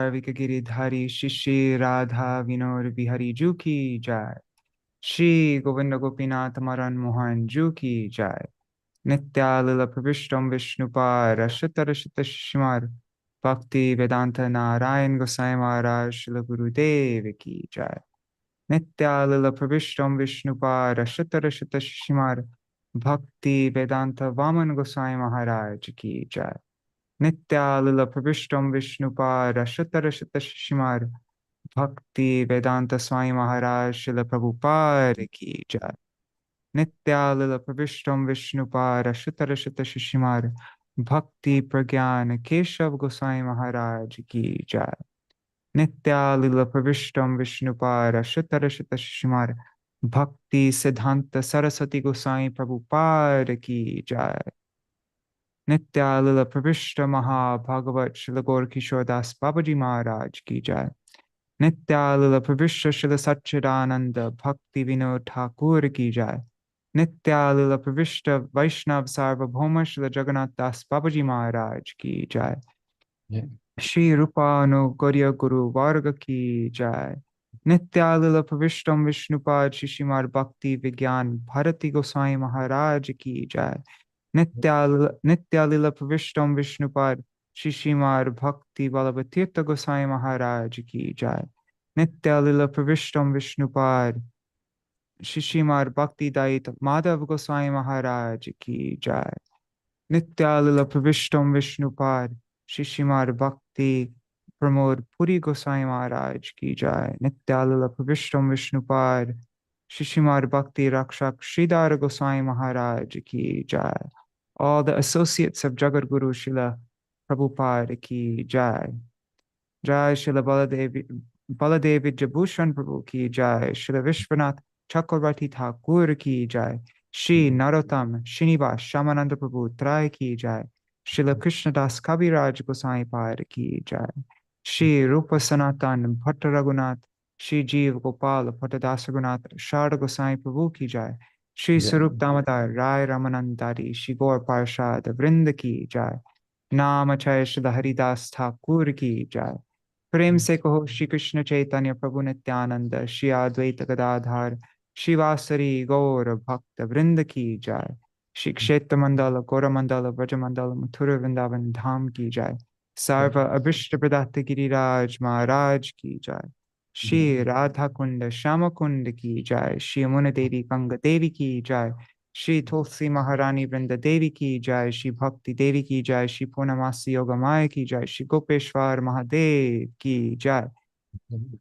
Giridhari Shishi Radha Vinod Bihari Ju ki jai. Shri Govinda Gopinath Maran Mohan Ju ki jai. Nitya Lila Pravishtam Vishnupar Rashatarashita Shimar Bhakti Vedanta Narayan Gosai Maharaj Shila Gurudev ki jai. Nitya Lila Pravishtam Vishnupar Rashatarashita Shimar Bhakti Vedanta Vaman Gosai Maharaj ki jai. Nitya Lila Pravishtam Vishnupar Rashatarashita Shimar Bhakti Vedanta Swami Maharaj Shila Prabhupada ki jai. Nitya Lila Pravishtam Vishnupar Rashatarashita Shishimar Bhakti Pragyan Keshav Goswami Maharaj ki jai. Nitya Lila Pravishtam Vishnupar Rashatarashita Shishimar Bhakti Siddhanta Sarasvatī Goswami Prabhupada ki jai. Nitya Lila Pravishta Maha Bhagavat Shila Gaur Kishore Das Babaji Maharaj ki jai. Nitya Lila Pravishta Shila Satchidananda Bhakti Vinod Ṭhākura ki jai. Nitya Lila Pravishta Vaishnav Sarvabhauma Shila Jagannath Das Babaji Maharaj ki jai. Shri Rupa Anu Gauriya Guru Varga ki jai. Nitya Lila Pravishtam Vishnupad Shishimar Bhakti Vigyan Bharati Goswami Maharaj ki jai. Nitya Lila Pravishtam Vishnupad Shishimar Bhakti Balabhatirtha Goswami Maharaj ki jai. Nitya Lila Pravishtam Vishnupad Shishimar Bhakti Dait Madhav Goswami Maharaj ki jai. Nitya Lila Pravishtam Vishnupad Shishimar Bhakti Pramod Puri Goswami Maharaj ki jai. Nitya Lila Pravishtam Vishnupad Shishimar Bhakti Rakshak Sridhar Goswami Maharaj ki jai. All the associates of Jagat Guru Srila Prabhupada ki jai. Jai Srila Baladevi Jabushan Prabhu ki jai. Srila Vishwanath Chakravarti Thakur ki jai. Shri Narottam Srinivas Shamananda Prabhu Trai ki jai. Srila Krishnadas Kaviraj Goswami Pad ki jai. Shri Rupa Sanatan Bhatta Raghunath Shri Jeev Gopal Bhattadasa Raghunath Sharda Goswami Prabhu ki jai. Shri Sarup Damodar Rai Ramanandari Shri Gaur Parshad Vrinda ki jai. Namachay Srila Haridas Thakur ki jai. Prem se kaho Shri Krishna Chaitanya Prabhu Nityananda Shri Advaita Gadadhar Shri Vasari Gaur Bhakta Vrinda ki jai. Shri Kshetra Mandala Gora Mandala Vraja Mandala Mathura Vrindavan Dham ki jai. Sarva Abhishta Pradata Giriraj Maharaj ki jai. Shri Radha Kunda Shama Kunda ki jai. Shri Amuna Devi Ganga Devi ki jai. Shri Tulsi Maharani Vrinda Devi ki jai. Shri Bhakti Devi ki jai. Shri Purnamasi Yogamaya ki jai. Shri Gopeshwar Mahadev ki jai.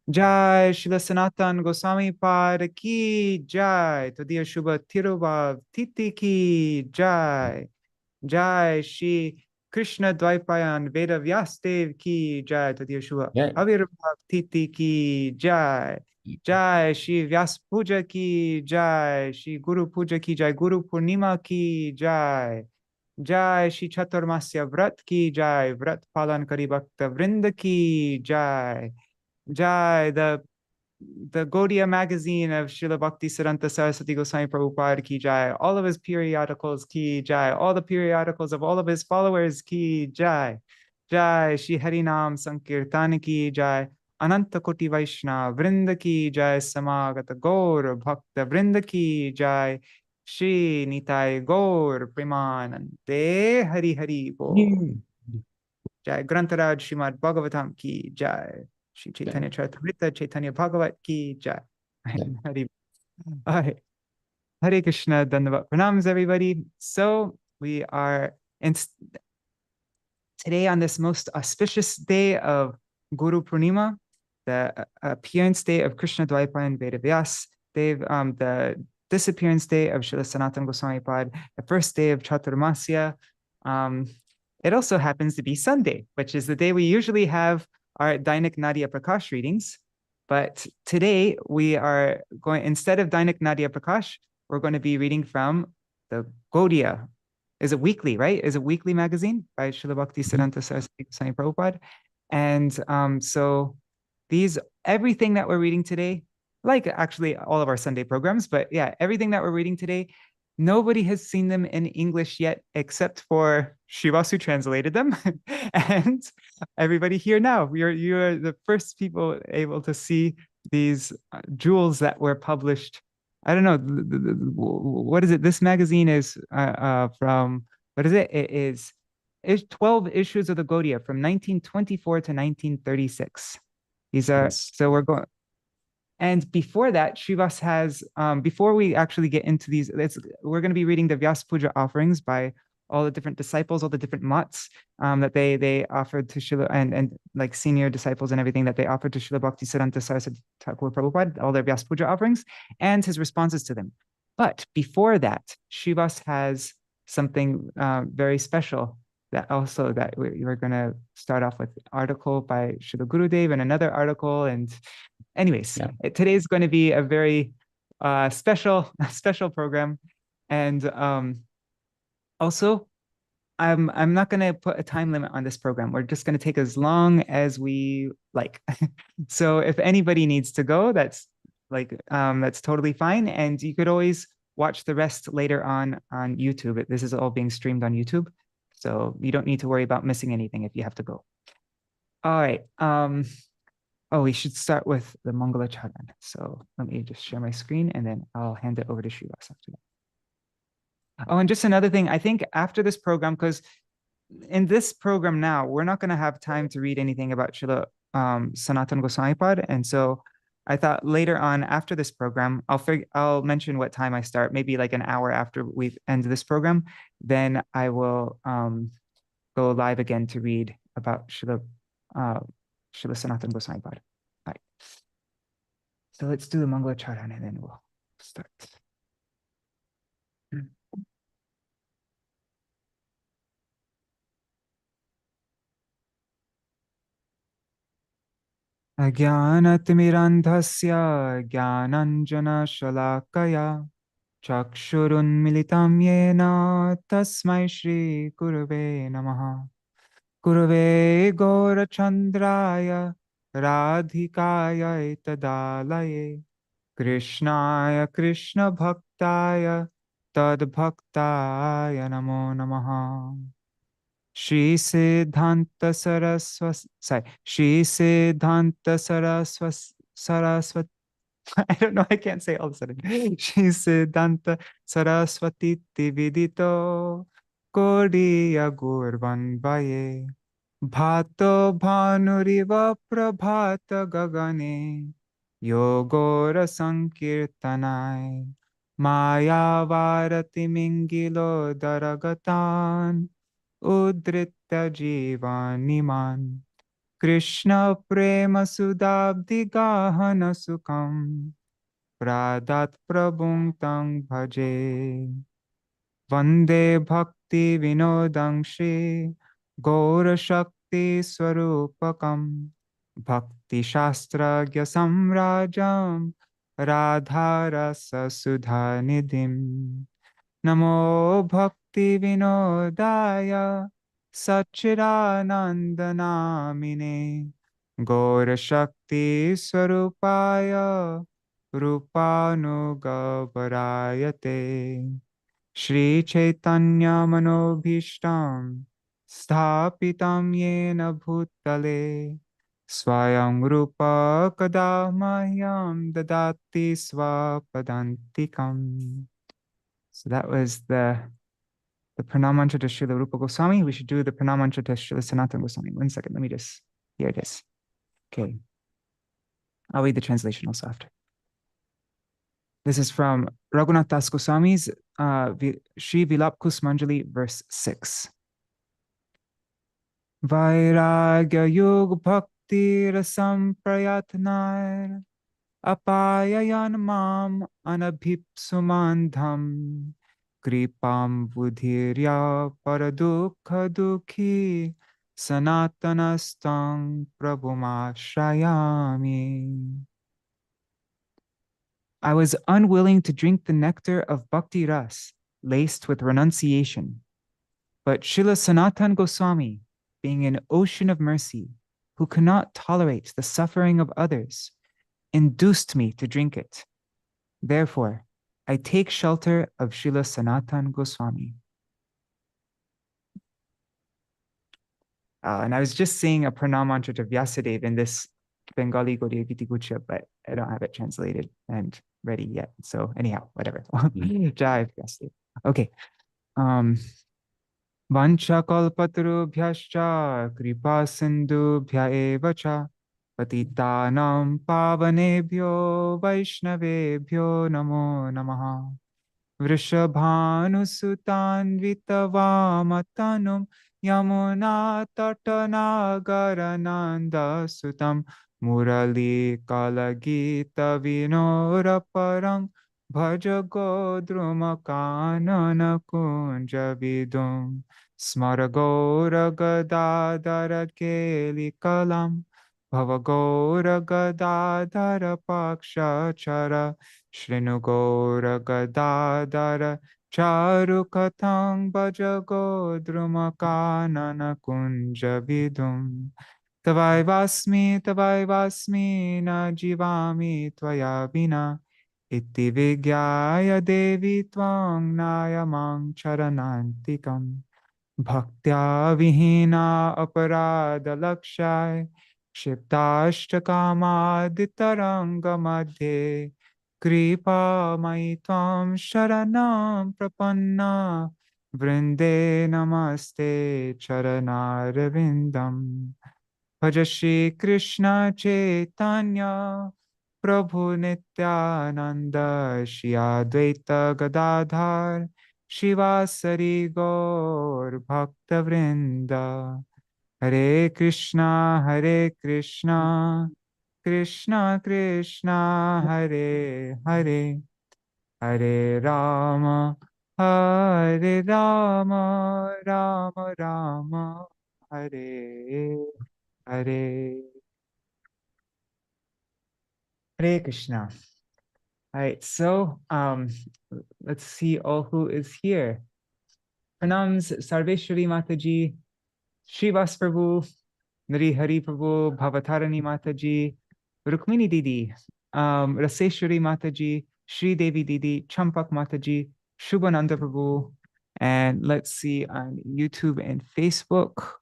Jai Srila Sanatan Goswami Pad ki jai. Tadiya Shubha Tirubhav Titi ki jai. Jai Shri Krishna Dvaipayan Veda Vyasdev ki jai. Tadiya Shubha Avirbhav Titi ki jai. Jai Shri Vyāsa-pūjā ki jai. Shri Guru Puja ki jai. Guru Purnima ki jai. Jai Shri Chaturmasya Vrat ki jai. Vrat Palan Kari Bhakta Vrinda ki jai. Jai, the Gauḍīya magazine of Srila Bhaktisiddhānta Sarasvatī Goswami Prabhupāda ki jai, all of his periodicals ki jai, all the periodicals of all of his followers ki jai. Jai Shri Harinam Sankirtan ki jai, Ananta Koti Vaishnava Vrinda ki jai, Samagata Gaur Bhakta Vrinda ki jai, Shri Nitai Gaur Premanande Hari Hari Bo. Jai Grantaraj Srimad Bhagavatam ki jai. Shri Chaitanya Charitamrita Chaitanya Bhagavat ki jai. Hare Krishna, Dandavat Pranams, everybody. So we are today on this most auspicious day of Guru Purnima, the appearance day of Krishna Dvaipa and Veda Vyas, the disappearance day of Srila Sanatana Goswami Pad, the first day of Chaturmasya. It also happens to be Sunday, which is the day we usually have our Dainik Nadia Prakash readings. But today we are going, instead of Dainik Nadia Prakash, we're going to be reading from the Gauḍīya. Is it weekly, right? Is it weekly magazine by Srila Bhaktisiddhānta Sarasvatī Goswami Prabhupāda? And so everything that we're reading today, like actually all of our Sunday programs, but yeah, everything that we're reading today, Nobody has seen them in English yet, except for Srivasu translated them, and everybody here now. You're the first people able to see these jewels that were published. I don't know what is it. This magazine is from what is it? It is it's 12 issues of the Gauḍīya from 1924 to 1936. These are Yes. so we're going. And before that, Srivas has, before we actually get into these, we're going to be reading the Vyasa-pūjā offerings by all the different disciples, all the different mutts that they offered to Śrīla, and like senior disciples and everything that they offered to Śrīla Bhaktisiddhānta Sarasvatī Thakur Prabhupāda, all their Vyasa-pūjā offerings, and his responses to them. But before that, Srivas has something very special that also that we're going to start off with article by Śrīla Gurudev and another article. And anyways, today's going to be a very special program. And also, I'm not going to put a time limit on this program. We're just going to take as long as we like. So if anybody needs to go, that's totally fine. And you could always watch the rest later on YouTube. This is all being streamed on YouTube. So you don't need to worry about missing anything if you have to go. All right. Oh, we should start with the Mangala Charan. So let me just share my screen and then I'll hand it over to Srivas after that. Oh, and just another thing, I think after this program, because in this program now, we're not going to have time to read anything about Śrīla Sanatana Gosvāmī Prabhupāda. And so I thought later on after this program, I'll mention what time I start, maybe like an hour after we've ended this program. Then I will go live again to read about Śrīla Sanatana Gosvāmī Prabhupāda. All right. So let's do the Mangala Charan and then we'll start. Ajnanatimirandhasya jnananjana-shalakaya chakshurunmilitam yena tasmai Shri Gurave namaha. Gurave Gaurachandraya Radhikaya Tadalaye Krishnaya Krishna Bhaktaya Tadbhaktaya Namo Namaha. Śrī Siddhanta Sarasvatī. I don't know, I can't say all of a sudden. Śrī Siddhānta Sarasvatī Vidito Gauḍīya Gurvanvaye Bhato Bhanuriva Prabhata Gagane Yogora Sankirtanai Maya Varati Mingilo Daragatan Udritya Jivaniman Krishna Prema Sudabdi Gahana Sukham Pradat Prabhung Tang Bhaje Vande Bhakti Vinodang Shri Gaura Shakti Swarupakam Bhakti Shastragya Samrajam Radharasa Sudha Nidhim Namo Bhakti Vinodaya Sachidanandanamine Gaura Shakti Swarupaya Rupanugavarayate Shri Chaitanya Manobhishtam Sthapitam Yena Bhutale Swayam Rupa Kadamahyam Dadati Swapadantikam. So that was the pranam mantra to Śrīla Rupa Goswami. We should do the pranam mantra to Śrīla Sanatana Goswami. 1 second, let me just, here it is. Okay. I'll read the translation also after. This is from Raghunath Das Goswami's Śrī Vyāsa-pūjā, verse 6. Vairagya yug bhakti rasam prayatnair apayayan mam anabhipsumandham kripam budhirya paradukha dukhi sanatanastang prabhumashrayami. I was unwilling to drink the nectar of bhakti ras laced with renunciation, but Śrīla Sanatana Goswami, being an ocean of mercy, who cannot tolerate the suffering of others, induced me to drink it. Therefore, I take shelter of Śrīla Sanatana Gosvāmī. And I was just saying a pranam mantra to Vyasadeva in this Bengali Gauḍīya Giti Gucha, but I don't have it translated and ready yet. So anyhow, whatever. Jai Vyasadeva. Okay. Vancha kalpatarubhyascha kripa sindhubhya eva cha patitanam pavanebhyo vaishnavebhyo namo namaha. Vrishabhanusutanvitavamattanum Yamuna Tatanagarananda Sutam Murali Kalagita Vinoraparang Bhaja Godruma Kanana Kunja Vidum Smaragora Gadadara Keli Kalam Bhavagora Gadadara Paksha Chara Shrinugora Gadadara Charu Katang Bhajago Drumakanana Kunja Vidum Tavai Vasmi Na Jivami Tvaya Vina Iti Vigyaya Devi Tvang Nayamang Charanantikam Bhaktya Vihina Aparada Lakshai Kshiptashtakamaditaranga Madhe Kripa Maitvam Sharanam Prapanna Vrinde Namaste Charanarvindam Bhaja Shri Krishna Chaitanya Prabhu Nityananda Shri Advaita Gadadhar Shivasari Gaur Bhakta Vrinda Hare Krishna Krishna Krishna Hare Hare Hare Rama Rama Rama Hare Hare Hare Krishna. All right, so let's see all who is here. Pranams Sarveshwari Mataji, Śrī Vyāsa-pūjā Prabhu, Nari Hari Prabhu, Bhavatarani Mataji, Rukmini Didi, Raseshwari Mataji, Shri Devi Didi, Champak Mataji, Shubhananda Prabhu, and let's see on YouTube and Facebook,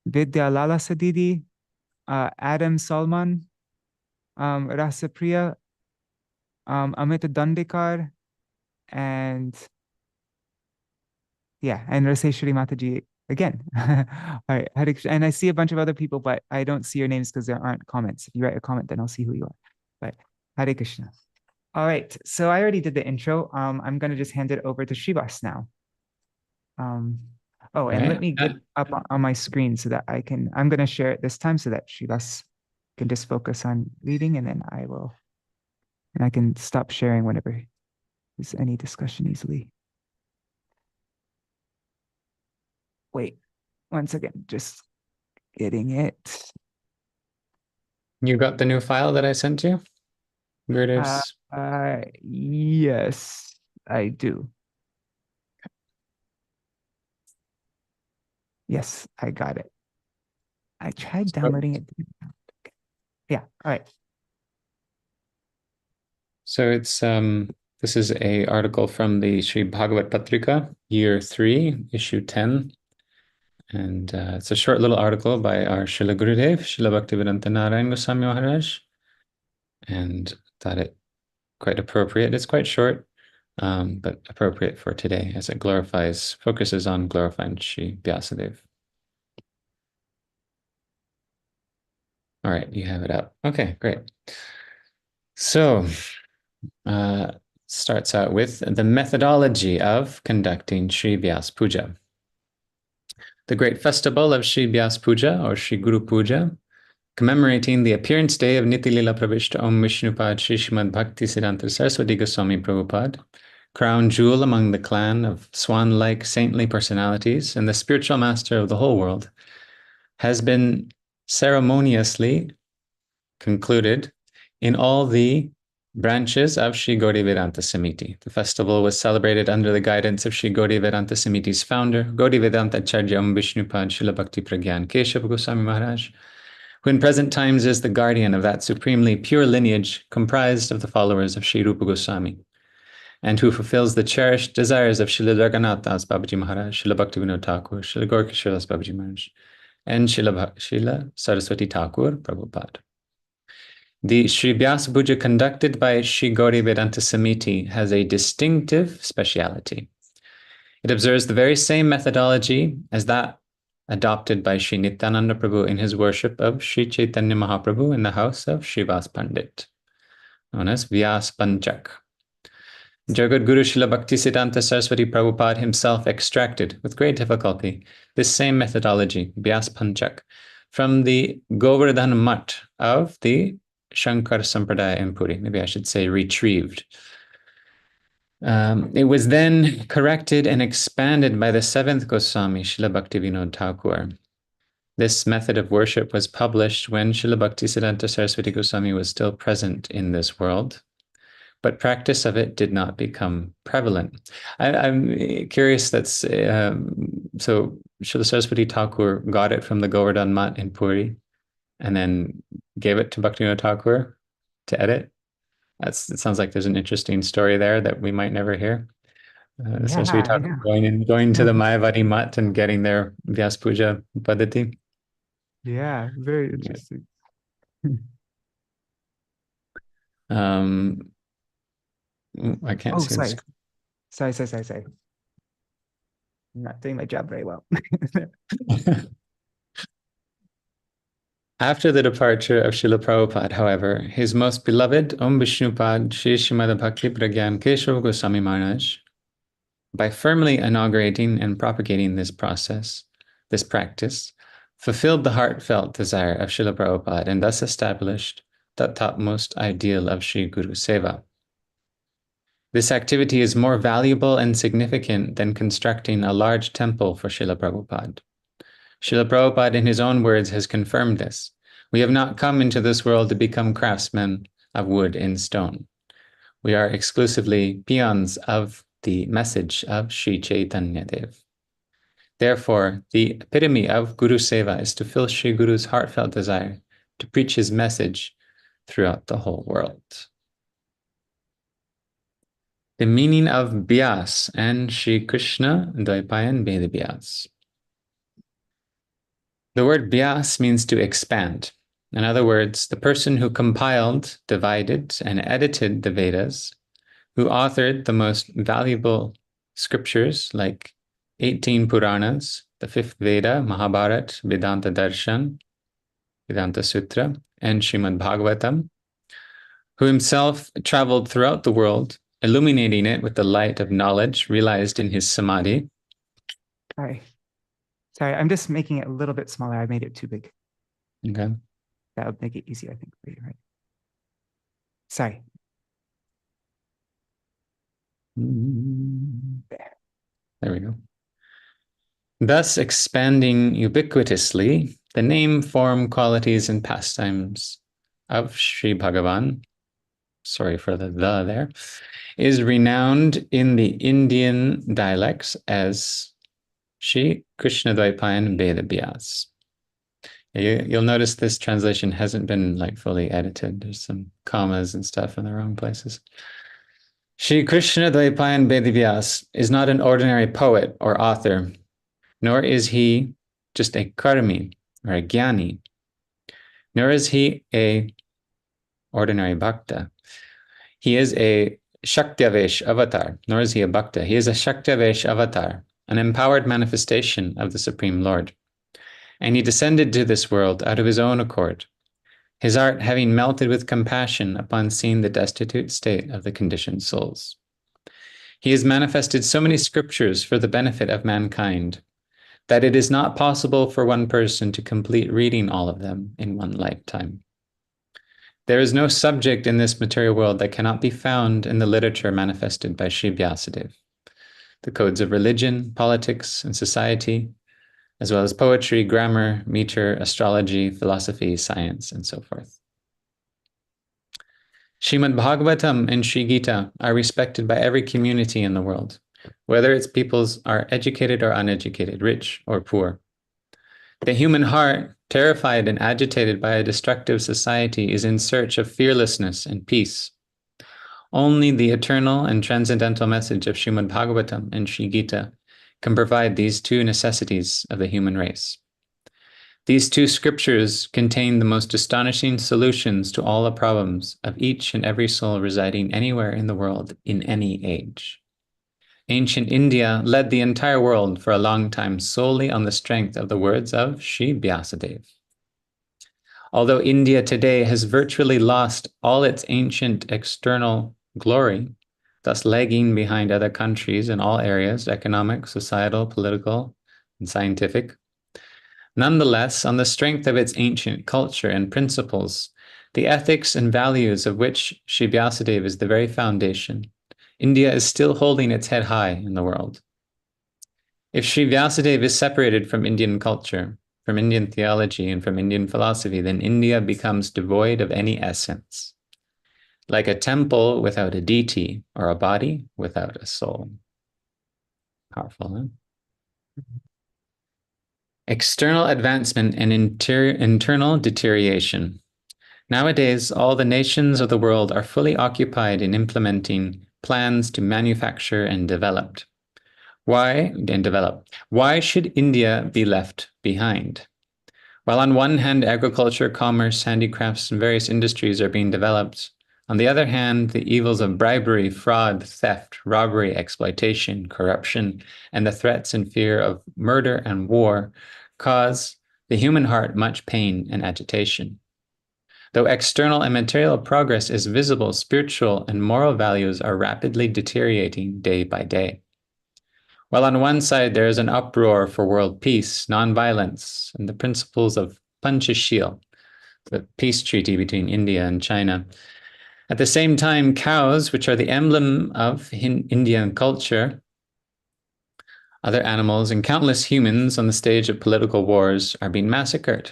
Vidya Lalasa Didi, Adam Salman, Rasapriya, Amita Dandekar, and Raseshwari Mataji again. All right, and I see a bunch of other people, but I don't see your names because there aren't comments. If you write a comment, then I'll see who you are. But Hare Krishna. All right, so I already did the intro. I'm going to just hand it over to Shrivas now. And let me get up on my screen so that I'm going to share it this time so that Shrivas can just focus on reading, and then I can stop sharing whenever there's any discussion easily. Wait, one second, just getting it. You got the new file that I sent you? Here it is. Yes, I do. Yes, I got it. I tried downloading it. Yeah, all right. So it's this is a article from the Sri Bhagavad Patrika, Year 3, Issue 10. And it's a short little article by our Srila Gurudev, Srila Bhaktisiddhānta Narayan Gosvāmī Maharaj. And thought it quite appropriate. It's quite short, but appropriate for today as it focuses on glorifying Śrī Vyāsadeva. All right, you have it up. Okay, great. So, starts out with the methodology of conducting Śrī Vyāsa-pūjā. The great festival of Śrī Vyāsa-pūjā or Śrī Guru Puja, commemorating the appearance day of Nitya-lila Pravishta Om Vishnupad Shri Srimad Bhaktisiddhānta Sarasvatī Gosvāmī Prabhupāda, crown jewel among the clan of swan-like saintly personalities and the spiritual master of the whole world, has been ceremoniously concluded in all the branches of Śrī Gauḍīya Vedanta Samiti. The festival was celebrated under the guidance of Śrī Gauḍīya Vedanta Samiti's founder, Gauḍīya Vedanta Acharya Om Vishnupad Srila Bhakti Pragyan Keshav Goswami Maharaj, who in present times is the guardian of that supremely pure lineage comprised of the followers of Śrī Rupa Gosvāmī, and who fulfills the cherished desires of Śrīla Jagannatha Babaji Maharaj, Śrīla Bhaktisiddhānta Thakur, Śrīla Gaura Babaji Maharaj, and Śrīla Sarasvatī Thakur Prabhupāda. The Śrī Vyāsa-pūjā conducted by Śrī Gauḍīya Vedanta Samiti has a distinctive speciality. It observes the very same methodology as that adopted by Śrī Nityananda Prabhu in his worship of Śrī Chaitanya Mahaprabhu in the house of Srivas Pandit, known as Vyāsa Panchak. Jagat Guru Śrīla Bhaktisiddhānta Sarasvatī Prabhupāda himself extracted, with great difficulty, this same methodology, Vyāsa Panchak, from the Govardhan Mutt of the Shankar Sampradaya in Puri. Maybe I should say retrieved. It was then corrected and expanded by the seventh Goswami, Śrīla Bhaktivinoda Thakur. This method of worship was published when Śrīla Bhaktisiddhānta Sarasvatī Goswami was still present in this world, but practice of it did not become prevalent. I'm curious, so Śrīla Sarasvatī Thakur got it from the Govardhan Mutt in Puri and then gave it to Bhaktivinoda Thakur to edit. It sounds like there's an interesting story there that we might never hear. Sarasvatī Thakur going to the Mayavadi Mutt and getting their Vyāsa-pūjā Paddhati. Yeah, very interesting. I can't see. Sorry. I'm not doing my job very well. After the departure of Śrīla Prabhupada, however, his most beloved Om Vishnupad Shri Srimad Bhakti Pragyan Keshava Goswami Maharaj, by firmly inaugurating and propagating this practice, fulfilled the heartfelt desire of Śrīla Prabhupada and thus established the topmost ideal of Śrī Guru Seva. This activity is more valuable and significant than constructing a large temple for Śrīla Prabhupada. Śrīla Prabhupada, in his own words, has confirmed this. We have not come into this world to become craftsmen of wood and stone. We are exclusively peons of the message of Śrī Chaitanya Dev. Therefore, the epitome of Guru Seva is to fill Śrī Guru's heartfelt desire to preach his message throughout the whole world. The meaning of Vyas and Śrī Krishna Dvaipayan Veda Vyas. The word Vyas means to expand. In other words, the person who compiled, divided, and edited the Vedas, who authored the most valuable scriptures like 18 Puranas, the 5th Veda, Mahabharata, Vedanta Darshan, Vedanta Sutra, and Srimad Bhagavatam, who himself traveled throughout the world, illuminating it with the light of knowledge realized in his samadhi. Sorry, I'm just making it a little bit smaller. I made it too big. Okay. That would make it easier, I think, for you, right? Sorry. There we go. Thus expanding ubiquitously the name, form, qualities, and pastimes of Sri Bhagavan, sorry for the there, is renowned in the Indian dialects as Shri Krishna Dvaipayan Veda Vyas. You'll notice this translation hasn't been fully edited. There's some commas and stuff in the wrong places. Shri Krishna Dvaipayan Veda Vyas is not an ordinary poet or author, nor is he just a karmi or a jnani, nor is he a ordinary bhakta. He is a Shaktiavesh avatar, nor is he a bhakta. He is a Shaktiavesh avatar, an empowered manifestation of the Supreme Lord. And he descended to this world out of his own accord, his heart having melted with compassion upon seeing the destitute state of the conditioned souls. He has manifested so many scriptures for the benefit of mankind that it is not possible for one person to complete reading all of them in one lifetime. There is no subject in this material world that cannot be found in the literature manifested by Śrī Vyāsadeva. The codes of religion, politics, and society, as well as poetry, grammar, meter, astrology, philosophy, science, and so forth. Srimad Bhagavatam and Sri Gita are respected by every community in the world, whether its peoples are educated or uneducated, rich or poor. The human heart terrified and agitated by a destructive society, is in search of fearlessness and peace. Only the eternal and transcendental message of Srimad Bhagavatam and Sri Gita can provide these two necessities of the human race. These two scriptures contain the most astonishing solutions to all the problems of each and every soul residing anywhere in the world in any age. Ancient India led the entire world for a long time solely on the strength of the words of Śrī Vyāsa-deva. Although India today has virtually lost all its ancient external glory, thus lagging behind other countries in all areas, economic, societal, political, and scientific, nonetheless, on the strength of its ancient culture and principles, the ethics and values of which Śrī Vyāsa-deva is the very foundation, India is still holding its head high in the world. If Śrī Vyāsa-deva is separated from Indian culture, from Indian theology, and from Indian philosophy, then India becomes devoid of any essence, like a temple without a deity or a body without a soul. Powerful, huh? External advancement and internal deterioration. Nowadays, all the nations of the world are fully occupied in implementing plans to manufacture and develop. Why should India be left behind? While on one hand, agriculture, commerce, handicrafts, and various industries are being developed, on the other hand, the evils of bribery, fraud, theft, robbery, exploitation, corruption, and the threats and fear of murder and war cause the human heart much pain and agitation. Though external and material progress is visible, spiritual and moral values are rapidly deteriorating day by day. While on one side there is an uproar for world peace, nonviolence, and the principles of Panchashil, the peace treaty between India and China, at the same time, cows, which are the emblem of Indian culture, other animals, and countless humans on the stage of political wars are being massacred.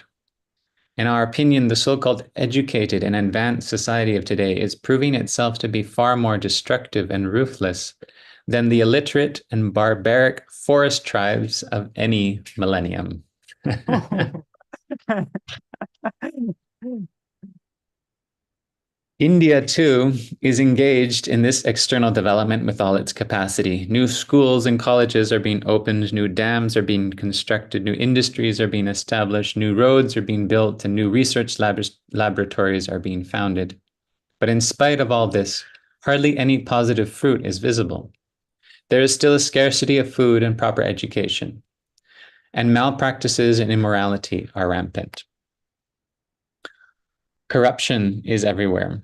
In our opinion, the so-called educated and advanced society of today is proving itself to be far more destructive and ruthless than the illiterate and barbaric forest tribes of any millennium. India, too, is engaged in this external development with all its capacity. New schools and colleges are being opened, new dams are being constructed, new industries are being established, new roads are being built, and new research laboratories are being founded. But in spite of all this, hardly any positive fruit is visible. There is still a scarcity of food and proper education, and malpractices and immorality are rampant. Corruption is everywhere.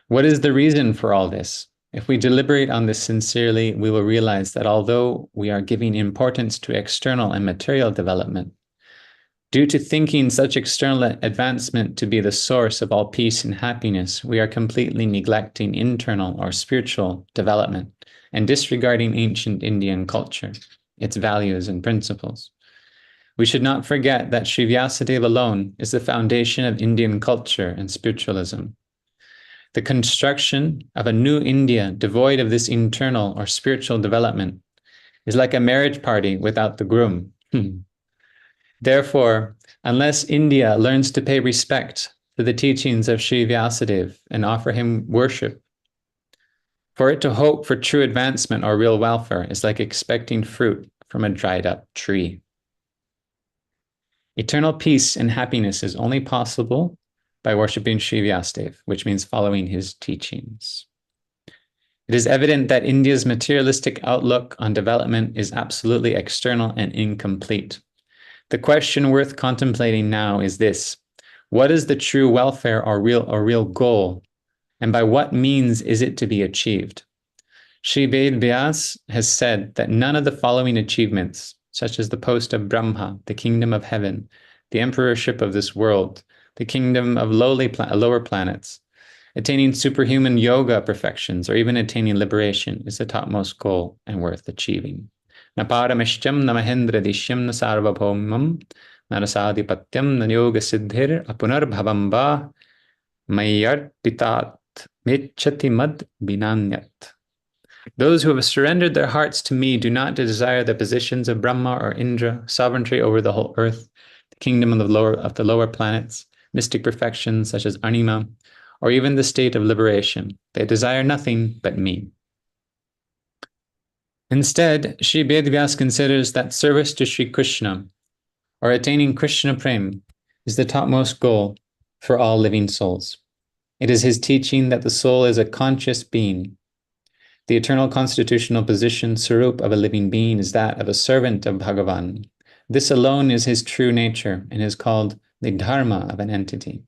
What is the reason for all this? If we deliberate on this sincerely, we will realize that although we are giving importance to external and material development, due to thinking such external advancement to be the source of all peace and happiness, we are completely neglecting internal or spiritual development and disregarding ancient Indian culture, its values and principles. We should not forget that Śrī Vyāsa-deva alone is the foundation of Indian culture and spiritualism. The construction of a new India devoid of this internal or spiritual development is like a marriage party without the groom. Therefore, unless India learns to pay respect to the teachings of Śrī Vyāsa-deva and offer him worship, for it to hope for true advancement or real welfare is like expecting fruit from a dried up tree. Eternal peace and happiness is only possible by worshipping Śrī Vyāsa-deva, which means following his teachings. It is evident that India's materialistic outlook on development is absolutely external and incomplete. The question worth contemplating now is this: what is the true welfare or real goal, and by what means is it to be achieved? Śrī Vyāsa has said that none of the following achievements, such as the post of Brahma, the kingdom of heaven, the emperorship of this world, the kingdom of lower planets, attaining superhuman yoga perfections, or even attaining liberation, is the topmost goal and worth achieving. Na paramishtyam na mahendradishyam na sarvabhaumam na rasadhipatyam na yoga siddhir apunarbhavam va mayarpitat mechati mad binanyat. Those who have surrendered their hearts to me do not desire the positions of Brahma or Indra, sovereignty over the whole earth, the kingdom of the lower planets, mystic perfection such as anima, or even the state of liberation. They desire nothing but me. Instead, Śrī Vyāsa considers that service to Śrī Krishna, or attaining Krishna Prem, is the topmost goal for all living souls. It is his teaching that the soul is a conscious being. The eternal constitutional position, Sarup, of a living being is that of a servant of Bhagavan. This alone is his true nature and is called the dharma of an entity.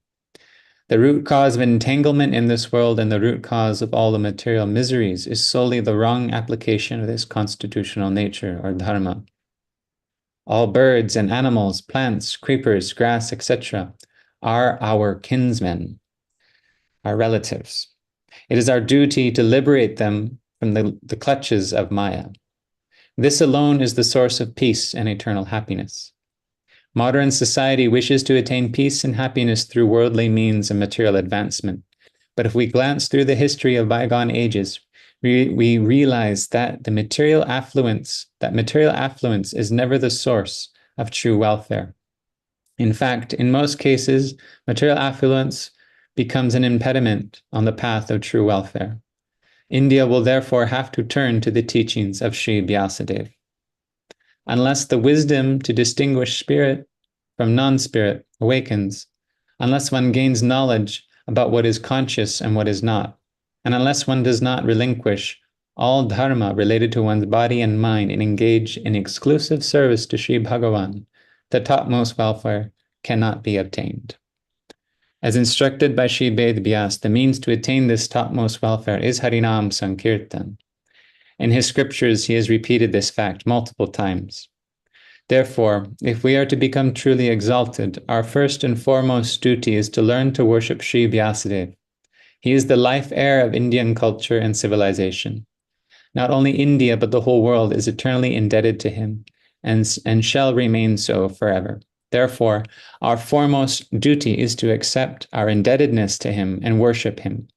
The root cause of entanglement in this world and the root cause of all the material miseries is solely the wrong application of this constitutional nature or dharma. All birds and animals, plants, creepers, grass, etc., are our kinsmen, our relatives. It is our duty to liberate them from the clutches of Maya. This alone is the source of peace and eternal happiness. Modern society wishes to attain peace and happiness through worldly means and material advancement. But if we glance through the history of bygone ages, we realize that material affluence is never the source of true welfare. In fact, in most cases, material affluence becomes an impediment on the path of true welfare. India will therefore have to turn to the teachings of Śrī Vyāsadeva. Unless the wisdom to distinguish spirit from non-spirit awakens, unless one gains knowledge about what is conscious and what is not, and unless one does not relinquish all dharma related to one's body and mind and engage in exclusive service to Sri Bhagavan, the topmost welfare cannot be obtained. As instructed by Śrī Vyāsa, the means to attain this topmost welfare is Harinam Sankirtan. In his scriptures, he has repeated this fact multiple times. Therefore, if we are to become truly exalted, our first and foremost duty is to learn to worship Śrī Vyāsadeva. He is the life heir of Indian culture and civilization. Not only India, but the whole world is eternally indebted to him and shall remain so forever. Therefore, our foremost duty is to accept our indebtedness to him and worship him.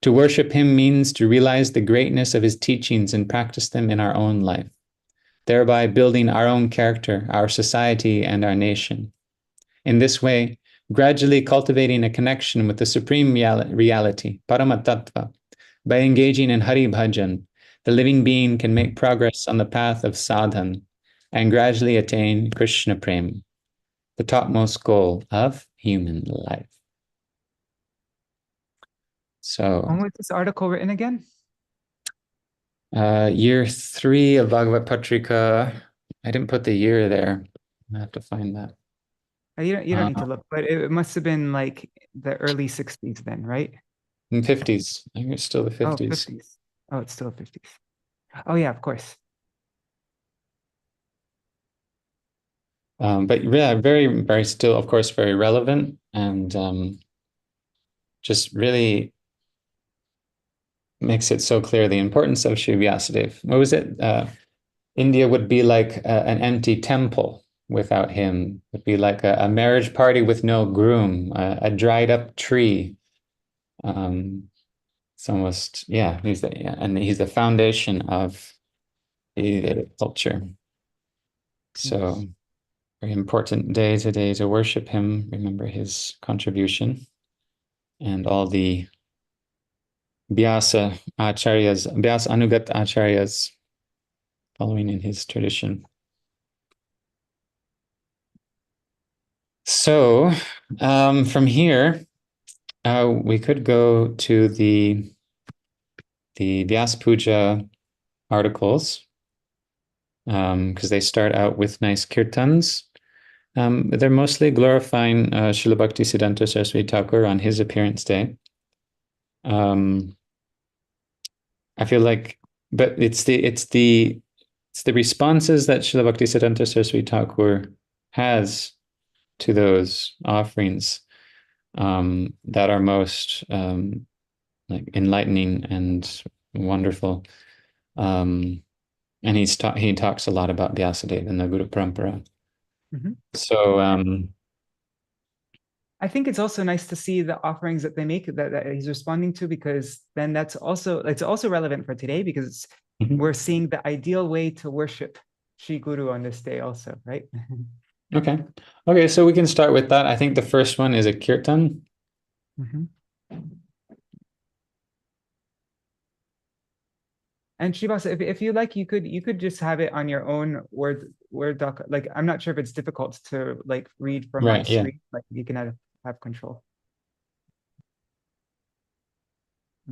To worship him means to realize the greatness of his teachings and practice them in our own life, thereby building our own character, our society, and our nation. In this way, gradually cultivating a connection with the supreme reality, Paramatattva, by engaging in Hari Bhajan, the living being can make progress on the path of sadhan and gradually attain Krishna Prem, the topmost goal of human life. So, when was this article written again? Year 3 of Bhagavad Patrika. I didn't put the year there. I have to find that. You don't need to look, but it must have been like the early 60s then, right? In 50s. I think it's still the 50s. Oh, 50s. Oh, it's still 50s. Oh, yeah, of course. But yeah, very, very still, of course, very relevant and just really makes it so clear the importance of Śrī Vyāsadeva. What was it? India would be like an empty temple without him. It would be like a marriage party with no groom, a dried up tree. It's almost, yeah, he's the foundation of the culture. So very important day today to worship him, remember his contribution and all the Vyasa Acharyas, Vyasa Anugat Acharyas following in his tradition. So from here, we could go to the Vyāsa-pūjā articles because they start out with nice kirtans. They're mostly glorifying Srila Bhaktisiddhānta Sarasvatī Thakur on his appearance day. I feel like, but it's the responses that Srila Bhaktisiddhānta Sarasvatī Thakur has to those offerings that are most like enlightening and wonderful. And he talks a lot about Vyasadeva and the Guru Parampara. Mm-hmm. So I think it's also nice to see the offerings that they make that he's responding to, because then it's also relevant for today, because we're seeing the ideal way to worship Shri Guru on this day also, right? Okay. Okay, so we can start with that. I think the first one is a kirtan. Mm-hmm. And Śrī Vyāsa, if you like, you could just have it on your own Word doc. Like, I'm not sure if it's difficult to like read from my Right, yeah. screen. Like, you can have control.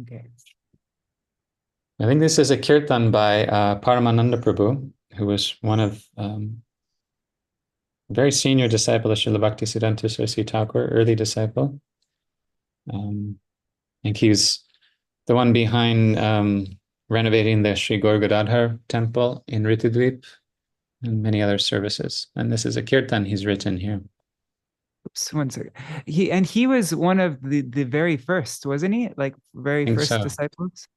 Okay. I think this is a kirtan by Paramananda Prabhu, who was one of very senior disciple of Srila Bhaktisiddhānta Sarasvatī Thakur, early disciple. I think he's the one behind renovating the Sri Gaur-Gadadhar temple in Ritudvip and many other services. And this is a kirtan he's written here. Oops, 1 second. He was one of the very first, wasn't he? Like very first so. disciples.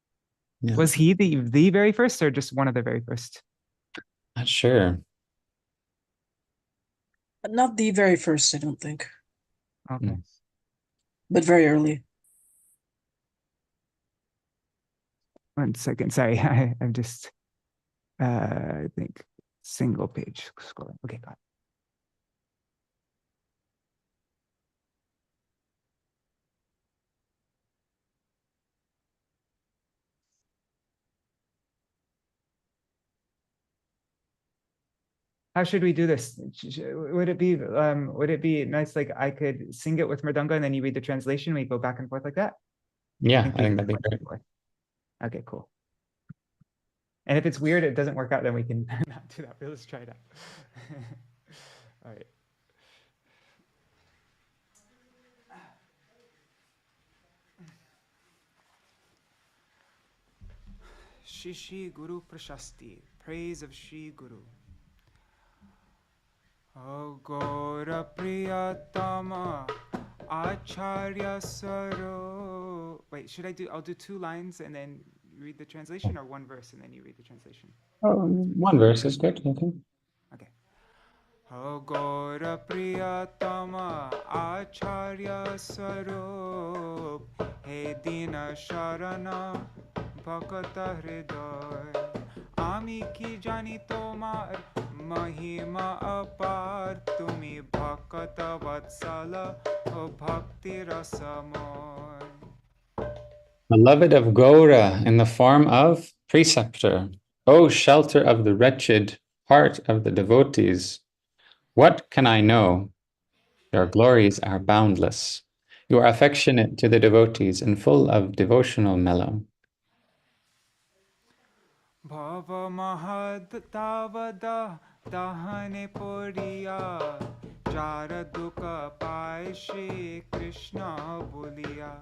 Yeah. Was he the very first or just one of the very first? Not sure. Not the very first, I don't think. Okay. But very early. 1 second. Sorry, I'm just I think single page scrolling. Okay, got it. How should we do this? Would it be nice, like I could sing it with Mridanga and then you read the translation, we go back and forth like that? Yeah, I think that'd be great. Okay, cool. And if it's weird, it doesn't work out, then we can not do that, but let's try it out. All right. Shri Guru Prashasti, praise of Shri Guru. O Gaura Priyatama Acharya Saro. Wait, I'll do 2 lines and then read the translation, or 1 verse and then you read the translation? Oh, 1 verse is good, okay. Okay. O Gaura Priyatama Acharya Saro, He Dina Sharana Bhakata Hriday, Ami ki jani tomar Mahima apar, Tumi Bhakata Vatsala, O Bhakti Rasamoy. Beloved of Gaura in the form of preceptor, O shelter of the wretched, heart of the devotees, what can I know? Your glories are boundless. You are affectionate to the devotees and full of devotional mellow. Bhava Mahad Tavada Dahane Poriya, Jara Dukha Pai Shri Krishna Buliya.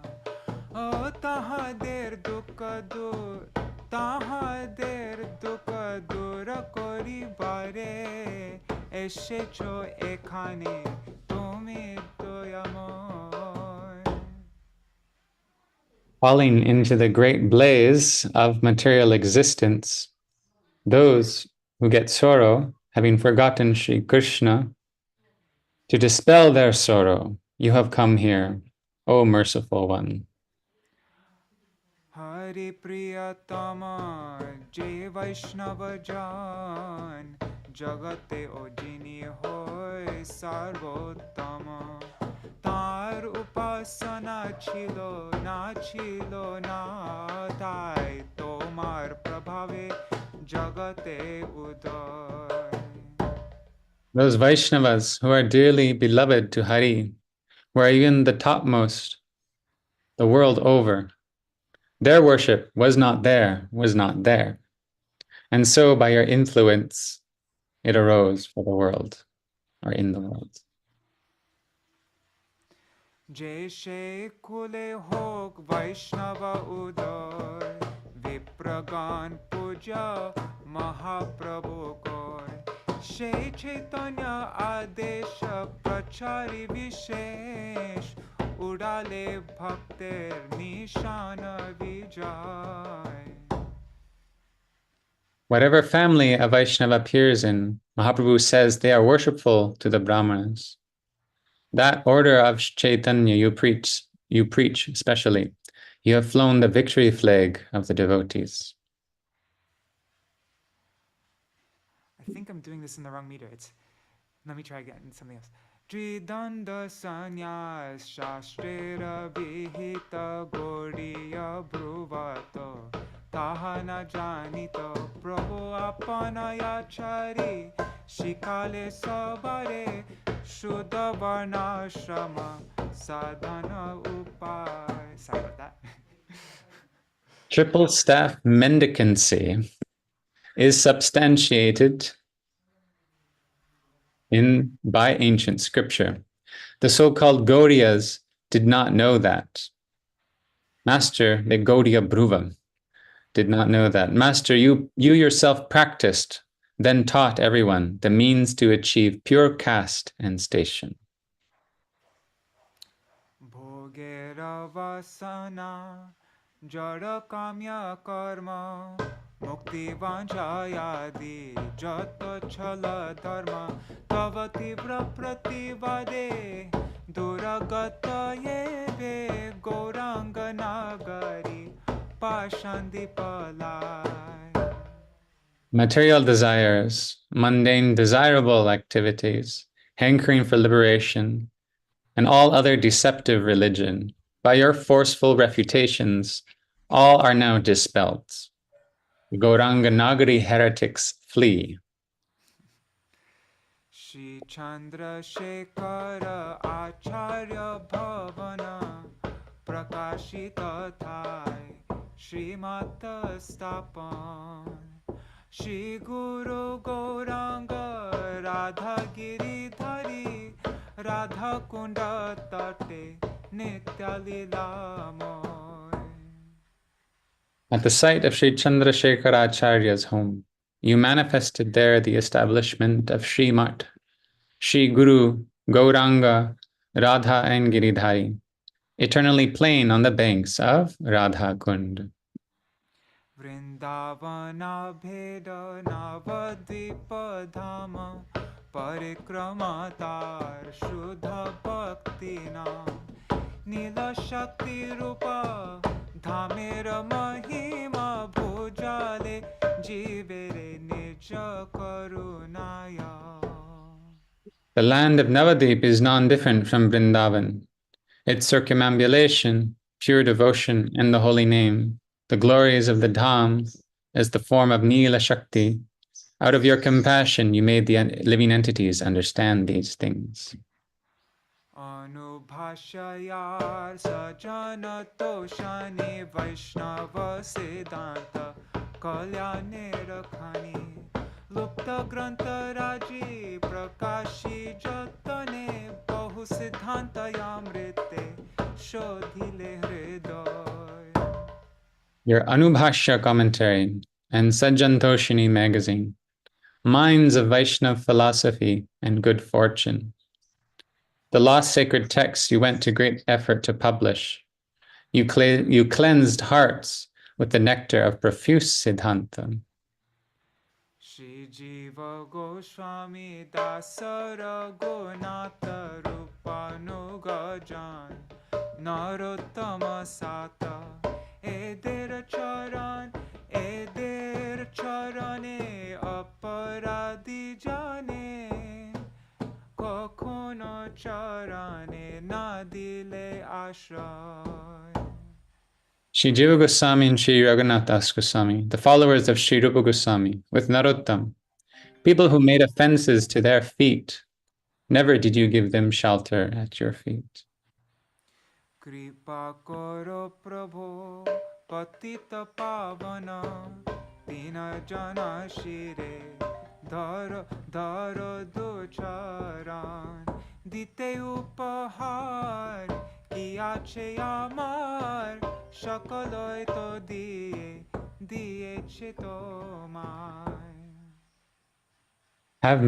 O Tahader Dukha Dur, Tahader Dukha Dur Kori Bare, Eshecho Ekhane Tumi Doyamoy. Falling into the great blaze of material existence, those who get sorrow, having forgotten Sri Krishna, to dispel their sorrow, you have come here, O merciful one. Hari Priyatama Jai Vaishnava Jan, Jagate Ojini Hoy Sarvottama, Tar Upasana Chilo Na Tai, Tomar Prabhave Jagate Uday. Those Vaishnavas who are dearly beloved to Hari, who are even the topmost, the world over, their worship was not there. And so by your influence, it arose for the world, or in the world. Jai Kule Hok Vaishnava Uday, Vipragan Puja Mahaprabhu Koy, Shri Chaitanya Adesha Prachari Vishesh, Udale Bhakter Nishana Vijay. Whatever family a Vaishnava appears in, Mahaprabhu says they are worshipful to the Brahmanas. That order of Chaitanya you preach especially. You have flown the victory flag of the devotees. I think I'm doing this in the wrong meter. It's Let me try again, something else. Tridanda sanyas shastrera vihita Gauḍīya bhruvato tahana janito prabhu apanaya chari shikale sabare shuddha varnashrama sadhana upay. Sorry about that. Triple staff mendicancy is substantiated by ancient scripture. The so-called Gauḍiyas did not know that. Master, the Gauḍīya Bhruva, did not know that. Master, you yourself practiced, then taught everyone the means to achieve pure caste and station. Bhogera vasana jara kamya karma mukti vanchayadi jato chala dharma tava tibra prativade duragata yeve gauranga nagari pashandipalai. Material desires, mundane desirable activities, hankering for liberation, and all other deceptive religion, by your forceful refutations, all are now dispelled. Gauranga Nagari heretics flee. Shri Chandra Shekhara Acharya Bhavana Prakashita Thai Shri Mata Stapan Shri Guru Gauranga Radha Giridhari Radha Kunda Tate Nitya Lilamoy. At the site of Sri Chandrasekhara Acharya's home, you manifested there the establishment of Shri Mat, Shri Guru, Gauranga, Radha and Giridhari, eternally plain on the banks of Radha Kund. Vrindavana Bheda Navadvipa Dhama Parikramatar Shuddha Bhakti Nam Nila Shakti Rupa Dhamera Mahima Bhujale Jivere Nija Karunaya. The land of Navadvip is non-different from Vrindavan. Its circumambulation, pure devotion, and the holy name, the glories of the Dham, as the form of Nila Shakti. Out of your compassion, you made the living entities understand these things. Anubhashayar sajana toshani Vaishnava Siddhanta Kalyane Rakhani Lupta Grantha Raji Prakashi Jatane Bahu Siddhanta Yamrite Shodhile Hridoy. Your Anubhashya commentary and Sajjantoshini magazine, mines of Vaishnava philosophy and good fortune. The lost sacred texts you went to great effort to publish. You cleansed hearts with the nectar of profuse Siddhanta. Śrī Gosvāmī Dasara Gunata Rupanugajan Narottama Sata Eder Charane Aparadi Jane Kokono Charane Nadile Ashray. Shri Jiva Goswami and Shri Raghunath Das Goswami, the followers of Shri Rupa Goswami, with Narottam, people who made offenses to their feet, never did you give them shelter at your feet. Kripa karo Prabhu patita pavana dina jana shire dharo ducharan dite upahar kiache amar shakaloy to diye tomai. Have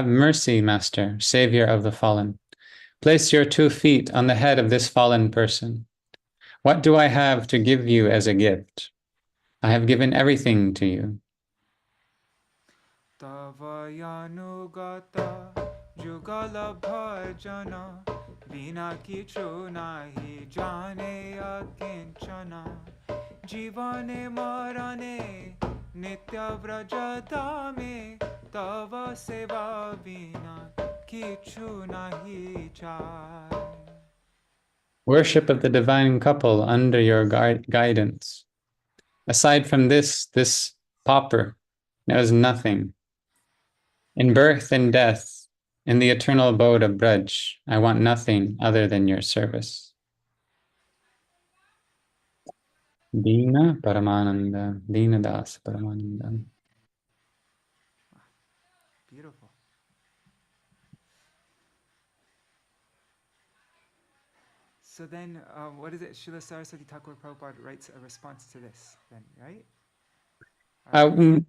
mercy, Master, Savior of the fallen. Place your 2 feet on the head of this fallen person. What do I have to give you as a gift? I have given everything to you. Tavayanugata jugala bhajana bina kichu nahi jane akinchana jivane marane nitya vrajadame Tava seva vina kichu nahi chai. Worship of the divine couple under your guidance. Aside from this pauper knows nothing. In birth and death, in the eternal abode of Braj, I want nothing other than your service. Dina Paramananda, Dina Das Paramananda. Beautiful. So then, what is it? Śrīla Sarasvatī Ṭhākura Prabhupāda writes a response to this, then, right?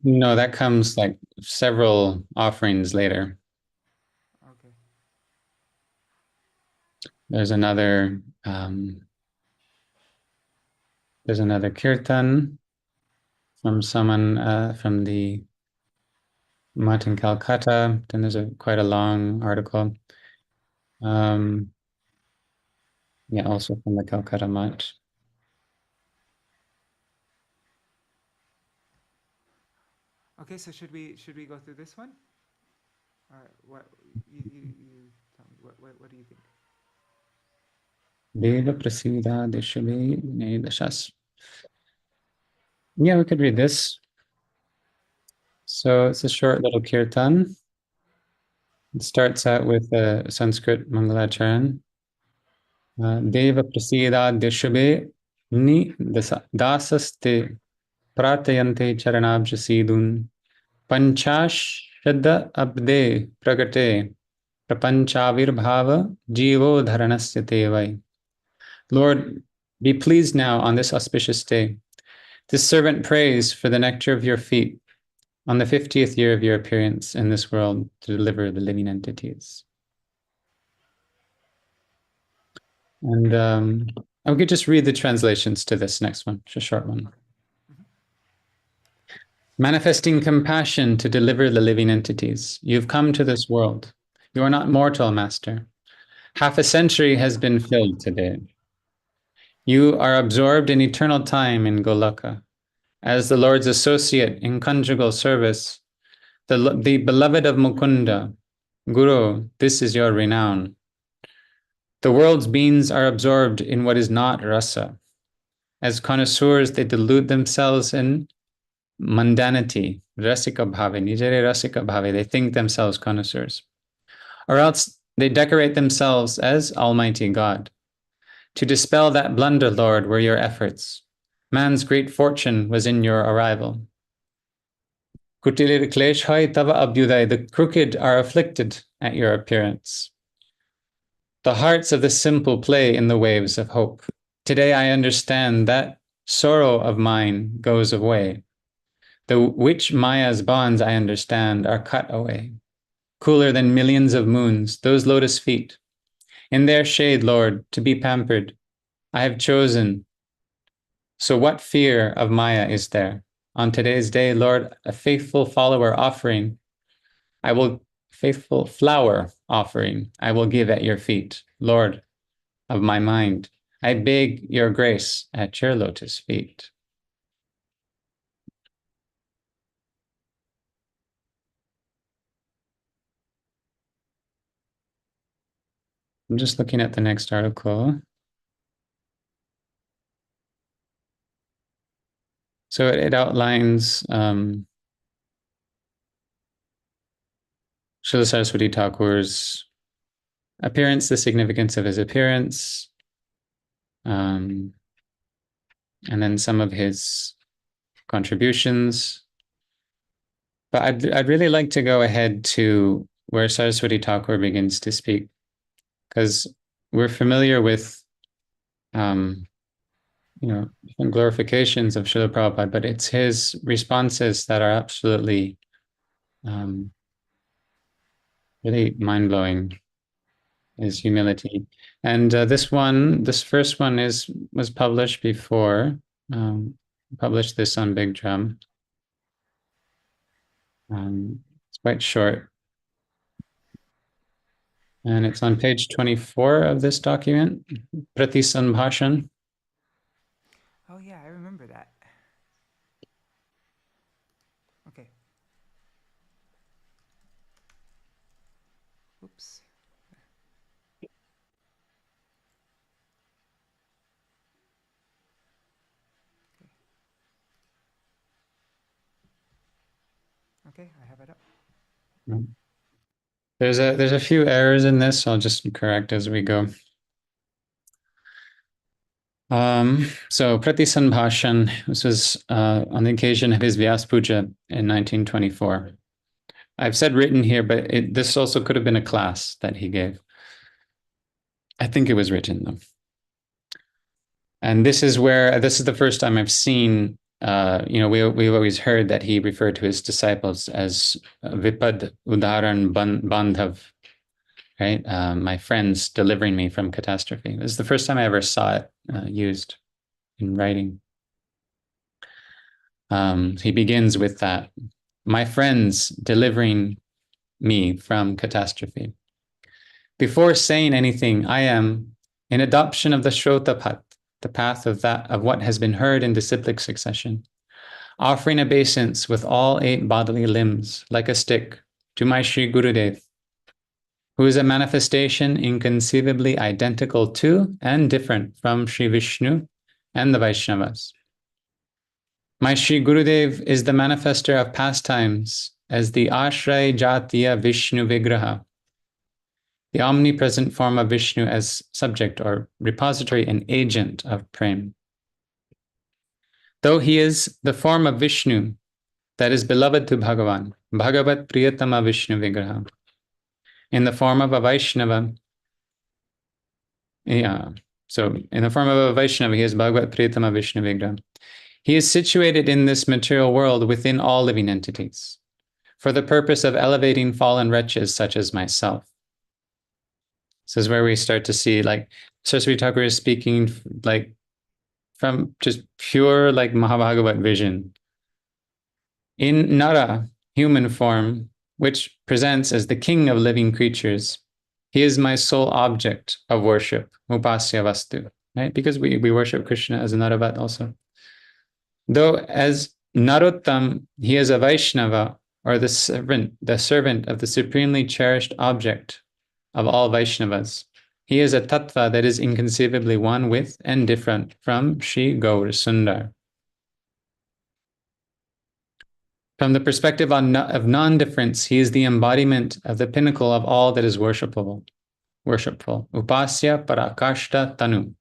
No, that comes like several offerings later. Okay. There's another kirtan from someone from the Mutt in Calcutta. Then there's quite a long article. Yeah, also from the Calcutta Mutt. Okay, so should we go through this one? What you tell me? What do you think? Deva Prasida Deshabe Dashas. Yeah, we could read this. So it's a short little kirtan. It starts out with a Sanskrit Mangalacharan. Deva Prasida Deshabe Ni Dasaste Pratayante Charanabja Sidun Panchash Shadda Abde Pragate Prapanchavir Bhava Jivo Dharanasya Tevai. Lord, be pleased now on this auspicious day. This servant prays for the nectar of your feet on the 50th year of your appearance in this world to deliver the living entities. And I could just read the translations to this next one, it's a short one. Manifesting compassion to deliver the living entities, you've come to this world. You are not mortal, Master. Half a century has been filled today. You are absorbed in eternal time in Goloka. As the Lord's associate in conjugal service, the beloved of Mukunda, Guru, this is your renown. The world's beings are absorbed in what is not rasa. As connoisseurs, they delude themselves in mundanity, rasika bhave, nijare rasika bhave. They think themselves connoisseurs. Or else they decorate themselves as Almighty God. To dispel that blunder, Lord, were your efforts. Man's great fortune was in your arrival. Kutilir klesh hai tava abhyuday. The crooked are afflicted at your appearance. The hearts of the simple play in the waves of hope. Today I understand that sorrow of mine goes away. The which Maya's bonds I understand are cut away. Cooler than millions of moons, those lotus feet. In their shade, Lord, to be pampered, I have chosen. So what fear of Maya is there? On today's day, Lord, a faithful follower offering, faithful flower offering, I will give at your feet. Lord of my mind, I beg your grace at your lotus feet. I'm just looking at the next article. So it outlines Śrīla Sarasvatī Thakur's appearance, the significance of his appearance, and then some of his contributions. But I'd really like to go ahead to where Sarasvatī Thakur begins to speak, because we're familiar with different glorifications of Śrīla Prabhupada, but it's his responses that are absolutely really mind-blowing, his humility. And this first one was published before, published this on Big Drum. It's quite short. And it's on page 24 of this document, Prati Sambhashan. Oh yeah, I remember that. Okay. Okay, I have it up. There's a few errors in this, so I'll just correct as we go. So Pratisambhashan, this was on the occasion of his Vyāsa-pūjā in 1924. I've said written here, but this also could have been a class that he gave. I think it was written though. And this is the first time I've seen, we've always heard that he referred to his disciples as Vipad Udaran Bandhav, right? My friends delivering me from catastrophe. This is the first time I ever saw it used in writing. He begins with that, my friends delivering me from catastrophe. Before saying anything, I am, in adoption of the Shrotapat, the path of what has been heard in disciplic succession, offering obeisance with all 8 bodily limbs, like a stick, to my Sri Gurudev, who is a manifestation inconceivably identical to and different from Sri Vishnu and the Vaishnavas. My Sri Gurudev is the manifester of pastimes as the Ashray Jatiya Vishnu Vigraha, the omnipresent form of Vishnu as subject or repository and agent of Prem. Though he is the form of Vishnu that is beloved to Bhagavan, Bhagavat Priyatama Vishnu Vigraha, in the form of a Vaishnava, he is Bhagavat Priyatama Vishnu Vigraha. He is situated in this material world within all living entities, for the purpose of elevating fallen wretches such as myself. This is where we start to see, like, Sarasvatī Thakur is speaking like from just pure like Mahabhagavat vision. In Nara, human form, which presents as the king of living creatures, he is my sole object of worship, upasya vastu, right? Because we worship Krishna as a Naravat also. Though as Narottam, he is a Vaishnava, or the servant of the supremely cherished object of all Vaishnavas. He is a tattva that is inconceivably one with and different from Shri Gaur Sundar. From the perspective of non-difference, he is the embodiment of the pinnacle of all that is worshipful. Upasya parakashta tanu.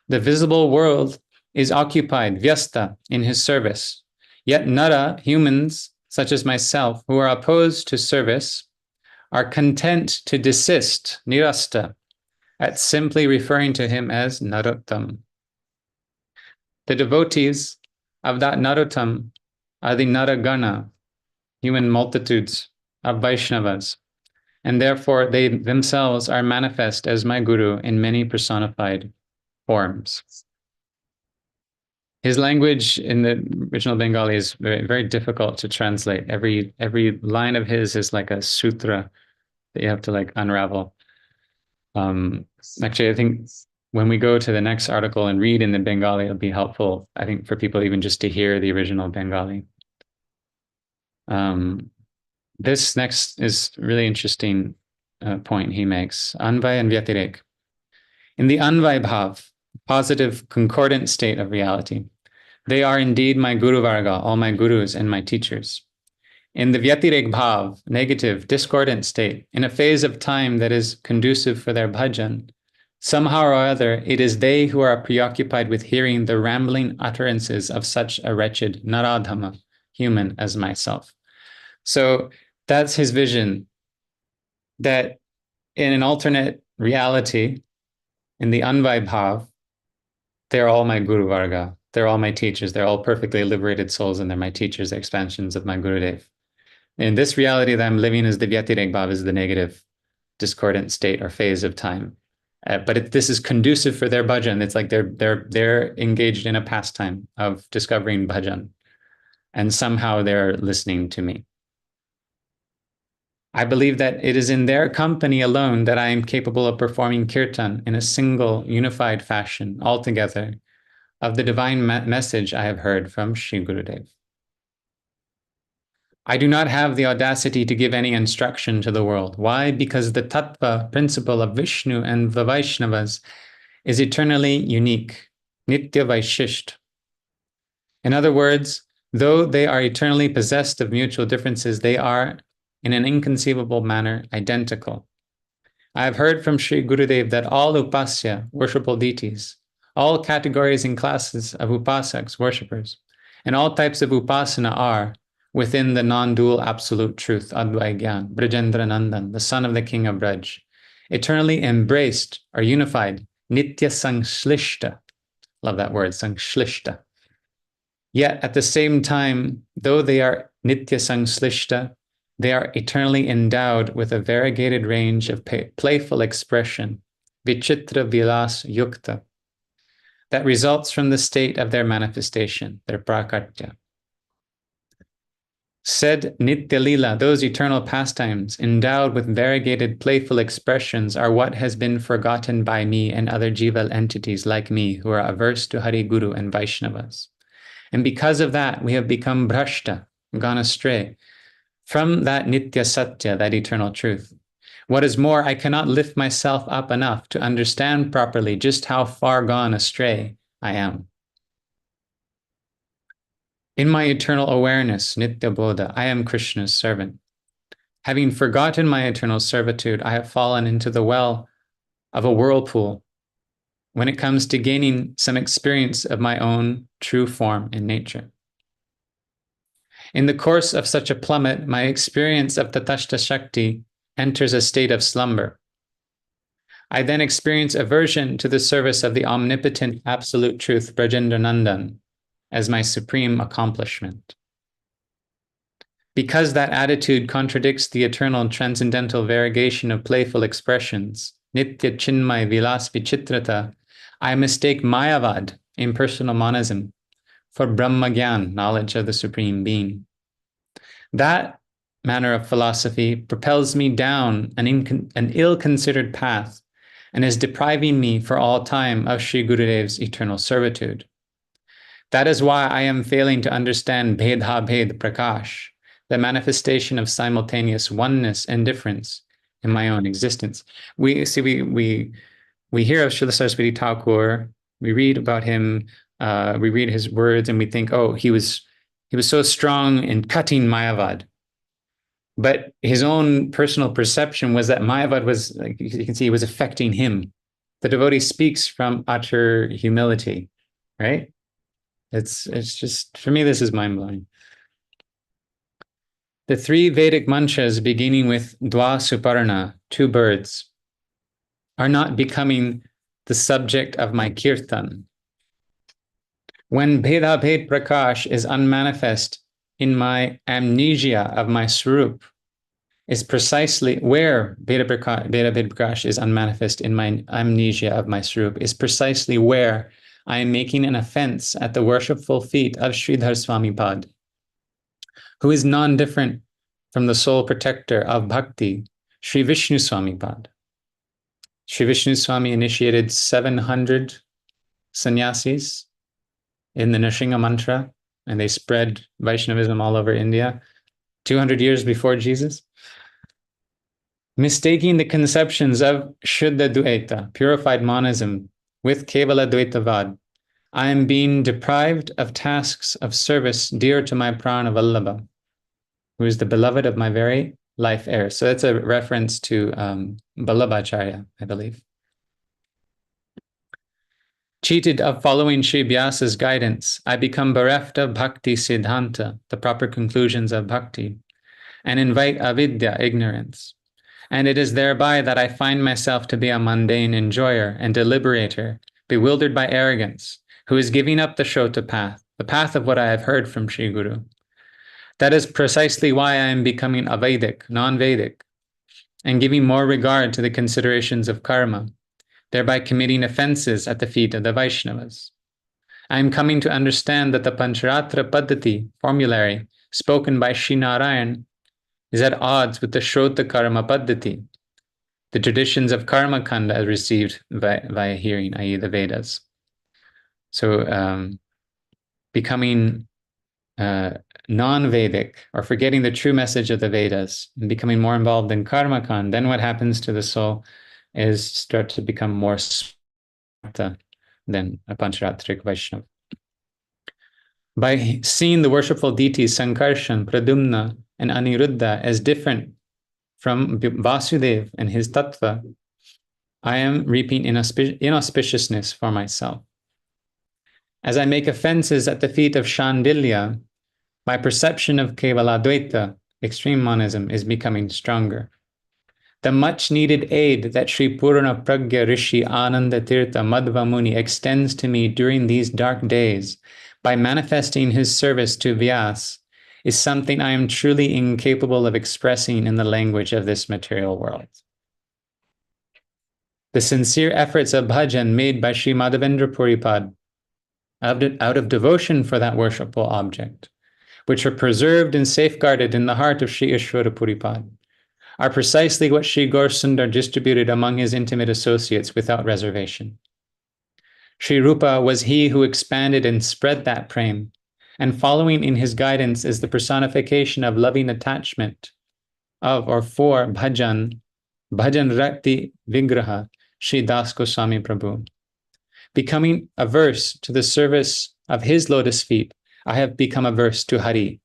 The visible world is occupied, vyasta, in his service. Yet nara, humans, such as myself, who are opposed to service, are content to desist, nirasta, at simply referring to him as Narottam. The devotees of that Narottam are the Naragana, human multitudes of Vaishnavas, and therefore they themselves are manifest as my Guru in many personified forms. His language in the original Bengali is very, very difficult to translate. Every line of his is like a sutra that you have to like unravel. Actually, I think when we go to the next article and read in the Bengali, it'll be helpful, I think, for people even just to hear the original Bengali. This next is really interesting point he makes. Anvay and Vyatirek. In the Anvay Bhav, positive concordant state of reality, they are indeed my Guru Varga, all my gurus and my teachers. In the Vyatirek Bhav, negative, discordant state, in a phase of time that is conducive for their bhajan, somehow or other, it is they who are preoccupied with hearing the rambling utterances of such a wretched Naradhama, human as myself. So that's his vision, that in an alternate reality, in the Anvay Bhav, they're all my Guru Varga. They're all my teachers. They're all perfectly liberated souls, and they're my teachers, expansions of my Gurudev. In this reality that I'm living is the Vyatirek Bhav, is the negative, discordant state or phase of time. But this is conducive for their bhajan. It's like they're engaged in a pastime of discovering bhajan, and somehow they're listening to me. I believe that it is in their company alone that I am capable of performing kirtan in a single, unified fashion, altogether, of the divine message I have heard from Shri Gurudev. I do not have the audacity to give any instruction to the world. Why? Because the tattva principle of Vishnu and the Vaishnavas is eternally unique, nitya vaishisht. In other words, Though they are eternally possessed of mutual differences, they are, in an inconceivable manner, identical. I have heard from Sri Gurudev that all upasya, worshipable deities, all categories and classes of upasaks, worshippers, and all types of upasana are within the non-dual absolute truth, Advai Gyan, Brajendra Nandan, the son of the king of Braj, eternally embraced or unified, Nitya Sangshlishta. Love that word, Sangshlishta. Yet at the same time, though they are Nitya Sangshlishta, they are eternally endowed with a variegated range of playful expression, Vichitra Vilas Yukta, that results from the state of their manifestation, their prakartya. Said Nitya Lila, those eternal pastimes, endowed with variegated playful expressions, are what has been forgotten by me and other jival entities like me who are averse to Hari Guru and Vaishnavas. And because of that, we have become bhrashta, gone astray, from that Nitya Satya, that eternal truth. What is more, I cannot lift myself up enough to understand properly just how far gone astray I am. In my eternal awareness, Nitya Bodha, I am Krishna's servant. Having forgotten my eternal servitude, I have fallen into the well of a whirlpool when it comes to gaining some experience of my own true form in nature. In the course of such a plummet, my experience of Tatashta Shakti enters a state of slumber. I then experience aversion to the service of the omnipotent absolute truth, Brajendra Nandan, as my supreme accomplishment. Because that attitude contradicts the eternal transcendental variegation of playful expressions, Nitya Chinmay Vilas Vichitrata, I mistake Mayavad, impersonal monism, for Brahmagyan, knowledge of the Supreme Being. That manner of philosophy propels me down an ill-considered path and is depriving me for all time of Sri Gurudev's eternal servitude. That is why I am failing to understand Bhedha Bhed Prakash, the manifestation of simultaneous oneness and difference in my own existence. We hear of Śrīla Sarasvatī Thakur, we read about him, we read his words, and we think, oh, he was so strong in cutting Mayavad. But his own personal perception was that Mayavad was, like you can see, was affecting him. The devotee speaks from utter humility, right? It's just, for me, this is mind-blowing. The three Vedic mantras beginning with Dwa Suparna, 2 birds, are not becoming the subject of my kirtan. When Bheda Bhed Prakash is unmanifest in my amnesia of my Swarup, is precisely where Bheda Bhed Prakash is unmanifest in my amnesia of my Swarup, is precisely where I am making an offense at the worshipful feet of Sridhar Swami Pad, who is non-different from the sole protector of bhakti, Sri Vishnu Swami Pad. Sri Vishnu Swami initiated 700 sannyasis in the Nrsimha mantra, and they spread Vaishnavism all over India 200 years before Jesus. Mistaking the conceptions of Shuddha Dvaita, purified monism, with Kevala Dvaitavad, I am being deprived of tasks of service dear to my Prana Vallabha, who is the beloved of my very life heir. So that's a reference to Vallabhacharya, I believe. Cheated of following Śrī Vyāsa's guidance, I become bereft of Bhaktisiddhānta, the proper conclusions of bhakti, and invite avidya, ignorance. And it is thereby that I find myself to be a mundane enjoyer and deliberator, bewildered by arrogance, who is giving up the Shota path, the path of what I have heard from Sri Guru. That is precisely why I am becoming Avedic, non-Vedic, and giving more regard to the considerations of karma, thereby committing offenses at the feet of the Vaishnavas. I am coming to understand that the Pancharatra Paddhati formulary spoken by Sri Narayan is at odds with the Shrota Karma Paddhati, the traditions of Karma Kanda as received via hearing, i.e. the Vedas. So becoming non-Vedic, or forgetting the true message of the Vedas, and becoming more involved in Karma Kanda, then what happens to the soul is start to become more smarta than a Pancharatric Vaishnava. By seeing the worshipful deities Sankarshan, Pradumna, and Aniruddha as different from Vasudeva and his tattva, I am reaping inauspiciousness for myself. As I make offenses at the feet of Shandilya, my perception of Kevaladvaita, extreme monism, is becoming stronger. The much-needed aid that Sri Purana Pragya Rishi Ananda Tirtha Madhva Muni extends to me during these dark days by manifesting his service to Vyas is something I am truly incapable of expressing in the language of this material world. The sincere efforts of bhajan made by Sri Madhavendra Puripad out of devotion for that worshipful object, which are preserved and safeguarded in the heart of Sri Ishvara Puripad, are precisely what Sri Gaurasundar distributed among his intimate associates without reservation. Sri Rupa was he who expanded and spread that prem, and following in his guidance is the personification of loving attachment of or for bhajan Rakti Vigraha, Sri Das Gosvāmī Prabhu. Becoming averse to the service of his lotus feet, I have become averse to Hari.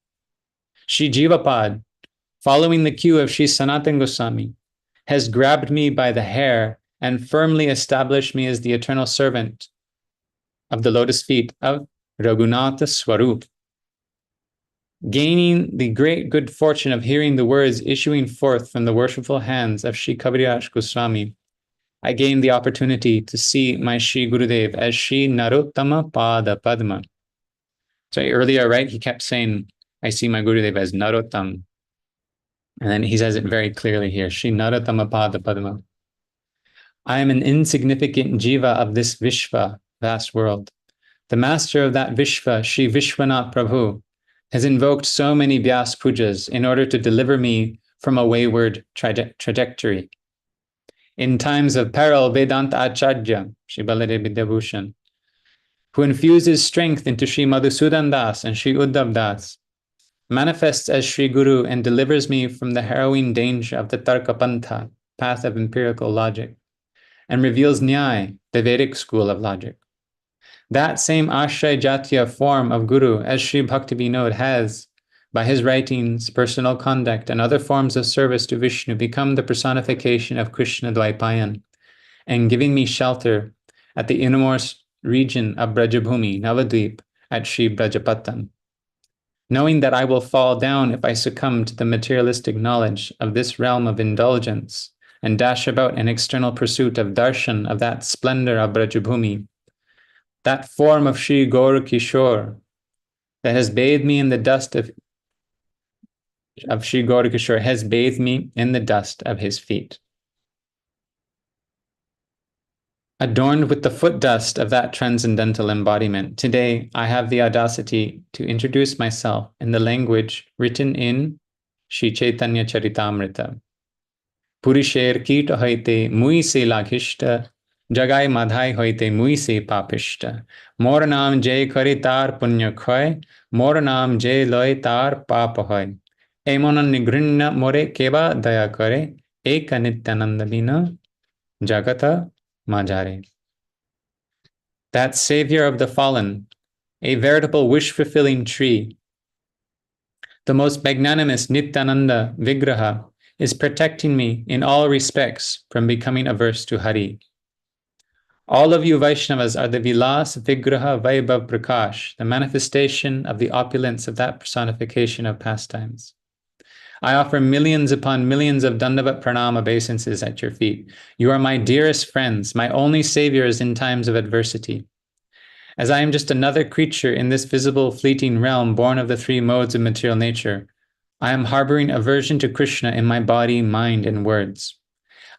Sri Jivapad, following the cue of Sri Sanatana Goswami, has grabbed me by the hair and firmly established me as the eternal servant of the lotus feet of Raghunatha Swarup. Gaining the great good fortune of hearing the words issuing forth from the worshipful hands of Sri Kaviraj Goswami, I gained the opportunity to see my Sri Gurudev as Sri Narottama Pada Padma. So earlier, right, he kept saying, I see my Gurudev as Narottam. And then he says it very clearly here, Sri Narottama Pada Padma. I am an insignificant jiva of this Vishva, vast world. The master of that Vishva, Sri Vishwanath Prabhu, has invoked so many Vyāsa-pūjas in order to deliver me from a wayward trajectory. In times of peril, Vedanta Acharya, Sri Baladev Vidyabhushan, who infuses strength into Sri Madhusudan Das and Sri Uddhav Das, manifests as Sri Guru and delivers me from the harrowing danger of the Tarka Pantha, path of empirical logic, and reveals Nyaya, the Vedic school of logic. That same Ashray Jatiya form of Guru, as Sri Bhakti Vinod has, by his writings, personal conduct, and other forms of service to Vishnu, become the personification of Krishna Dvaipayan, and giving me shelter at the innermost region of Brajabhumi, Navadvip, at Sri Brajapattam. Knowing that I will fall down if I succumb to the materialistic knowledge of this realm of indulgence, and dash about in external pursuit of darshan of that splendor of Brajabhumi, that form of Sri Gaura Kishore that has bathed me in the dust of Sri Gaura Kishore has bathed me in the dust of his feet. Adorned with the foot dust of that transcendental embodiment, today I have the audacity to introduce myself in the language written in Sri Chaitanya Charitamrita. Purisher Kita hoite mui se laghishta, Jagai madhai hoite mui se papishta. Mor naam jay kare tar punya khoy, mor naam jay loy tar pap hoy. Emona nigrinna more keva daya kare, eka nityananda bina jagata majare. That savior of the fallen, a veritable wish-fulfilling tree, the most magnanimous Nityananda Vigraha, is protecting me in all respects from becoming averse to Hari. All of you Vaishnavas are the Vilas Vigraha Vaibhav Prakash, the manifestation of the opulence of that personification of pastimes. I offer millions upon millions of Dandavat Pranam obeisances at your feet. You are my dearest friends, my only saviors in times of adversity. As I am just another creature in this visible fleeting realm born of the three modes of material nature, I am harboring aversion to Krishna in my body, mind, and words.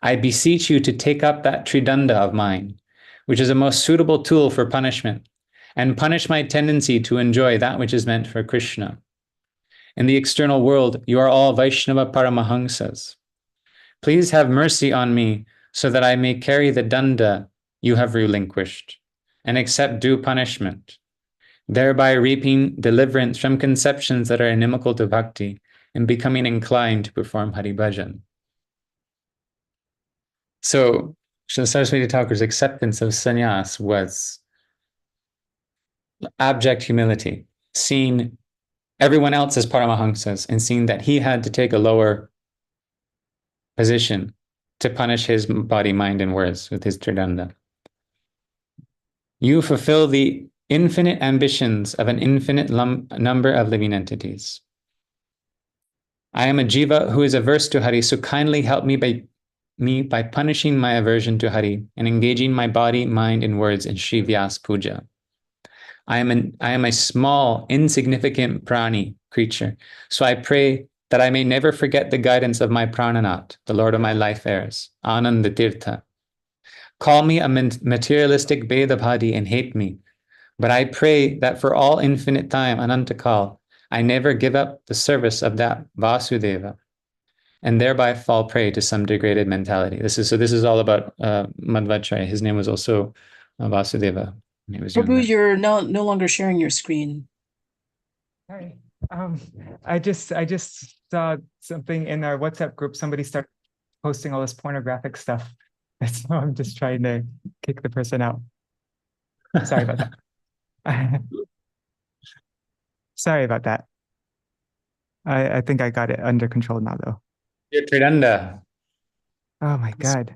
I beseech you to take up that tridanda of mine, which is a most suitable tool for punishment, and punish my tendency to enjoy that which is meant for Krishna. In the external world, you are all Vaishnava Paramahansas. Please have mercy on me so that I may carry the danda you have relinquished and accept due punishment, thereby reaping deliverance from conceptions that are inimical to bhakti and becoming inclined to perform Hari Bhajan. So, Srila Sarasvatī Thakur's acceptance of sannyas was abject humility. seen everyone else as Paramahamsas and seen that he had to take a lower position to punish his body, mind, and words with his Tridanda. You fulfill the infinite ambitions of an infinite number of living entities. I am a jiva who is averse to Hari, so kindly help me by punishing my aversion to Hari and engaging my body, mind, and words in Śrī Vyāsa-pūjā. I am a small, insignificant prani creature, so I pray that I may never forget the guidance of my prananath, the Lord of my life heirs, Anandatirtha. Call me a materialistic Vedabhadi and hate me, but I pray that for all infinite time, Anantakal, I never give up the service of that Vasudeva and thereby fall prey to some degraded mentality. This is all about Madhvacharya. His name was also Vasudeva when he was younger. Prabhu, you're no longer sharing your screen. Hi. I just saw something in our WhatsApp group. Somebody started posting all this pornographic stuff. So I'm just trying to kick the person out. Sorry about that. Sorry about that. I think I got it under control now, though. Your Tridanda. Oh my God.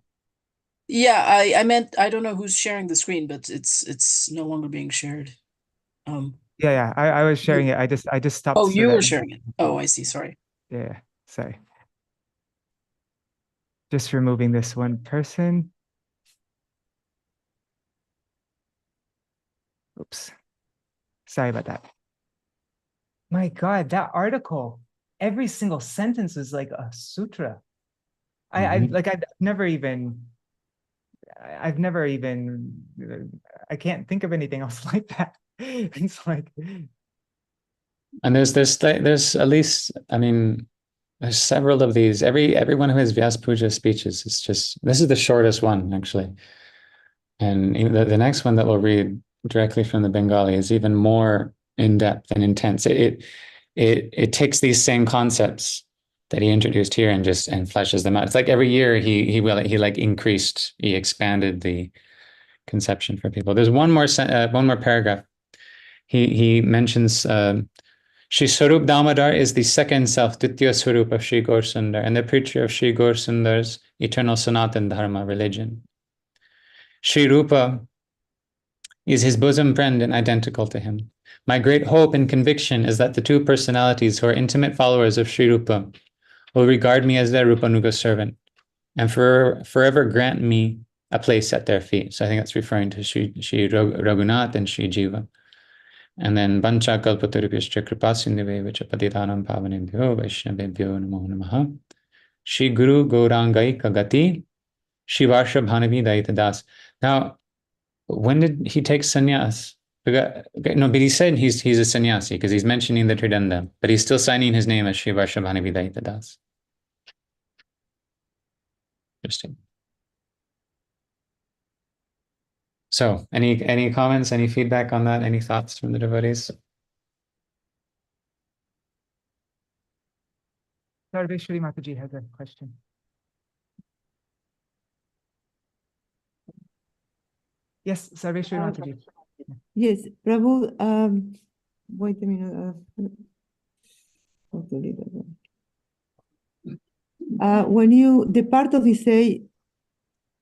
Yeah, I meant, I don't know who's sharing the screen, but it's no longer being shared. Yeah. I was sharing it. I just stopped. Oh, so you that- were sharing it. Oh, I see. Sorry. Yeah. Sorry. Just removing this one person. Oops. Sorry about that. My God, that article, every single sentence is like a sutra. I've never even, I can't think of anything else like that. It's like, And there's at least, I mean, there's several of these. Everyone who has Vyasa-pūjā speeches, it's just, this is the shortest one, actually. And the next one that we'll read directly from the Bengali is even more in-depth and intense. It takes these same concepts that he introduced here and fleshes them out. It's like every year he expanded the conception for people. There's one more paragraph. He mentions Shri Swarup Damodar is the second self, Ditya Swarup of Shri Gaur Sundar, and the preacher of Shri Gaur Sundar's eternal Sanatan Dharma religion. Shri Rupa is his bosom friend and identical to him. My great hope and conviction is that the two personalities who are intimate followers of Shri Rupa will regard me as their Rupanuga servant and forever grant me a place at their feet. So I think that's referring to Shri Raghunath and Shri Jiva. And then Vancha Kalpatarupyascha Kripasindhave Vichapatitanam Pavanebhyo Vaishnavebhyo Namo Namaha Shri Guru Gaurangai Kagati Shri Varshabhanavi Daita Das. Now, when did he take sannyas? No, but he said he's a sannyasi because he's mentioning the Tridanda, but he's still signing his name as Shri Varshabhanavi Daita Das. Interesting. So, any comments, any feedback on that? Any thoughts from the devotees? Sarveshwari Mataji has a question. Yes, Sarveshwari Mataji. Yes, Prabhu, wait a minute. How to read that? When the part of the say,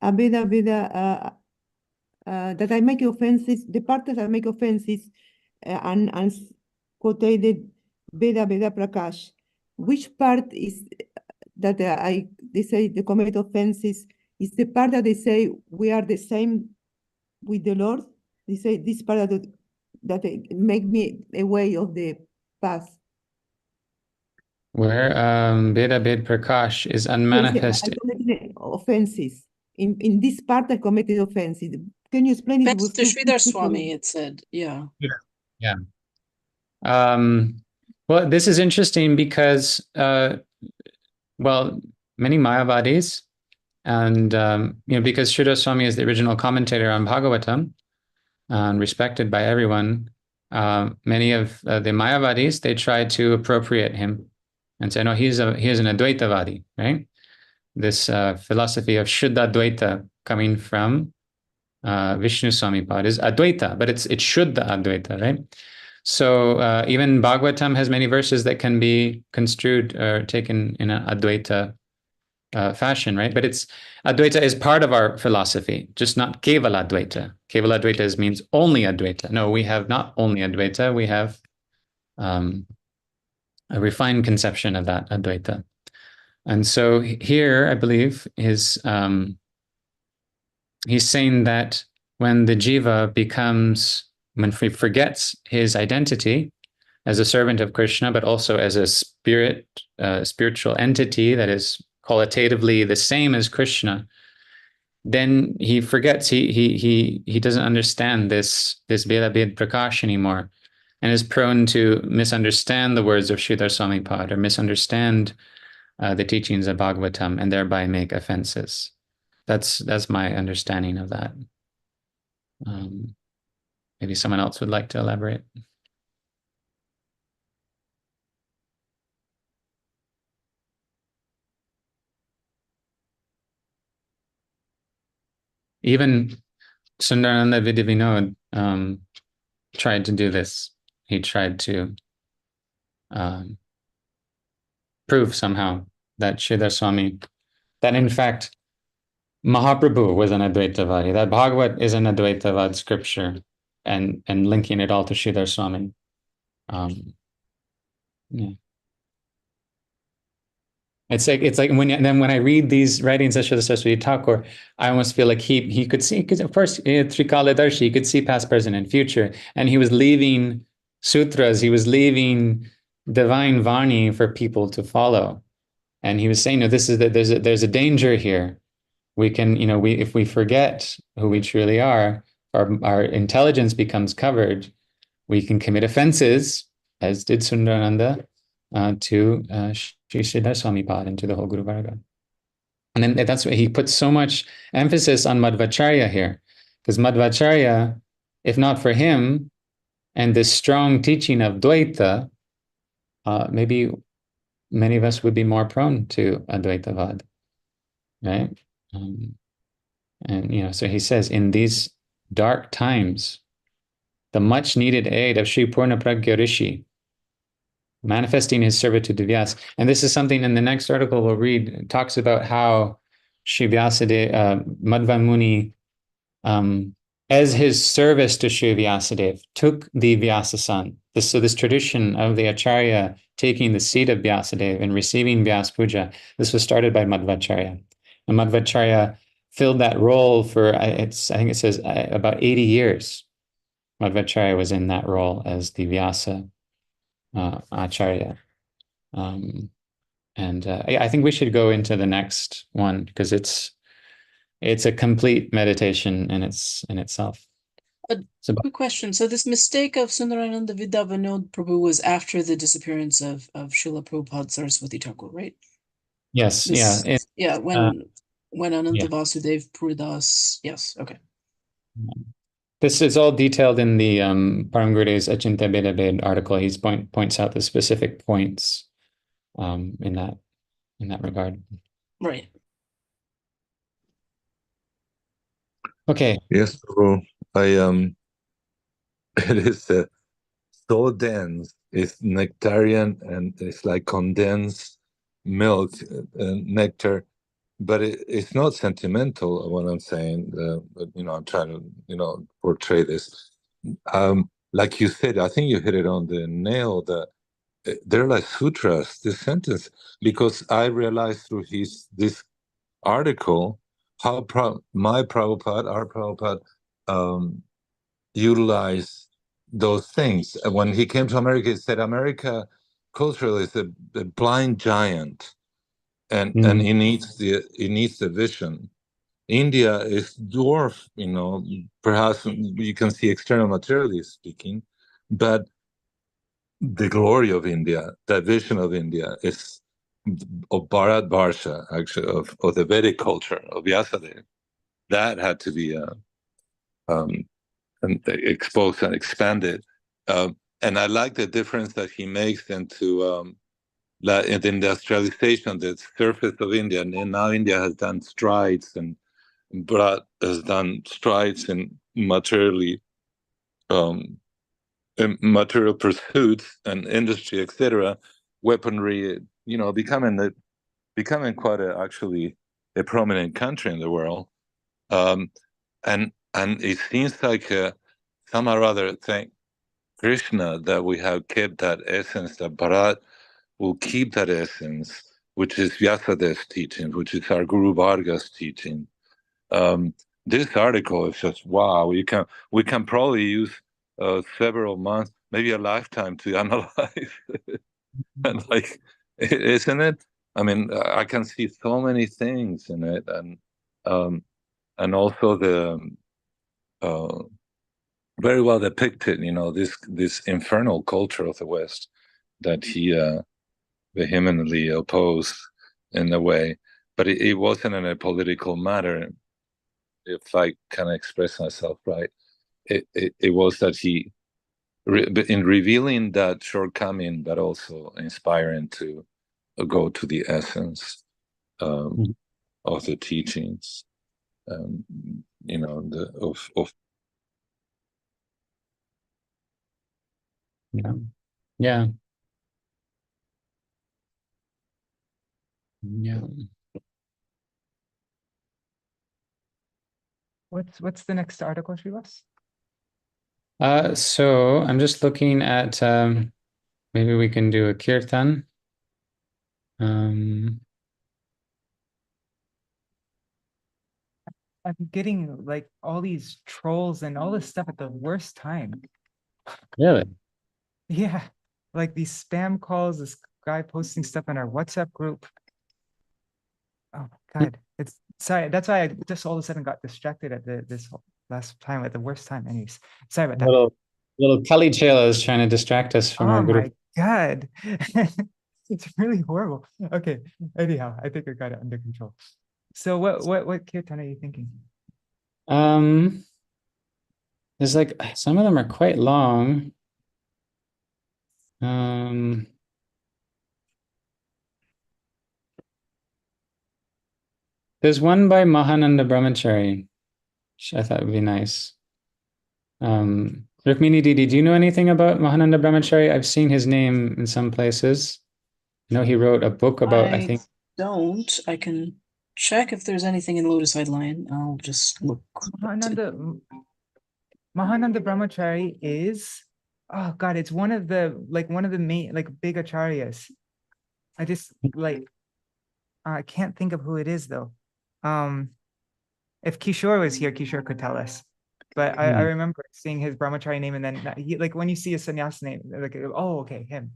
Veda, that I make offenses, the part that I make offenses and quoted Veda Prakash, which part is that they say the commit offenses is the part that they say we are the same with the Lord? They say this part that make me away of the path. Where Veda Prakash is unmanifested. I committed offenses. In this part, I committed offenses. Can you explain it? Thanks to Sridhar Swami, it said, yeah. Yeah. Well, this is interesting because, many Mayavadis, and because Sridhar Swami is the original commentator on Bhagavatam and respected by everyone, many of the Mayavadis, they try to appropriate him and say, no, he's an Advaitavadi, right? This philosophy of Shuddha Advaita coming from Vishnu Swami Pad is Advaita, but it's Shuddha Advaita, right? So even Bhagavatam has many verses that can be construed or taken in an Advaita fashion, right? But Advaita is part of our philosophy, just not Kevala Advaita. Kevala Advaita means only Advaita. No, we have not only Advaita, we have a refined conception of that Advaita. And so here, I believe, he's saying that when the jiva when he forgets his identity as a servant of Krishna, but also as a spiritual entity that is qualitatively the same as Krishna, then he forgets, he doesn't understand this Beda Bed Prakash anymore, and is prone to misunderstand the words of Śrīla Ṭhākura Gosvāmī Prabhupāda, or misunderstand the teachings of Bhagavatam, and thereby make offenses. That's my understanding of that. Maybe someone else would like to elaborate. Even Sundarananda Vidyavinod tried to do this. He tried to prove somehow that Śrīla Swami, that in fact Mahaprabhu was an Advaitavadi, that Bhagavat is an Advaitavad scripture, and linking it all to Śrīla Swami. Yeah. It's like when I read these writings of Śrīla Sarasvatī Thakur, I almost feel like he could see, because of course Trikaladarshi, he could see past, present, and future, and he was leaving sutras, he was leaving divine Vani for people to follow, and he was saying, no, this is there's a danger here. We can, if we forget who we truly are, our intelligence becomes covered. We can commit offenses, as did Sundarananda, to Śrīla Swami Prabhupāda and to the whole Guru Varga. And then that's why he puts so much emphasis on Madhvacharya here, because Madhvacharya, if not for him and this strong teaching of Dvaita, maybe many of us would be more prone to Advaitavad, right? And so he says, in these dark times, the much needed aid of Sri Purna Pragya Rishi, manifesting his servitude to Vyasa. And this is something in the next article we'll read, talks about how Śrī Vyāsa-deva, Madhva Muni, as his service to Śrī Vyāsa-deva, took the Vyasa-san. So this tradition of the Acharya taking the seat of Vyasa-deva and receiving Vyasa-pūjā, this was started by Madhvacharya. And Madhvacharya filled that role for, I think it says, about 80 years. Madhvacharya was in that role as the Vyasa Acharya. I think we should go into the next one, because it's a complete meditation in itself. Quick question. So this mistake of Sundarananda Vidyavinod Prabhu was after the disappearance of Srila Prabhupada Sarasvatī Thakur, right? Yes, When Ananta Vasudev Puridas, yes, okay. This is all detailed in the Param Gurude's Achintya Beda Bed article. He points out the specific points in that regard. Right. Okay. Yes, Prabhu. It is so dense. It's nectarian, and it's like condensed milk, nectar. But it's not sentimental, what I'm saying. But, I'm trying to, portray this. Like you said, I think you hit it on the nail, that they're like sutras, this sentence, because I realized through this article how our Prabhupada, utilized those things. When he came to America, he said, America culturally is a blind giant. And he needs the vision. India is dwarf, perhaps you can see external materially speaking, but the glory of India, that vision of India, is of Bharat Varsha, actually, of the Vedic culture of Vyasadeva. That had to be exposed and expanded. And I like the difference that he makes into in the industrialization, the surface of India, and now India has done strides, and Bharat has done strides in materially material pursuits and industry, etc., weaponry, becoming quite actually a prominent country in the world. And it seems like some or other, thank Krishna, that we have kept that essence, that Bharat will keep that essence, which is Vyasadev's teaching, which is our Guru Varga's teaching. This article is just wow. We can probably use several months, maybe a lifetime, to analyze. And isn't it? I mean, I can see so many things in it, and also the very well depicted, this infernal culture of the West that he vehemently opposed in a way, but it wasn't in a political matter. If I can express myself right, it was that he, in revealing that shortcoming, but also inspiring to go to the essence of the teachings, of yeah. What's the next article, Srivas? So I'm just looking at maybe we can do a kirtan. I'm getting like all these trolls and all this stuff at the worst time. Really? Yeah, like these spam calls, this guy posting stuff in our WhatsApp group. Oh God, it's sorry. That's why I just all of a sudden got distracted at this last time at the worst time. Anyways, sorry about that. Little Kali Chela is trying to distract us from our group. Oh my God, it's really horrible. Okay, anyhow, I think I got it under control. So what kirtan are you thinking? There's like some of them are quite long. There's one by Mahananda Brahmachari, which I thought would be nice. Rukmini Didi, do you know anything about Mahananda Brahmachari? I've seen his name in some places. I know he wrote a book about, I think. Don't. I can check if there's anything in Lotus Line. I'll just look. Mahananda Brahmachari is, oh God, it's one of the main big acharyas. I just I can't think of who it is though. If Kishore was here, Kishore could tell us. But I remember seeing his brahmachari name, and then when you see a sannyas name, oh, okay, him.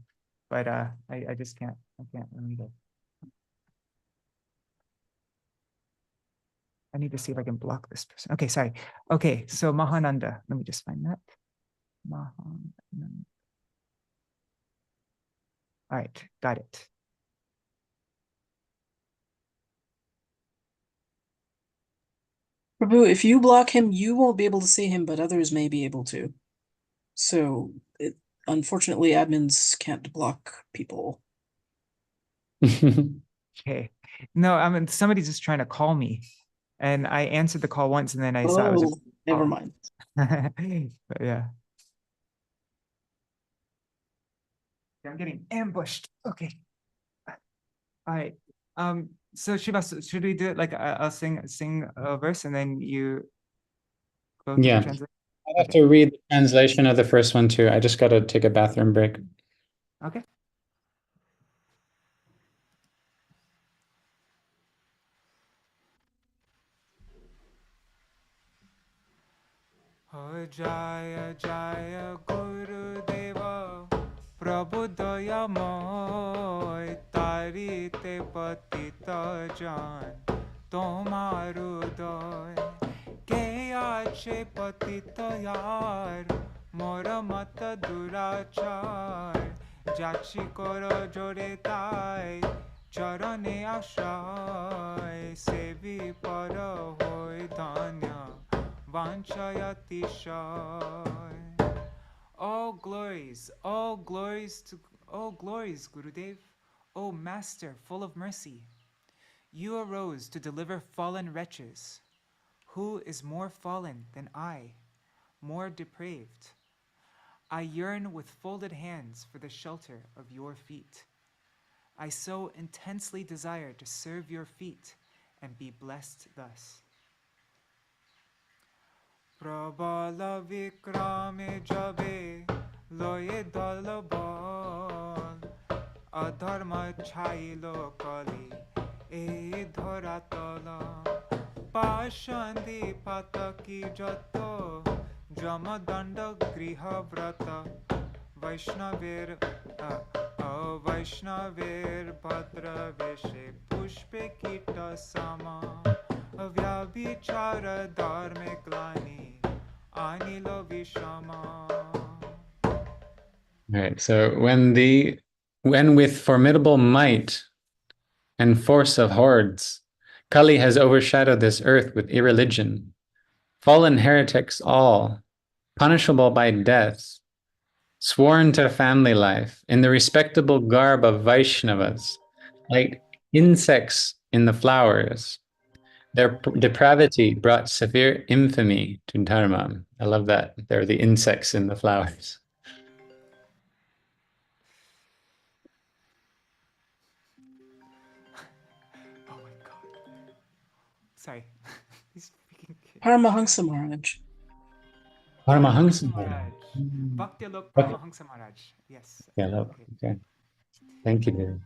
But I just can't. I can't remember. I need to see if I can block this person. Okay, sorry. Okay, so Mahananda. Let me just find that. Mahananda. All right, got it. Prabhu, if you block him, you won't be able to see him, but others may be able to. So, unfortunately, admins can't block people. Okay. No, I mean, somebody's just trying to call me. And I answered the call once, and then I saw it was never mind. But yeah. I'm getting ambushed. Okay. All right. So Srivas, should we do it like I'll sing a verse and then you go through the translation? I have to read the translation of the first one too. I just got to take a bathroom break. Okay. Jaya Jaya Gurudeva Prabhudayamoy Tarite Patita Jan Tomarudoy Keyache Patita Yar Moramata Durachar Jachi Koro Joretai Charane Ashray Sevi Para Hoy Dhanya Vanchayatishay. All glories, Gurudev, O Master full of mercy. You arose to deliver fallen wretches. Who is more fallen than I, more depraved? I yearn with folded hands for the shelter of your feet. I so intensely desire to serve your feet and be blessed thus. Prabala vikrame jabe loye dalabal adharma chailo kali e dhoratala pashandi pataki jato jamadanda griha vrata Vaishnaver Vaishnaver Bhadra Veshe Pushpe Kita Sama Vyabhichara Dharme Glani Anilo Vishama. Right. So when with formidable might and force of hordes, Kali has overshadowed this earth with irreligion, fallen heretics all, punishable by death, sworn to family life in the respectable garb of Vaishnavas, like insects in the flowers. Their depravity brought severe infamy to Dharma. I love that. They're the insects in the flowers. Oh my god. Sorry. These freaking kids. Paramahansa Maharaj. Paramahansa Maharaj. Maharaj. Bhakti Lok Paramahansa Maharaj. Yes. Yeah, okay. Thank you, David.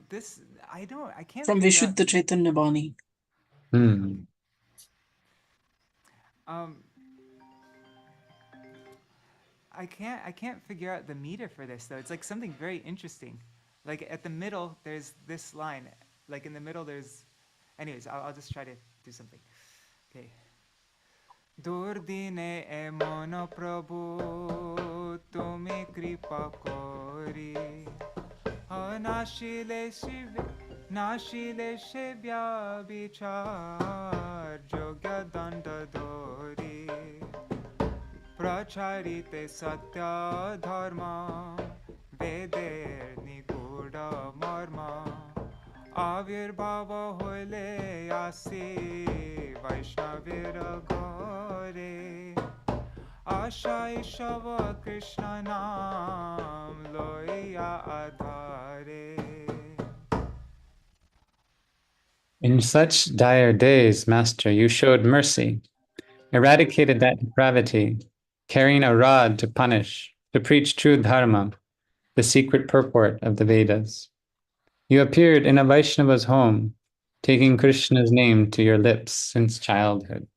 This I can't From figure Vishuddha Chaitanya Bani. I can't figure out the meter for this though. It's like something very interesting. Like at the middle, there's this line. Like in the middle, there's. Anyways, I'll just try to do something. Okay. Durdine emon Prabhu tumi kripa kori nashile shivya vichar jogya danda dori pracharite satya dharma veder niguda marma avirbhava hoile asi Vaishnavira gore Ashai Shava Krishna Nam Loya Adhare. In such dire days, Master, you showed mercy, eradicated that depravity, carrying a rod to punish, to preach true dharma, the secret purport of the Vedas. You appeared in a Vaishnava's home, taking Krishna's name to your lips since childhood.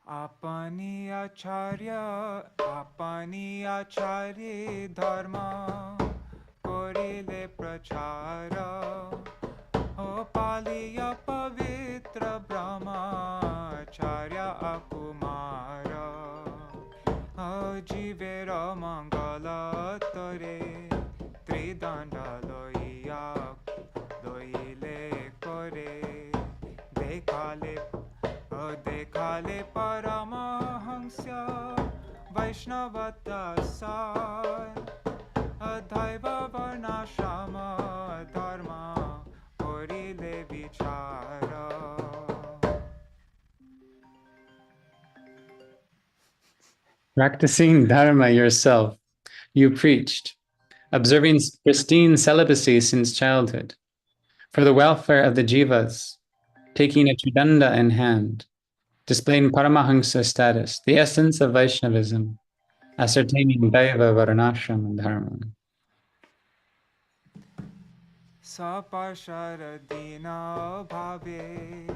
Apani acharya dharma korile prachara o paliya pavitra brahma acharya akumara o jivera mangala tare tridanda loiya loile kore dekhale paramahansya vaishnavata sar adhaiva varnashama dharma korile vichara. Practicing dharma yourself, you preached, observing pristine celibacy since childhood, for the welfare of the jivas, taking a tridanda in hand, displaying Paramahansa status, the essence of Vaishnavism, ascertaining Daiva Varnashram Dharma. Saparsharadina bhave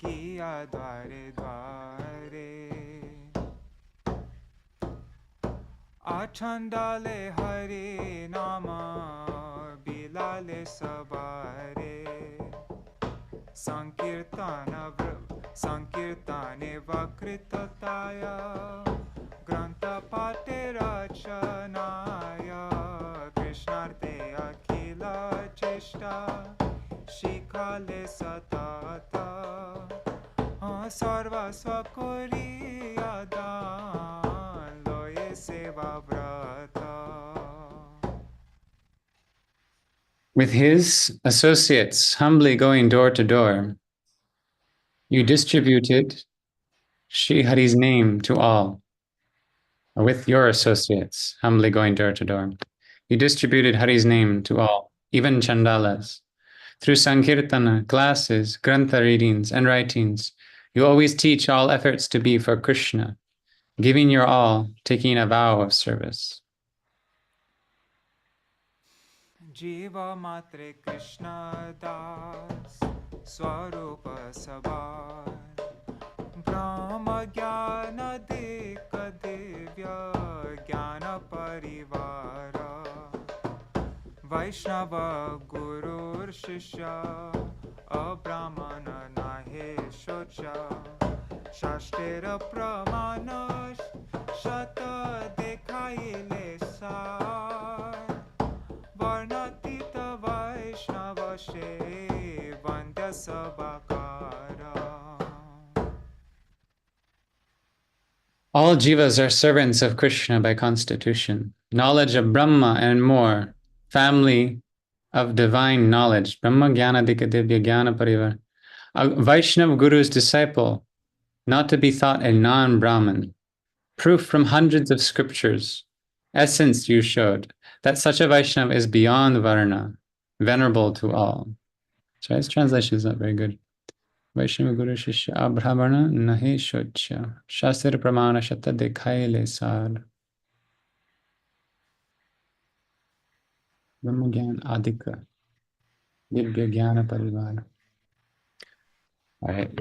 kiya dware dware achandale hare nama bilale sabare sankirtane vakritataya granta pate rachanaya krishnarte akhila cheshta shikhale satata sarva swakori adan loye seva vrata. With his associates humbly going door to door, You distributed Shri Hari's name to all, with your associates, humbly going door to door. You distributed Hari's name to all, even Chandalas. Through Sankirtana, classes, Grantha readings, and writings, you always teach all efforts to be for Krishna, giving your all, taking a vow of service. Jiva matre Krishna das Swarupa sabar Brahma Jnana Dika Divya Jnana Parivara Vaishnava Gurur Shishya Abrahmana Nahe Shocha Shashtera Pramanash Shata Dekhaile Sar Varnatita Vaishnava She Vandya Sabakara. All jivas are servants of Krishna by constitution. Knowledge of Brahma and more, family of divine knowledge. Brahma Jnana Dika Divya Jnana Parivar. A Vaishnava Guru's disciple, not to be thought a non-Brahmin. Proof from hundreds of scriptures. Essence you showed, that such a Vaishnava is beyond Varna, venerable to all. So his translation is not very good. Vaishnava Guru Shishya Abhrahmana Nahe Shocha Shastra Pramana Shata Dekhaile Sar Brahma Gyan Adika Divya Jnana Parivar. All right.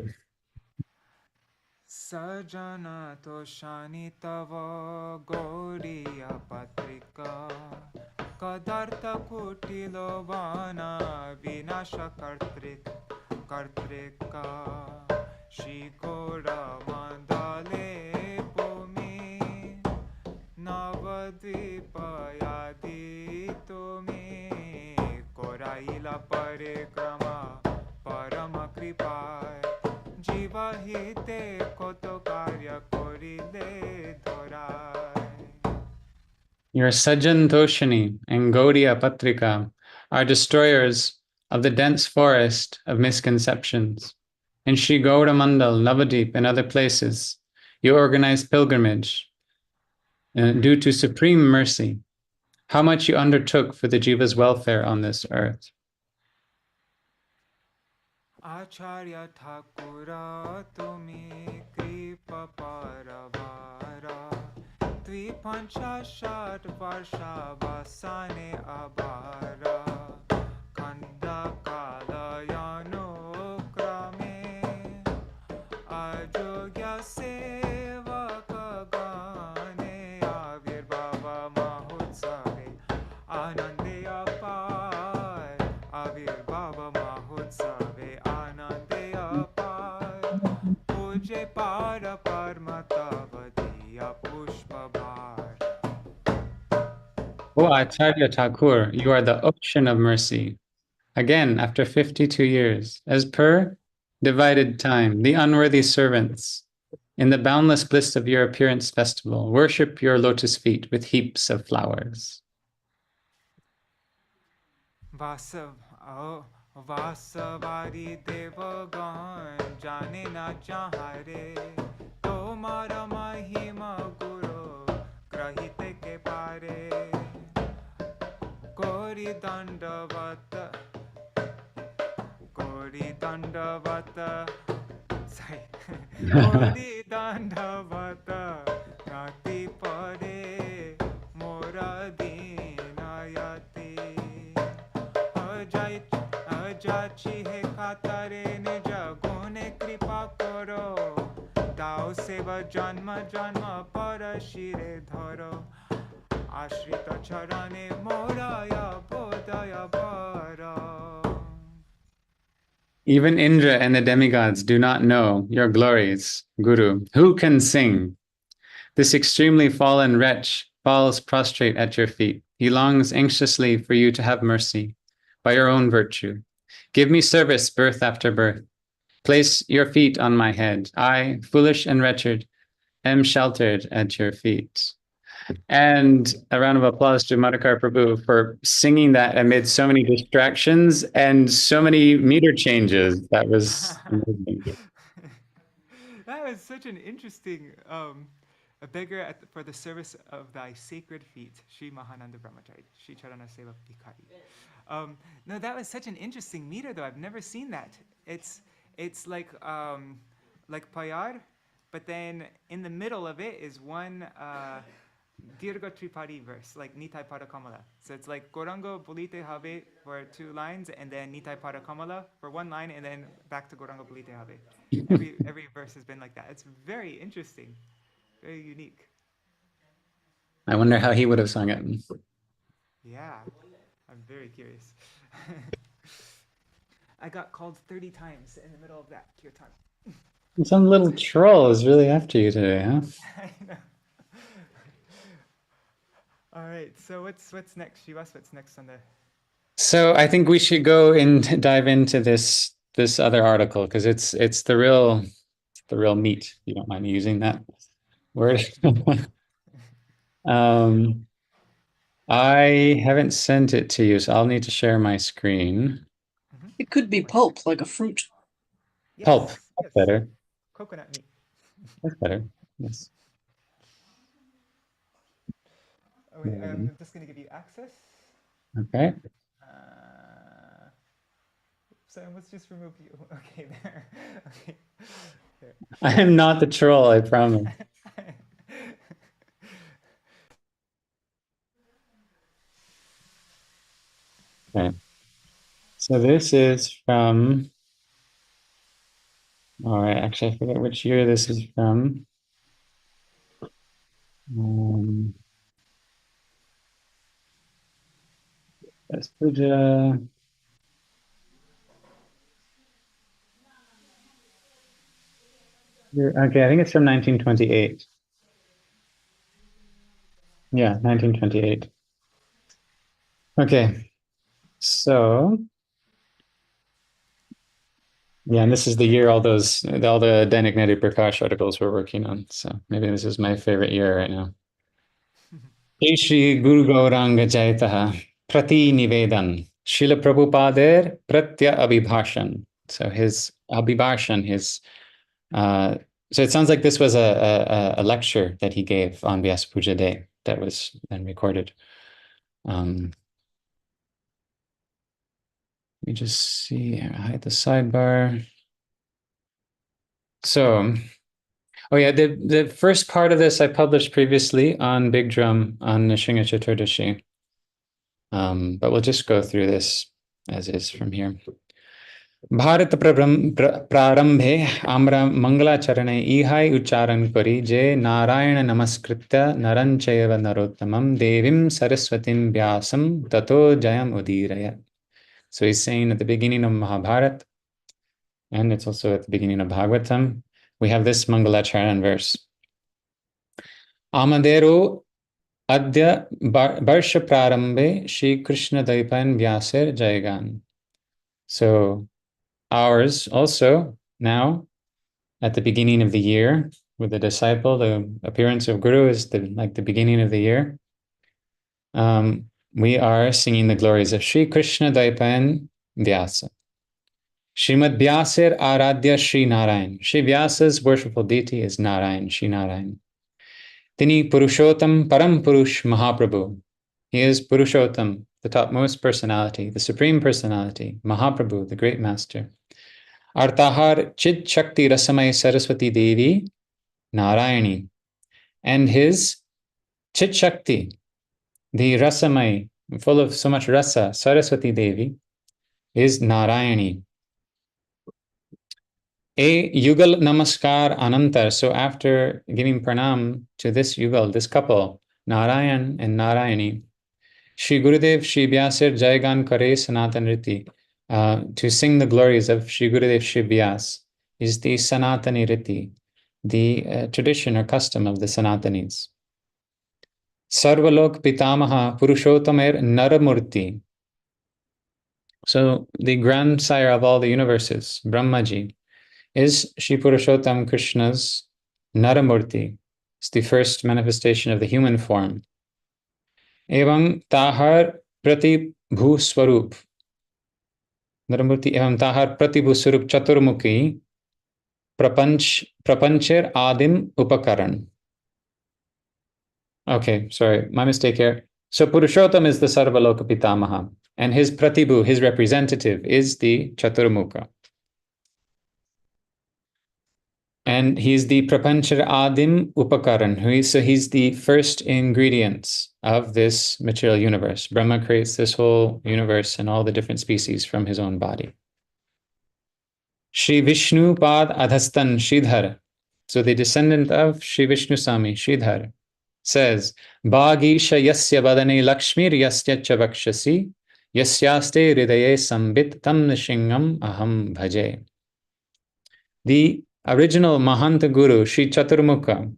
Sajana Toshani Tava Gauḍīya Patrika Kadartha Kutilo Vana Vinasha Kartrika Shri Gora Mandale Pumi Navadvipa Yadi Tumi Koraila Parikrama Parama Kripai Jiva hite koto karya korile dorai. Your Sajan Toshani and Gauḍīya Patrika are destroyers of the dense forest of misconceptions. In Sri Gaura Mandal, Navadip, and other places, you organize pilgrimage due to supreme mercy. How much you undertook for the jiva's welfare on this earth. Acharya Ṭhākura tumi kripa paravara Dvipanchashat varsha vasane abhara Kanda kalayano krame Ajogya seva kagane Avirbhava mahotsave Anande apar Avirbhava mahotsave Anande apar Puje para parmatavadiya pushpabhar. O Acharya Thakur, you are the ocean of mercy. Again, after 52 years, as per divided time, the unworthy servants, in the boundless bliss of your appearance festival, worship your lotus feet with heaps of flowers. Vasavari devagan jane na jahare tomara mahima guru grahite ke pare Kori dandavata Kori dandavata nati pare mora dinayati Ajachi he khatare nija gune kripa koro Dao seva janma janma para shire dharo Ashrita charane moraya bodaya bara. Even Indra and the demigods do not know your glories, Guru. Who can sing? This extremely fallen wretch falls prostrate at your feet. He longs anxiously for you to have mercy by your own virtue. Give me service birth after birth. Place your feet on my head. I, foolish and wretched, am sheltered at your feet. And a round of applause to Madhukar Prabhu for singing that amid so many distractions and so many meter changes. That was amazing. That was such an interesting, a beggar for the service of thy sacred feet, Shri Mahananda Brahmachari, Shri Charana Seva Bhikari. No, that was such an interesting meter, though. I've never seen that. It's like Payar, but then in the middle of it is one Dirgha Tripadi verse, like Nitai Pada Kamala. So it's like Gorango Bulite Have for 2 lines, and then Nitai Pada Kamala for 1 line, and then back to Gorango Bulite Have. Every verse has been like that. It's very interesting, very unique. I wonder how he would have sung it. Yeah, I'm very curious. I got called 30 times in the middle of that kirtan. Some little troll is really after you today, huh? I know. All right, so what's next, Shivas? What's next on the... So I think we should go and dive into this other article, because it's the real meat. You don't mind me using that word? I haven't sent it to you, so I'll need to share my screen. It could be pulp, like a fruit. Yes, Pulp, yes. that's better. Coconut meat. That's better. Yes. Oh, wait, I'm just going to give you access. Okay. So let's just remove you. Okay, there. Okay. There. I am not the troll, I promise. Okay. So this is from... All right, actually, I forget which year this is from. That's Puja. Okay, I think it's from 1928. Yeah, 1928. Okay, so yeah, and this is the year all the Dainik Neti Prakash articles we're working on. So maybe this is my favorite year right now. Shri Guru Gauranga Jaitaha Prati Nivedan Śrīla Prabhupāder Pratya Abhibhāshan. So his Abhibhāshan, so it sounds like this was a lecture that he gave on Vyāsa-pūjā Day that was then recorded. Let me just see, hide the sidebar. So, oh yeah, the first part of this I published previously on Big Drum on Nrsimha Chaturdashi. But we'll just go through this as is from here. Bharat prarambhe amra mangalacharane ihai ucharan kori je narayana namaskritya naranchayava narottamam devim sarasvatim vyasam tato jayam udiraya. So he's saying at the beginning of Mahabharata, and it's also at the beginning of Bhagavatam, we have this Mangalacharan verse. Amadero adya barsha prarambe Shri Krishna Daipan Vyasir Jayagan. So ours also now at the beginning of the year with the disciple, the appearance of Guru is like the beginning of the year. We are singing the glories of Shri Krishna Daipan Vyasa. Srimad Vyasir Aradhya Shri Narayan. Shri Vyasa's worshipful deity is Narayan, Shri Narayan. Tini Purushottam Param Purush Mahaprabhu. He is Purushottam, the topmost personality, the supreme personality, Mahaprabhu, the great master. Artahar Chid Shakti Rasamai Saraswati Devi, Narayani. And his Chid Shakti, the Rasamai, full of so much rasa, Saraswati Devi, is Narayani. A Yugal Namaskar Anantar. So after giving pranam to this Yugal, this couple, Narayan and Narayani, Shri Gurudev Shri Vyasir Jayagan Kare Sanatan Riti, to sing the glories of Shri Gurudev Shri Vyas is the Sanatani Riti, the tradition or custom of the Sanatanis. Sarvalok Pitamaha Purushottamar Naramurti. So the grandsire of all the universes, Brahmaji, is Shri Purushottam Krishna's Naramurti. It's the first manifestation of the human form. Evam Tahar Prati Bhu Swarup. Naramurti Evam Tahar Prati Bhu Swarup Chaturmukhi Prapanchir Adim Upakaran. Okay, sorry, my mistake here. So Purushottam is the Sarvaloka Pitamaha, and his Pratibhu, his representative, is the Chaturmukha. And he's the Prapanchar Adim Upakaran, so he's the first ingredients of this material universe. Brahma creates this whole universe and all the different species from his own body. Śrī Vishnu-pād Adhastan Śrīdhar. So the descendant of Śrī Vishnu-sami, Śrīdhar, says, Bhāgisha yasya vadane lakshmir yasya cha vakshasi yasyaste hridaye sambit tam nishingam aham bhaje. The original Mahanta Guru, Sri Chaturmukha,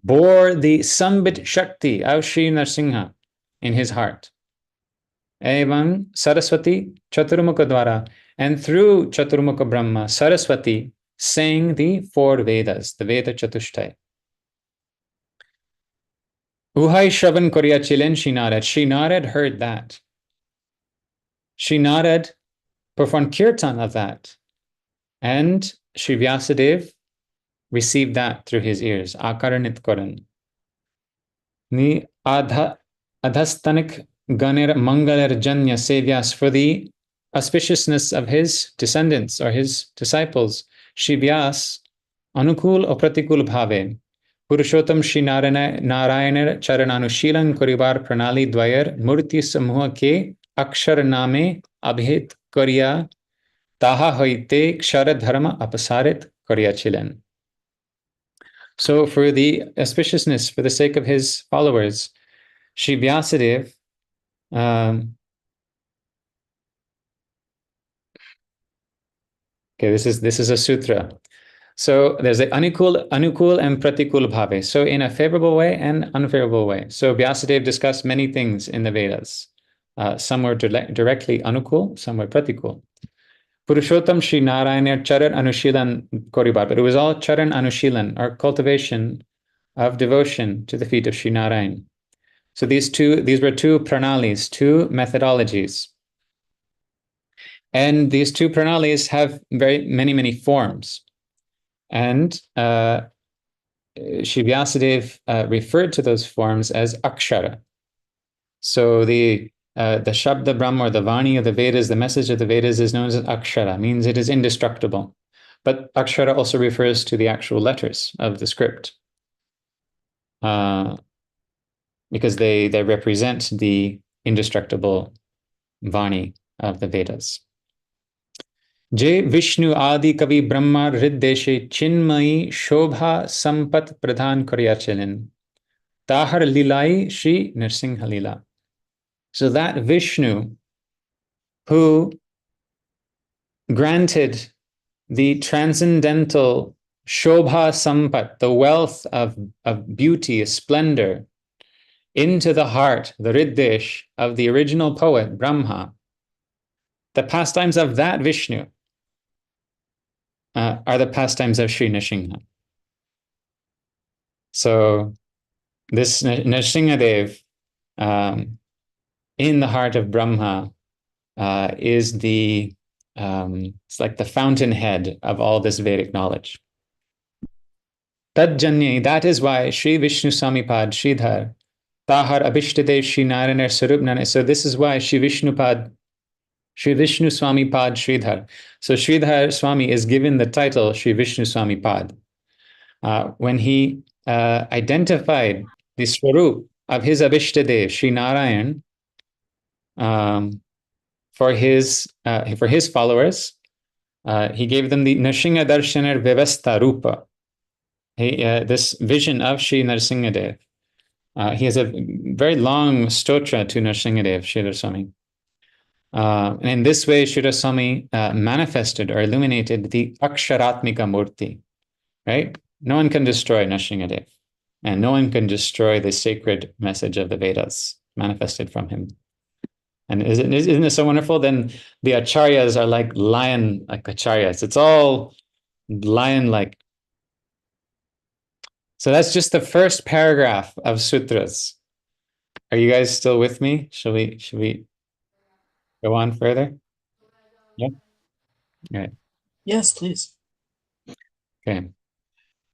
bore the Sambit Shakti of Sri Narsingha in his heart. Evam Sarasvatī Chaturmukha Dvara, and through Chaturmukha Brahma, Sarasvatī sang the 4 Vedas, the Veda Chatushtai. Uhai Shravan Korya Chilen Shri Narad. Shri Narad heard that. Shri Narad performed kirtan of that. And Śrī Vyāsa-dev received that through his ears. Akaranit Koran. Ni adhastanik ganir mangaler janya sevyas, for the auspiciousness of his descendants or his disciples. Śrī Vyāsa anukul o pratikul bhave. Purushottam Śrī Narayanar charananushilan koribar pranali dvayar murti samuha ke akshar name abhit karya taha hoite kshara dharma apasarit karya chilen. So for the auspiciousness, for the sake of his followers, Śrī Vyāsa-dev okay, this is a sutra. So there's the anukul and pratikul bhave. So in a favorable way and unfavorable way. So Vyāsa-dev discussed many things in the Vedas. Some were directly anukul, some were pratikul. Purushottam Śrī Narayanar Charan Anushilan Koribar, but it was all Charan Anushilan, or cultivation of devotion to the feet of Śrī Narayan. So these were 2 pranalis, 2 methodologies. And these 2 pranalis have many forms. And Śrī Vyāsa-dev referred to those forms as akshara. So the Shabda Brahma, or the Vani of the Vedas, the message of the Vedas, is known as akshara, means it is indestructible. But akshara also refers to the actual letters of the script, because they represent the indestructible Vani of the Vedas. Jai Vishnu Adi Kavi Brahma Riddeshe Chinmayi Shobha Sampat Pradhan Karyachalin Tahar Lilai Shri Narsingha Lila. So that Vishnu, who granted the transcendental Shobha Sampat, the wealth of beauty, splendor, into the heart, the Riddesh of the original poet, Brahma, the pastimes of that Vishnu are the pastimes of Sri Nrsimha. So this Nrsimhadev, in the heart of Brahma, is it's like the fountainhead of all this Vedic knowledge. Tadjanye, that is why Śrī Vishnu-sami-pād Śrīdhar Tahar Abhishtadev Śrī Narayanar Sarupnane. So this is why Śrī Vishnu-swami-pād Śrīdhar. So Śrīdhar Swami is given the title Śrī Vishnu-swami-pād. When he identified the swarup of his Abhishtadev, Śrī Narayan, for his followers, he gave them the Narsingha Darshanar Vyavastha Rupa, this vision of Śrī Narsinghadev. He has a very long stotra to Narsinghadev, Śrīdhar Swami. And in this way, Śrīdhar Swami manifested or illuminated the Aksharatmika Murti, right? No one can destroy Narsinghadev, and no one can destroy the sacred message of the Vedas manifested from him. And isn't it so wonderful? Then the acharyas are like lion-like acharyas. It's all lion-like. So that's just the first paragraph of sutras. Are you guys still with me? Should we go on further? Yeah. All right. Yes, please. Okay.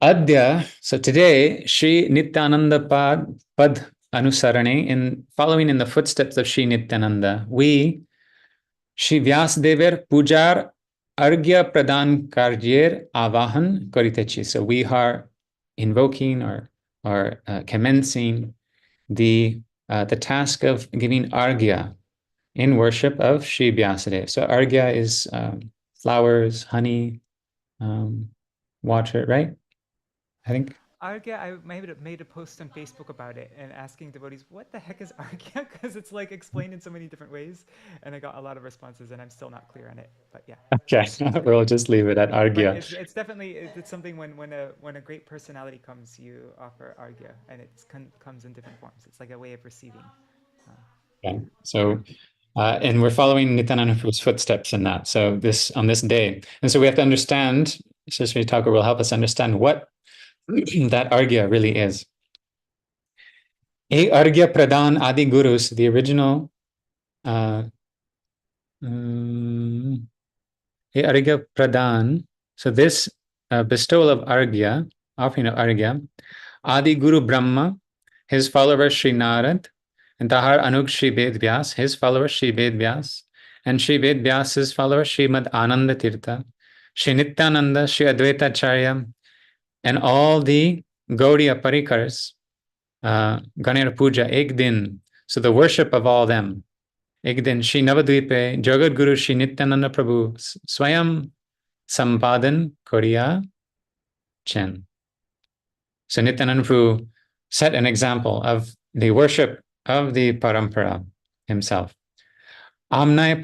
Adya, so today, Shri Nityananda Pad Anusarane, in following in the footsteps of Shri Nityananda, we, Shri Vyāsadevar Pujar Argya Pradhan Karyer Avahan Karitechi. So we are invoking or commencing the task of giving Argya in worship of Shri Vyasadeva. So Argya is flowers, honey, water, right? I think. Argya, I made a post on Facebook about it and asking devotees, what the heck is Argya? Because it's like explained in so many different ways. And I got a lot of responses and I'm still not clear on it, but yeah. Okay, we'll just leave it at Argya. But it's definitely, it's something when a great personality comes, you offer Argya, and it comes in different forms. It's like a way of receiving. Okay, so, and we're following Nityananda's footsteps in that. So on this day. And so we have to understand, Śrī Ṭhākura will help us understand what that Argya really is. A Argya Pradhan Adi Gurus, the original A Argya Pradhan, so this bestowal of Argya, offering of Argya, Adi Guru Brahma, his follower Sri Narad, and Tahar Anug Shri Vyāsa, his follower Shri Vyāsa, and Shri Vyasa's follower Srimad Ananda Tirtha, Shri Nityananda, Shri Advaita Acharya, and all the Gauḍīya Parikars, Ganera Puja, Ek Din, so the worship of all them. Ek Din, Shri Navadvipe, Jagat Guru Shri Nityananda Prabhu, Swayam Sampadan Koriya Chen. So Nityananda Prabhu set an example of the worship of the Parampara himself. Amnay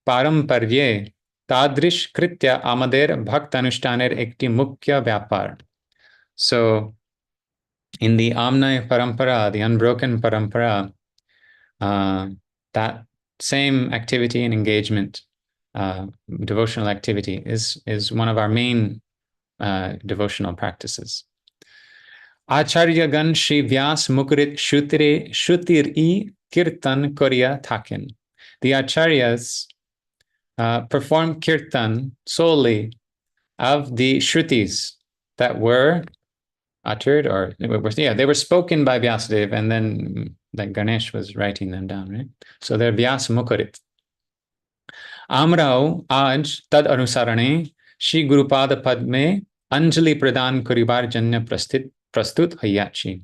Paramparye Tadrish Kritya Amader Bhaktanushtaner Ekti Mukya Vyapar. So in the Amnay Parampara, the unbroken Parampara, that same activity and engagement, devotional activity, is one of our main devotional practices. Acharya Gan Shri Vyas Mukurit Shutir Kirtan Koriya Thakin. The Acharyas performed kirtan solely of the Shrutis that were uttered, or they were spoken by Vyasadeva, and then like Ganesh was writing them down, right? So they're Vyas Mukurit. Amrao Aj Tad Anusarane Shri Gurupada Padme Anjali Pradhan Karibar Janya Prastut Hayachi.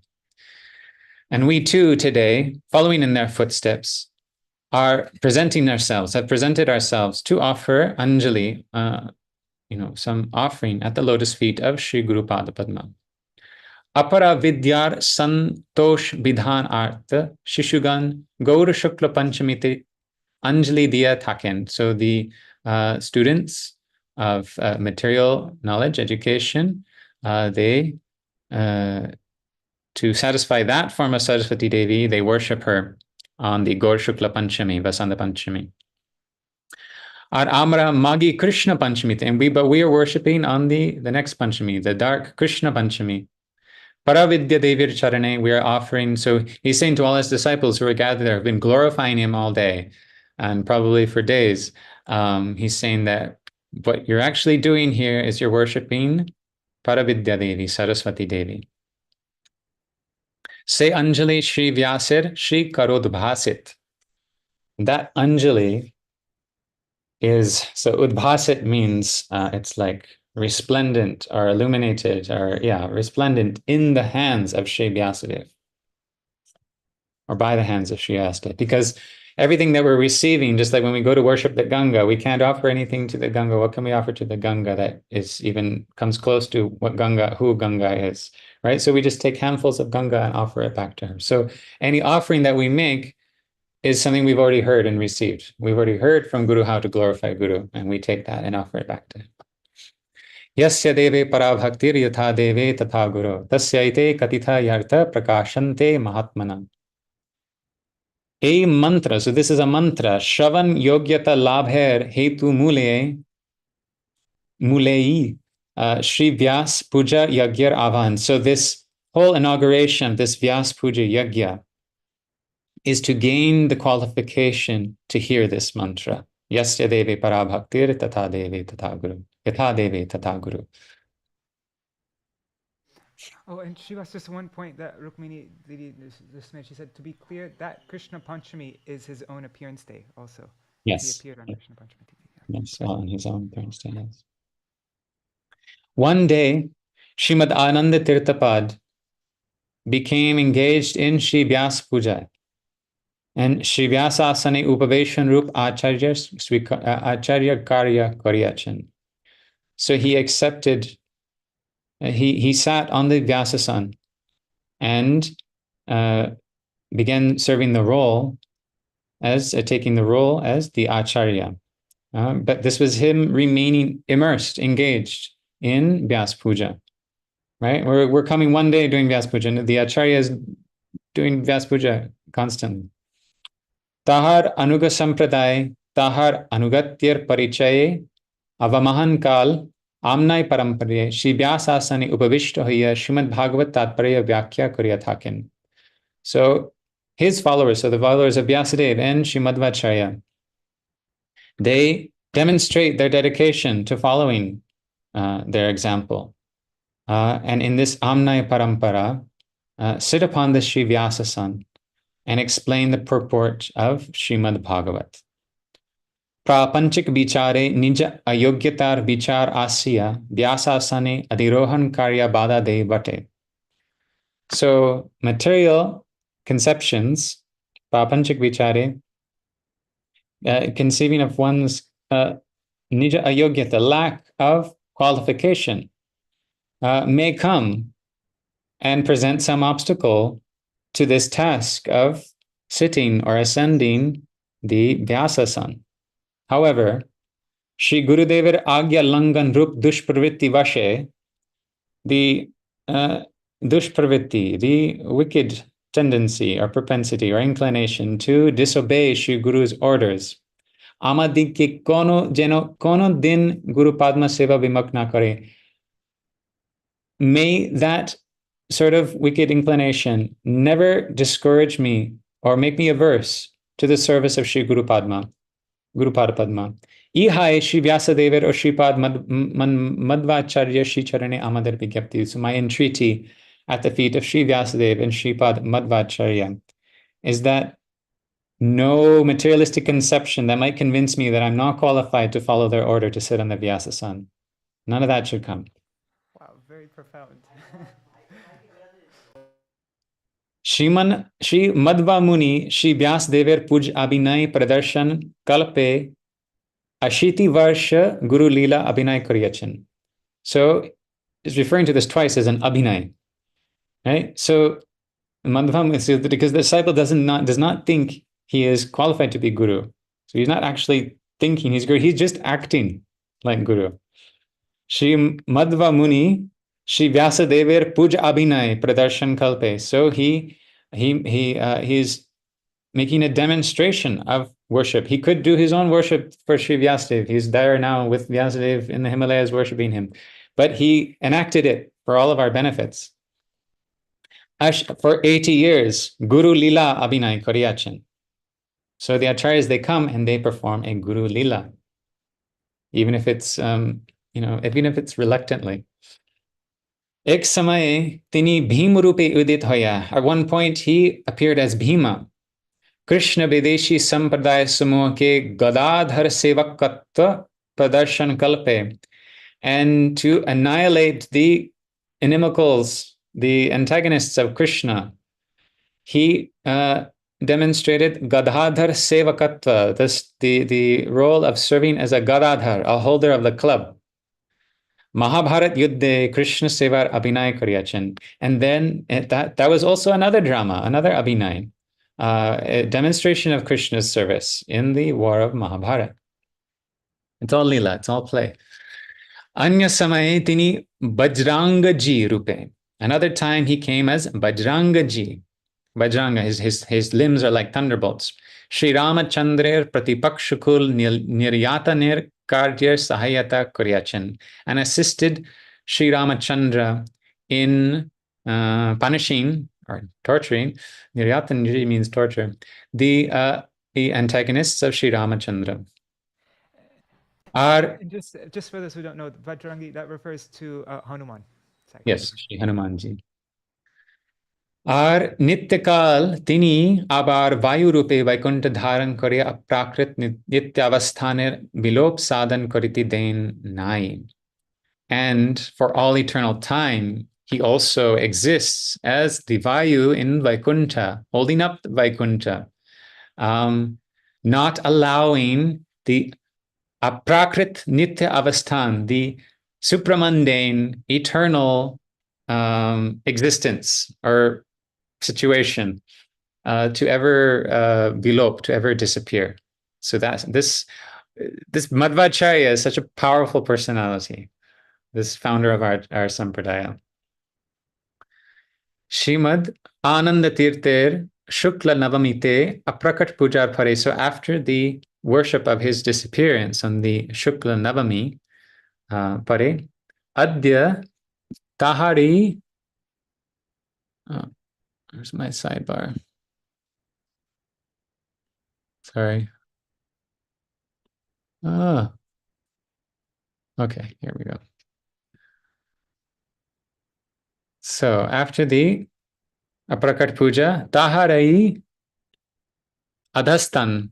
And we too today, following in their footsteps, are presented ourselves to offer Anjali, some offering at the lotus feet of Shri Gurupada Padma. Apara Vidyar Santosh Bidhan Artha Shishugan Gaur Shukla Panchamiti Anjali Diya Thaken. So the students of material knowledge, education, they to satisfy that form of Sarasvatī Devi, they worship her on the Gaur Shukla Panchami, Vasanta Panchami. Our Amra Magi Krishna Panchami, but we are worshipping on the next Panchami, the dark Krishna Panchami. Paravidya Devir Charane, we are offering, so he's saying to all his disciples who are gathered there, have been glorifying him all day, and probably for days, he's saying that what you're actually doing here is you're worshipping Paravidya Devi, Sarasvatī Devi. Say Anjali Shri Vyasir Shri Karodbhasit. That Anjali is, so Udbhasit means it's like resplendent or illuminated, or resplendent in the hands of Shri Vyasadeva, or by the hands of Shri Vyasadeva. Because everything that we're receiving, just like when we go to worship the Ganga, we can't offer anything to the Ganga. What can we offer to the Ganga that is even comes close to who Ganga is, right? So we just take handfuls of Ganga and offer it back to her. So any offering that we make is something we've already heard and received. We've already heard from Guru how to glorify Guru, and we take that and offer it back to him. Yasya deve para bhaktir yatha deve tatha guru tasyaite katitha yartha prakashante mahatmana. A mantra, so this is a mantra, Shravan Yogyata Labher Hetu Mulei Śrī Vyāsa-pūjā Yagyar Avan. So this whole inauguration, this Vyāsa-pūjā Yagya, is to gain the qualification to hear this mantra. Yasya deve para bhaktir tatha deve tatha guru. Yatha Devi Tatha Guru. Oh, and Srivas, just one point that Rukmini Didi just made. She said, to be clear, that Krishna Panchami is his own appearance day also. Yes. He appeared on Krishna Panchami. Yes, on his own appearance day, yes. One day, Srimad Ananda Tirthapad became engaged in Śrī Vyāsa-pūjā. And Śrī Vyāsa-asane upaveshan rup acharya karya karyachan. So he accepted, he sat on the Vyasasan and began serving the role as, taking the role as the acharya. But this was him remaining immersed, engaged in Vyasa-pūjā. Right? We're coming one day doing Vyasa-pūjā, and the acharya is doing Vyasa-pūjā constantly. Tahar anuga sampraday, tahar anugatyar parichaye, avamahan kal, amnai parampare, Śrī Vyāsa-asane upavishta hoya, Srimad Bhagavat Tatparya Vyakhya Karya Thakin. So his followers, so the followers of Vyasadeva and Srimadvacharya, they demonstrate their dedication to following their example. And in this Amnaya Parampara, sit upon the Śrī Vyāsa-san and explain the purport of Srimad Bhagavat. Prapanchik vichare nija ayogyatar vichar asya Vyāsa-asane adirohan karya bada de vate. So material conceptions, prapanchik vichare, conceiving of one's nija ayogyata, lack of qualification, may come and present some obstacle to this task of sitting or ascending the Vyasa-san. However, Shri Gurudevar Agya Langan Rup Dushpravritti Vashe, the Dushpravritti, the wicked tendency or propensity or inclination to disobey Shri Guru's orders, Amadiki kono din Guru Padma Seva Vimakna Kare, may that sort of wicked inclination never discourage me or make me averse to the service of Shri Guru Pada Padma. Ihai Shri Vyasadevar or Shripad Madhvacharya Shri Charane Amadar Vigyapti. So my entreaty at the feet of Shri Vyasadeva and Shripad Madhvacharya is that no materialistic conception that might convince me that I'm not qualified to follow their order to sit on the Vyasa-san, none of that should come. Wow, very profound. Shri Madhva Muni Shri Vyasadevar Puj Abhinay Pradarshan Kalpe Ashiti Varsha Guru Lila Abhinay Karyachan. So it's referring to this twice as an Abhinay. Right? So Madhva, because the disciple does not think he is qualified to be Guru. So he's not actually thinking he's Guru, he's just acting like Guru. Shri Madhva Muni Shri Vyasadevar Puja Abhinay Pradarshan Kalpe. So he's making a demonstration of worship. He could do his own worship for Shri Vyasadeva. He's there now with Vyasadeva in the Himalayas worshiping him. But he enacted it for all of our benefits. For 80 years, Guru Lila Abhinay Karyachan. So the acharyas, they come and they perform a Guru Lila, even if it's even if it's reluctantly. Ek samaye tini Bhima rupe udit hoya. At one point, he appeared as Bhima. Krishna Videshi Sampradaya Samuha ke Gadadhar Sevakatva Pradarshan Kalpe. And to annihilate the inimicals, the antagonists of Krishna, he demonstrated Gadadhar Sevakatva, the role of serving as a Gadadhar, a holder of the club. Mahabharat Yuddhe Krishna Sevar Abhinay Karyachan. And then that was also another drama, another Abhinay, a demonstration of Krishna's service in the war of Mahabharata. It's all Leela, it's all play. Anya Samaye Tini Bajrangaji Rupe. Another time he came as Bajrangaji. Bajranga, his limbs are like thunderbolts. Shri Ramachandrer Pratipakshukul Niryatanir Kardyar Sahayata Kuryachan, and assisted Shri Ramachandra in punishing or torturing, Niryatan means torture, the antagonists of Shri Ramachandra. And just for those who don't know, Vajrangi, that refers to Hanuman. Yes, Shri Hanumanji. আর নিত্যকাল তিনি আবার বায়ুরূপে বৈকুণ্ঠ ধারণ করে অপ্রাকৃত নিত্যাবস্থানের বিলোপ সাধন করিতে দেন নাই. And for all eternal time, he also exists as the Vayu in Vaikuntha, holding up the Vaikuntha, not allowing the aprakrit nitya avasthan, the supramundane, eternal existence or situation to ever vilope, to ever disappear. So that this Madhvacharya is such a powerful personality, this founder of our sampradaya. Srimad Ananda Tirther Shukla Navamite Aprakat Pujar Pare. So after the worship of his disappearance on the Shukla Navami Pare, Adya Tahari, where's my sidebar? Sorry. Okay, here we go. So after the Aprakat Puja, Taharai Adhastan,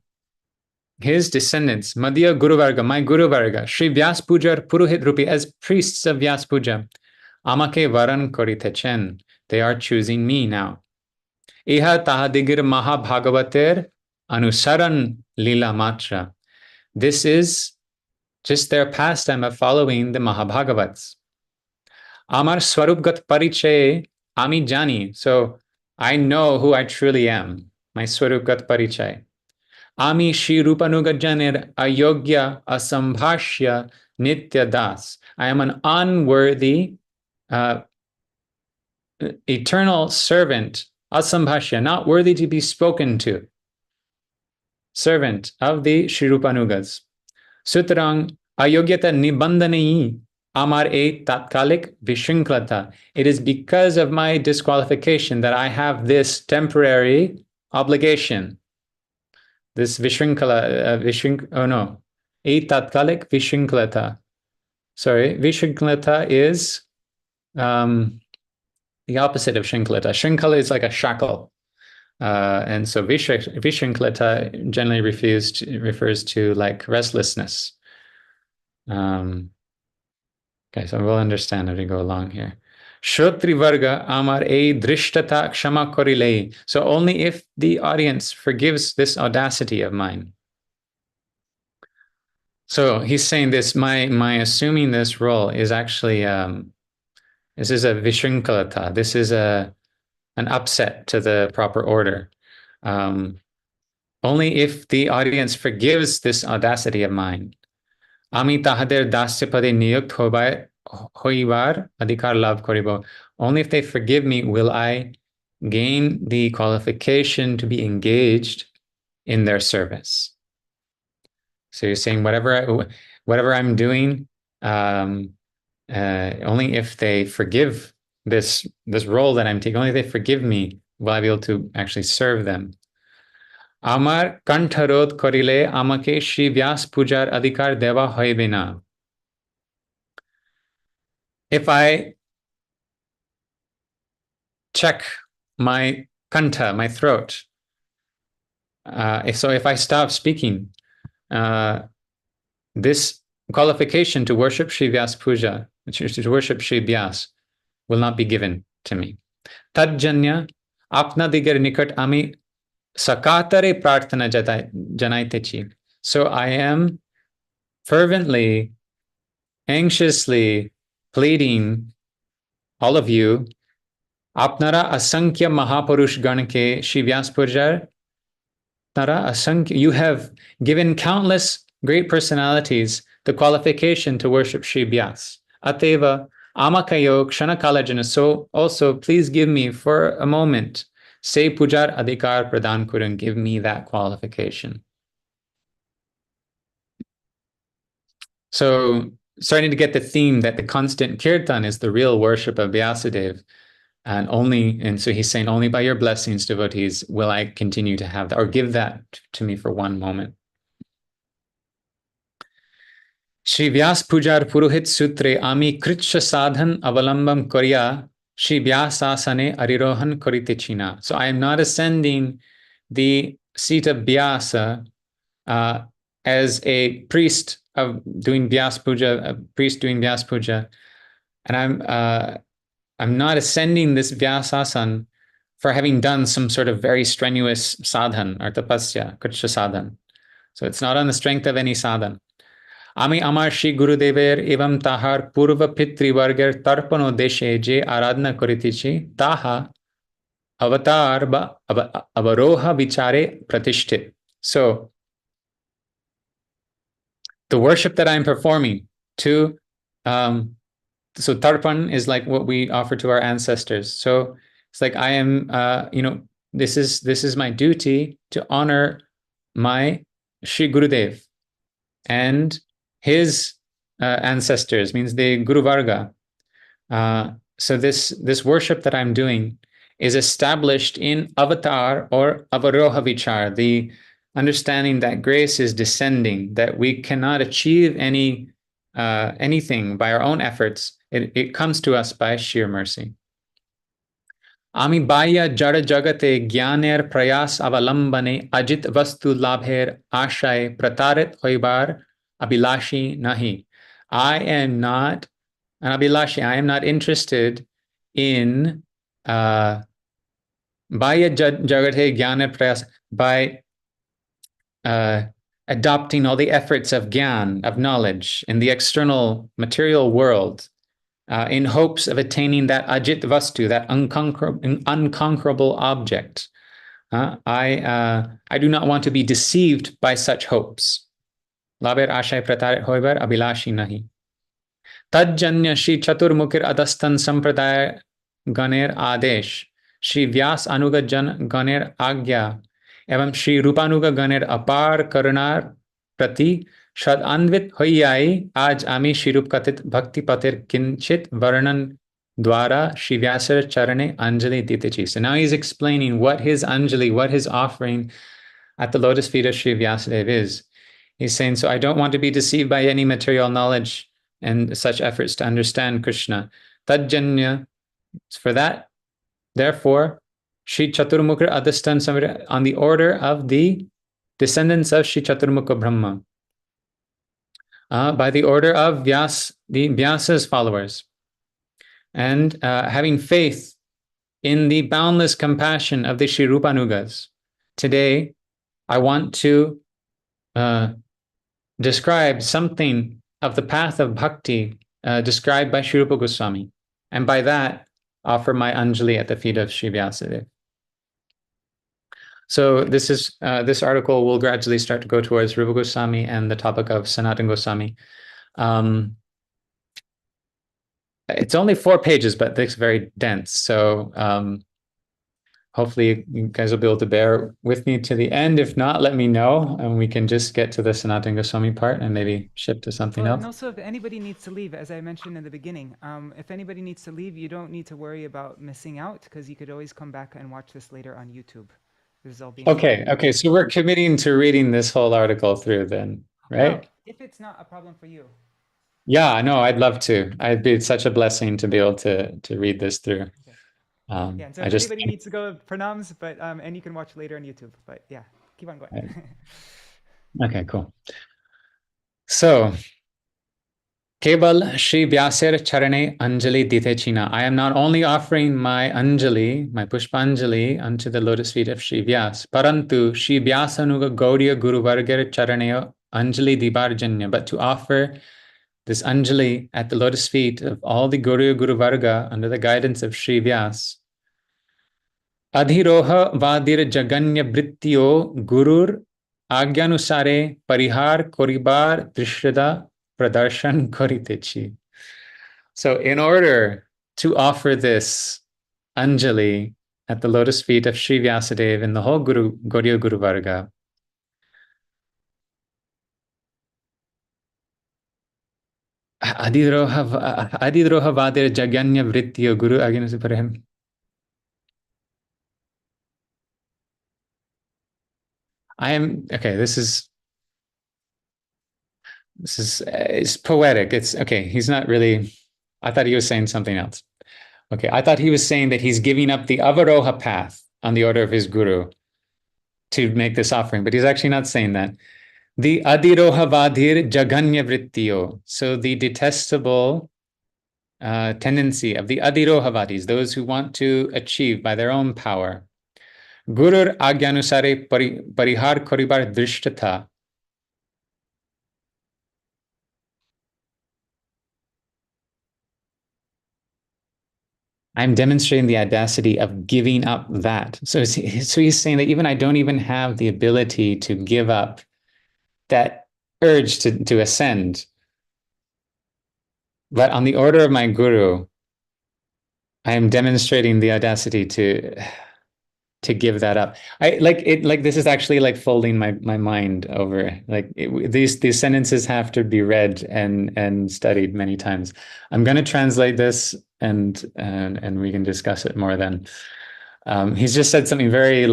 his descendants, Madhya Guru Varga, my Guru Varga, Śrī Vyāsa-pūjar Purohit Rupi, as priests of Vyasa-pūja, Amake Varan Koritechen, they are choosing me now. Iha Tahadigir Maha Bhagavater Anusaran Lila Matra. This is just their pastime of following the Mahabhagavats. Amar Swarupgat Parichaye Ami Jani. So I know who I truly am, my Swarupgat Parichay. Ami Shri Rupanugajanir Ayogya Asambhashya Nitya Das. I am an unworthy, eternal servant, Asambhashya, not worthy to be spoken to, servant of the Shri Rupanugas. Sutrang Ayogyata Nibandhanai Amar E Tatkalik Vishrinklata. It is because of my disqualification that I have this temporary obligation. This Vishrinkala, E Tatkalik Vishrinklata. Sorry, Vishrinklata is the opposite of Shrinklata. Shrinkala is like a shackle. And so Vishrinklata generally refers to like restlessness. Okay, so we'll understand as we go along here. Shrotri Varga Amar E Drishtata Kshama Korilei. So only if the audience forgives this audacity of mine. So he's saying this, my assuming this role is actually, this is a Vishrinkalata. This is an upset to the proper order. Only if the audience forgives this audacity of mine. Ami tahader dasyapade niyukt hoibar adhikar lav koribo. Only if they forgive me will I gain the qualification to be engaged in their service. So you're saying whatever I'm doing, only if they forgive this role that I'm taking, only if they forgive me will I be able to actually serve them. Amar kantharod korile amake Śrī Vyāsa-pūjar adhikar deva hoibe na. If I check my kantha, my throat, if I stop speaking, this qualification to worship Śrī Vyāsa-pūja, to worship Śrī Vyāsa, will not be given to me. Tadjanya apna digar nikat ami sakatare prarthana janaitechi. So I am fervently, anxiously pleading all of you, apnara asankhya mahapurush ganke Śrī Vyāsa-pūjar, you have given countless great personalities the qualification to worship Śrī Vyāsa. Ateva amakayo kshanakala. So also please give me for a moment, say pujar adhikar pradhan kurun, give me that qualification. So starting to get the theme that the constant kirtan is the real worship of Vyasadeva. And so he's saying, only by your blessings, devotees, will I continue to have that, or give that to me for one moment. Śrī Vyāsa-pūjar Purohit Sutre Ami Kritsha Sadhan Avalambam Korya Śrī Vyāsa-asane Arirohan Korite China. So I am not ascending the seat of Vyasa as a priest of doing Vyasa-pūja, a priest doing Vyasa-pūja, and I'm not ascending this Vyāsāsan for having done some sort of very strenuous sadhan or tapasya, kritsha sadhan. So it's not on the strength of any sadhan. Ami amar Shri Gurudever evam tahar purva pitri varger tarpano deshe je aradhana koritichi taha avatar ba avaroha vichare pratishthit. So the worship that I'm performing to, so tarpan is like what we offer to our ancestors. So it's like I am, this is my duty to honor my Shri Gurudev and his ancestors, means the Guru Varga. So this worship that I'm doing is established in avatar or avaroha vichar, the understanding that grace is descending, that we cannot achieve anything by our own efforts. It comes to us by sheer mercy. Ami baya jara jagate gyaner prayas avalambane ajit vastu labher ashay pratarit hoibar abhilashi nahi. I am not an abhilashi. I am not interested in baya jagate gyaner prayas, by adopting all the efforts of gyan, of knowledge, in the external material world, in hopes of attaining that ajit vastu, that unconquerable object. I do not want to be deceived by such hopes. Laber ashay pratarit hoibar abhilashi nahi. Tajjanya Shri Chaturmukhir Adastan Sampradaya Ganer Adesh, Shri Vyas Anuga Jan Ganer Agya, एवं श्री रूपानुगा गणेर अपार करुणार प्रति शद अन्वित होइयाई आज आमी श्री रूप कथित भक्ति पथिर किंचित वर्णन द्वारा श्री व्यासर चरणे Anjali दीतेची. So now he's explaining what his anjali, what his offering at the lotus feet of Śrī Vyāsadeva is. He's saying, so I don't want to be deceived by any material knowledge and such efforts to understand Krishna. Tajjanya, for that, therefore, Shri Chaturmukha Adhisthana on the order of the descendants of Shri Chaturmukha Brahma, by the order of Vyas, the Vyasa's followers, and having faith in the boundless compassion of the Shri Rupanugas. Today, I want to describe something of the path of bhakti described by Śrī Rupa Gosvāmī, and by that, offer my anjali at the feet of Śrī Vyāsadeva. So this is this article will gradually start to go towards Rupa Gosvāmī and the topic of Sanatana Gosvāmī. It's only 4 pages, but it's very dense. So hopefully you guys will be able to bear with me to the end. If not, let me know, and we can just get to the Sanatana Gosvāmī part and maybe shift to something else. And also, if anybody needs to leave, as I mentioned in the beginning, if anybody needs to leave, you don't need to worry about missing out, because you could always come back and watch this later on YouTube. This is all being Okay. So we're committing to reading this whole article through then, right? Well, if it's not a problem for you. Yeah, no, I'd love to. It'd be such a blessing to be able to read this through. Yeah, and so if anybody needs to go, pranams, but and you can watch later on YouTube. But yeah, keep on going. Okay, cool. So, Keval Shri Vyāsar Charane Anjali Dite China. I am not only offering my Anjali, my Pushpanjali, unto the lotus feet of Shri Vyas, Parantu Shri Vyasanuga Gauḍīya Guru Vargar Charaneo Anjali Dibarjanya, but to offer this Anjali at the lotus feet of all the Gauḍīya Guru Varga under the guidance of Shri Vyas. Adhiroha Vadir Jaganya Brittiyo Gurur Agyanusare Parihar Koribar Drishrada Pradarshan Koritechi. So in order to offer this Anjali at the lotus feet of Śrī Vyāsadeva and the whole Gauḍīya Guru Varga, Adidroha Vadir Jaganya Vrittiyo Guru Agyanusare. I am, okay, this is, This is it's poetic. It's okay. He's not really. I thought he was saying something else. Okay, I thought he was saying that he's giving up the avaroha path on the order of his guru to make this offering, but he's actually not saying that. The adiroha vadhir jaganya vrittiyo. So the detestable tendency of the adirohavadis, those who want to achieve by their own power. Gurur agyanusare parihar koribar drishtata. I'm demonstrating the audacity of giving up that. So he's saying that even I don't even have the ability to give up that urge to ascend. But on the order of my guru, I am demonstrating the audacity to give that up. This is actually like folding my mind over. These sentences have to be read and studied many times. I'm going to translate this and we can discuss it more then. He's just said something very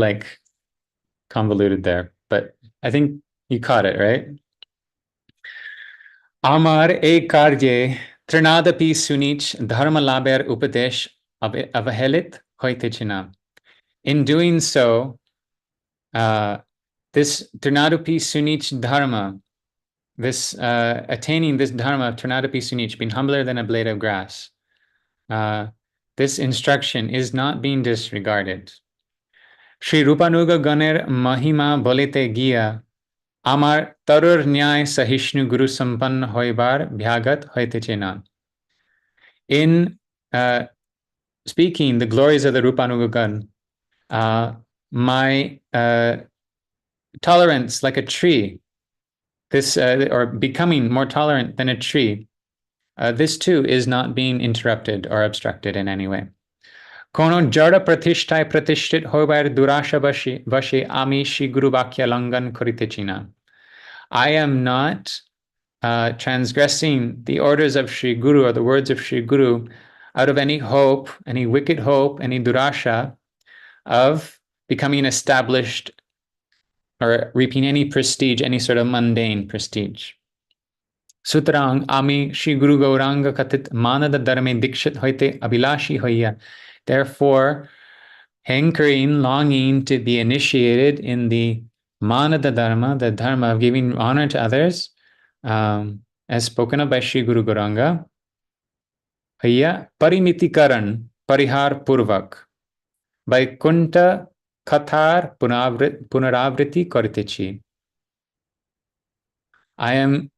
convoluted there, but I think you caught it, right? Amar e karye trinadapi sunich dharma laber upadesh avahelit hoite china. In doing so, this Trinadupi Sunich Dharma, this attaining this Dharma, Trinadupi Sunich, being humbler than a blade of grass, this instruction is not being disregarded. Shri Rupanuga Ganer Mahima Bolete Giya, Amar Tarur Nyay Sahishnu Guru Sampan Hoibar Bhyagat Hoite Chena. In speaking the glories of the Rupanuga Gan, my tolerance like a tree, this or becoming more tolerant than a tree, this too is not being interrupted or obstructed in any way. Kono jara pratishtai pratishtit hoibar durasha vashi ami shi guru vakya langan korite china. I am not transgressing the orders of Shri Guru or the words of Shri Guru out of any hope, any wicked hope, any durasha of becoming established or reaping any prestige, any sort of mundane prestige. Sutarang ami Shri Guru Gauranga katit manada dharme dikshit hoite abhilashi hoya. Therefore, hankering, longing to be initiated in the manada dharma, the dharma of giving honor to others, as spoken of by Shri Guru Gauranga, hoya parimitikaran parihar purvak. Vaikuntha Kathar Punaravriti Koritechi. I am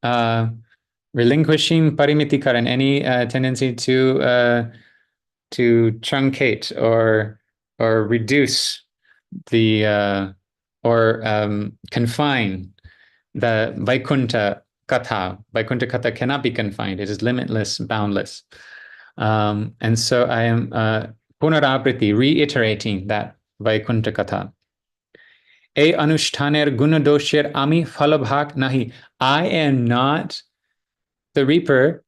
relinquishing parimitikaran, any tendency to truncate or reduce the or confine the Vaikuntha Katha. Vaikuntha Katha cannot be confined; it is limitless, boundless. And so I am Punaravriti, reiterating that Vaikuntha Katha. E anushtaner gunadosher ami phalabhak nahi. I am not the reaper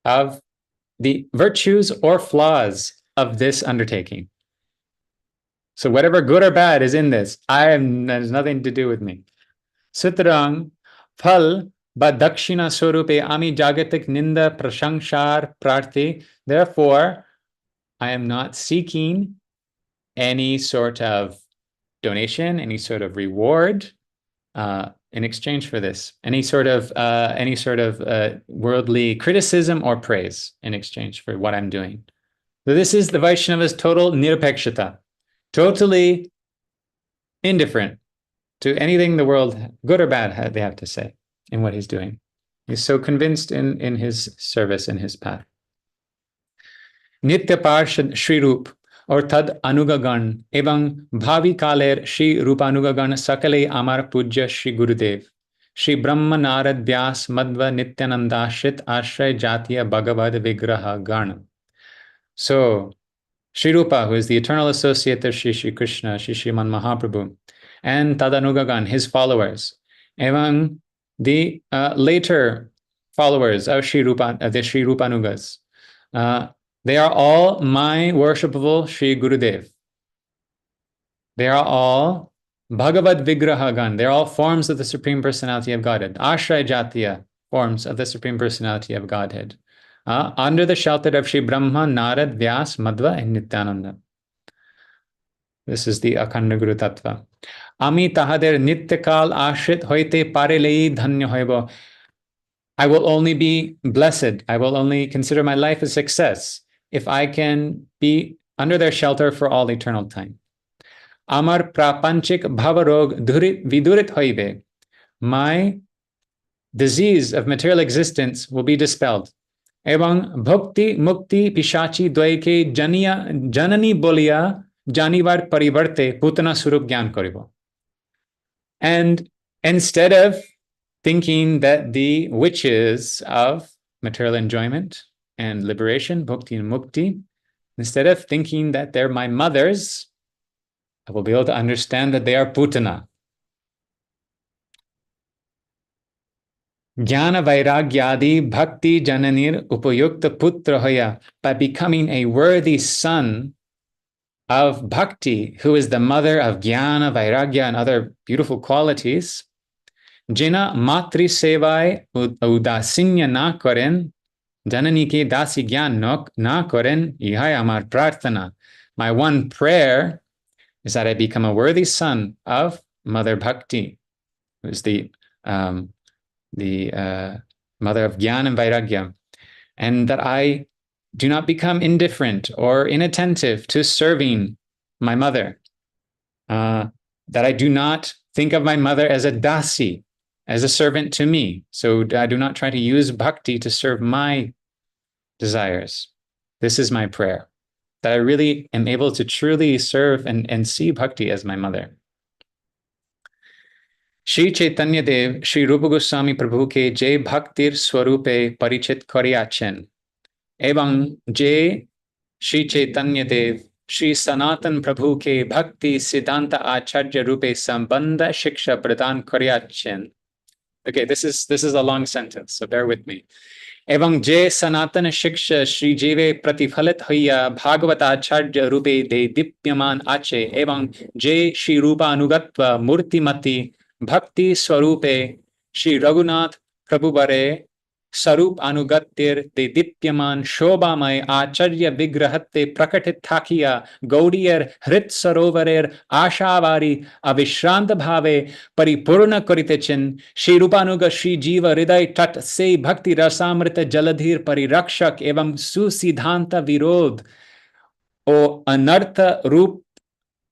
of the virtues or flaws of this undertaking. So whatever good or bad is in this, there's nothing to do with me. Sutrang phal badakshina swarupe ami jagatik ninda prashanshar prarthi. Therefore, I am not seeking any sort of donation, any sort of reward in exchange for this, any sort of worldly criticism or praise in exchange for what I'm doing. So this is the Vaishnava's total nirapekshata, totally indifferent to anything the world, good or bad, they have to say in what he's doing. He's so convinced in his service, in his path. Nitya Parshad Shri Rup or Tad Anugagan Ebang Bhavi Kaler Shri Rupanugagan Sakale Amar Pujya Shri Gurudev Shri Brahma Narad Vyas Madhva Nityanandashrit Ashray Jatiya Bhagavad Vigraha Gana. So Shri Rupa, who is the eternal associate of Shri Krishna, Shri Sriman Mahaprabhu, and Tadanugagan, his followers, among the later followers of Shri Rupa, the Shri Rupanugas, they are all my worshipable Shri Gurudev. They are all Bhagavad Vigrahagan. They're all forms of the Supreme Personality of Godhead. Ashray Jatiya, forms of the Supreme Personality of Godhead, under the shelter of Shri Brahma, Narad, Vyas, Madhva, and Nityananda. This is the Akhanda Guru Tattva. Ami tahader nityakal ashrit hoite parelei dhanya hoibo. I will only be blessed. I will only consider my life a success if I can be under their shelter for all eternal time. Amar prapanchik bhavarog dhurit vidurit hoibe. My disease of material existence will be dispelled. Ebang bhakti mukti pishachi dvaike janani bolia janivar parivarte putana surup gyan koribo. And instead of thinking that the witches of material enjoyment and liberation, bhakti and mukti, instead of thinking that they're my mothers, I will be able to understand that they are putana. Jnana vairagyadi bhakti jananir upayukta putra hoya. By becoming a worthy son of bhakti, who is the mother of jnana, vairagya, and other beautiful qualities, jina matri sevai udasinya na karen, janani ke dasi gyan na karen, ihai amar prarthana. My one prayer is that I become a worthy son of Mother Bhakti, who is the mother of Gyan and Vairagya, and that I do not become indifferent or inattentive to serving my mother, that I do not think of my mother as a dasi, as a servant to me, so I do not try to use bhakti to serve my desires. This is my prayer, that I really am able to truly serve and see bhakti as my mother. Shri Chaitanya Dev, Shri Rupa Gosvāmī Prabhu ke Jai Bhaktir Swarupe Parichit Koryachen. Ebang Jai Shri Chaitanya Dev, Shri Sanatan Prabhu ke Bhaktisiddhānta Acharya Rupe Sambandha Shiksha Pradhan Koryachen. Okay, this is a long sentence, so bear with me. Evang Jai Sanatana Shiksha Shri Jive Pratifhalit Hoya Bhagavata Rupe De Dipyaman Ache. Evang Jai Shri Rupa Anugatva Murtimati Bhakti Swarupe Shri Raghunath Prabhubare Sarup Anugattir De Dipyaman Shobhamay Acharya Vigrahatte Prakatit Thakiya Gauḍīya Hrit Sarovarer Ashavari Avishranta Bhave Paripurna Karitechin Shri Rupanuga Shri Jiva Hriday Tat Se Bhakti Rasamrita Jaladhir Parirakshak Evam Susiddhanta Virod O Anartha Rup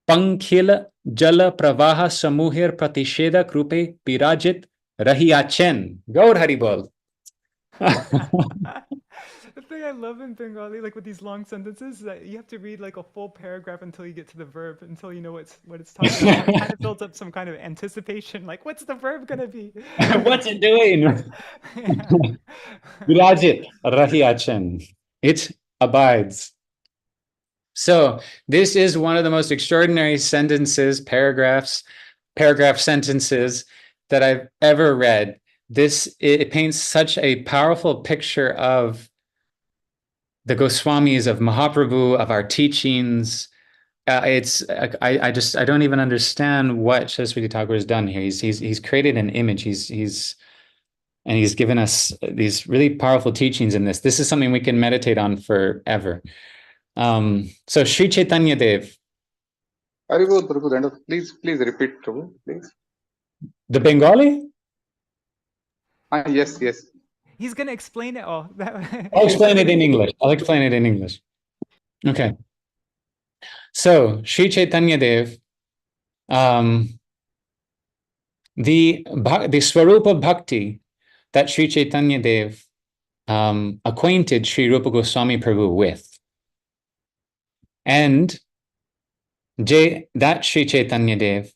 Pankhil Jala Pravaha Samuhir Pratishedak Rupe Pirajit Rahiyachen. Gaur Haribol. The thing I love in Bengali, like with these long sentences, is that you have to read like a full paragraph until you get to the verb, until you know what it's talking about. It kind of builds up some kind of anticipation, like what's the verb gonna be? What's it doing? Virajit Rahiyachen. It abides. So this is one of the most extraordinary sentences, paragraph sentences that I've ever read. It paints such a powerful picture of the Goswamis, of Mahaprabhu, of our teachings. I don't even understand what Sarasvatī Thakur has done here. He's created an image. He's given us these really powerful teachings in this. This is something we can meditate on forever. So Shri Chaitanya Dev. Haribol, Prabhu, please repeat, Prabhu, please. The Bengali? Yes. He's gonna explain it all. I'll explain it in English. Okay. So Shri Chaitanya Dev, the Swarupa Bhakti that Shri Chaitanya Dev acquainted Shri Rupa Gosvāmī Prabhu with, and that Shri Chaitanya Dev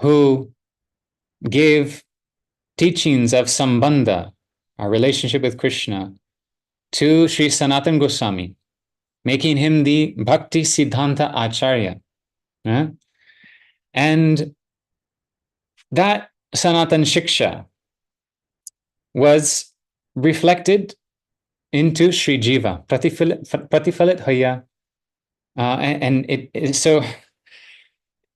who gave teachings of Sambandha, our relationship with Krishna, to Shri Sanatan Goswami, making him the Bhaktisiddhānta Acharya. And that Sanatan Shiksha was reflected into Shri Jiva, Pratifhalit Hoya. So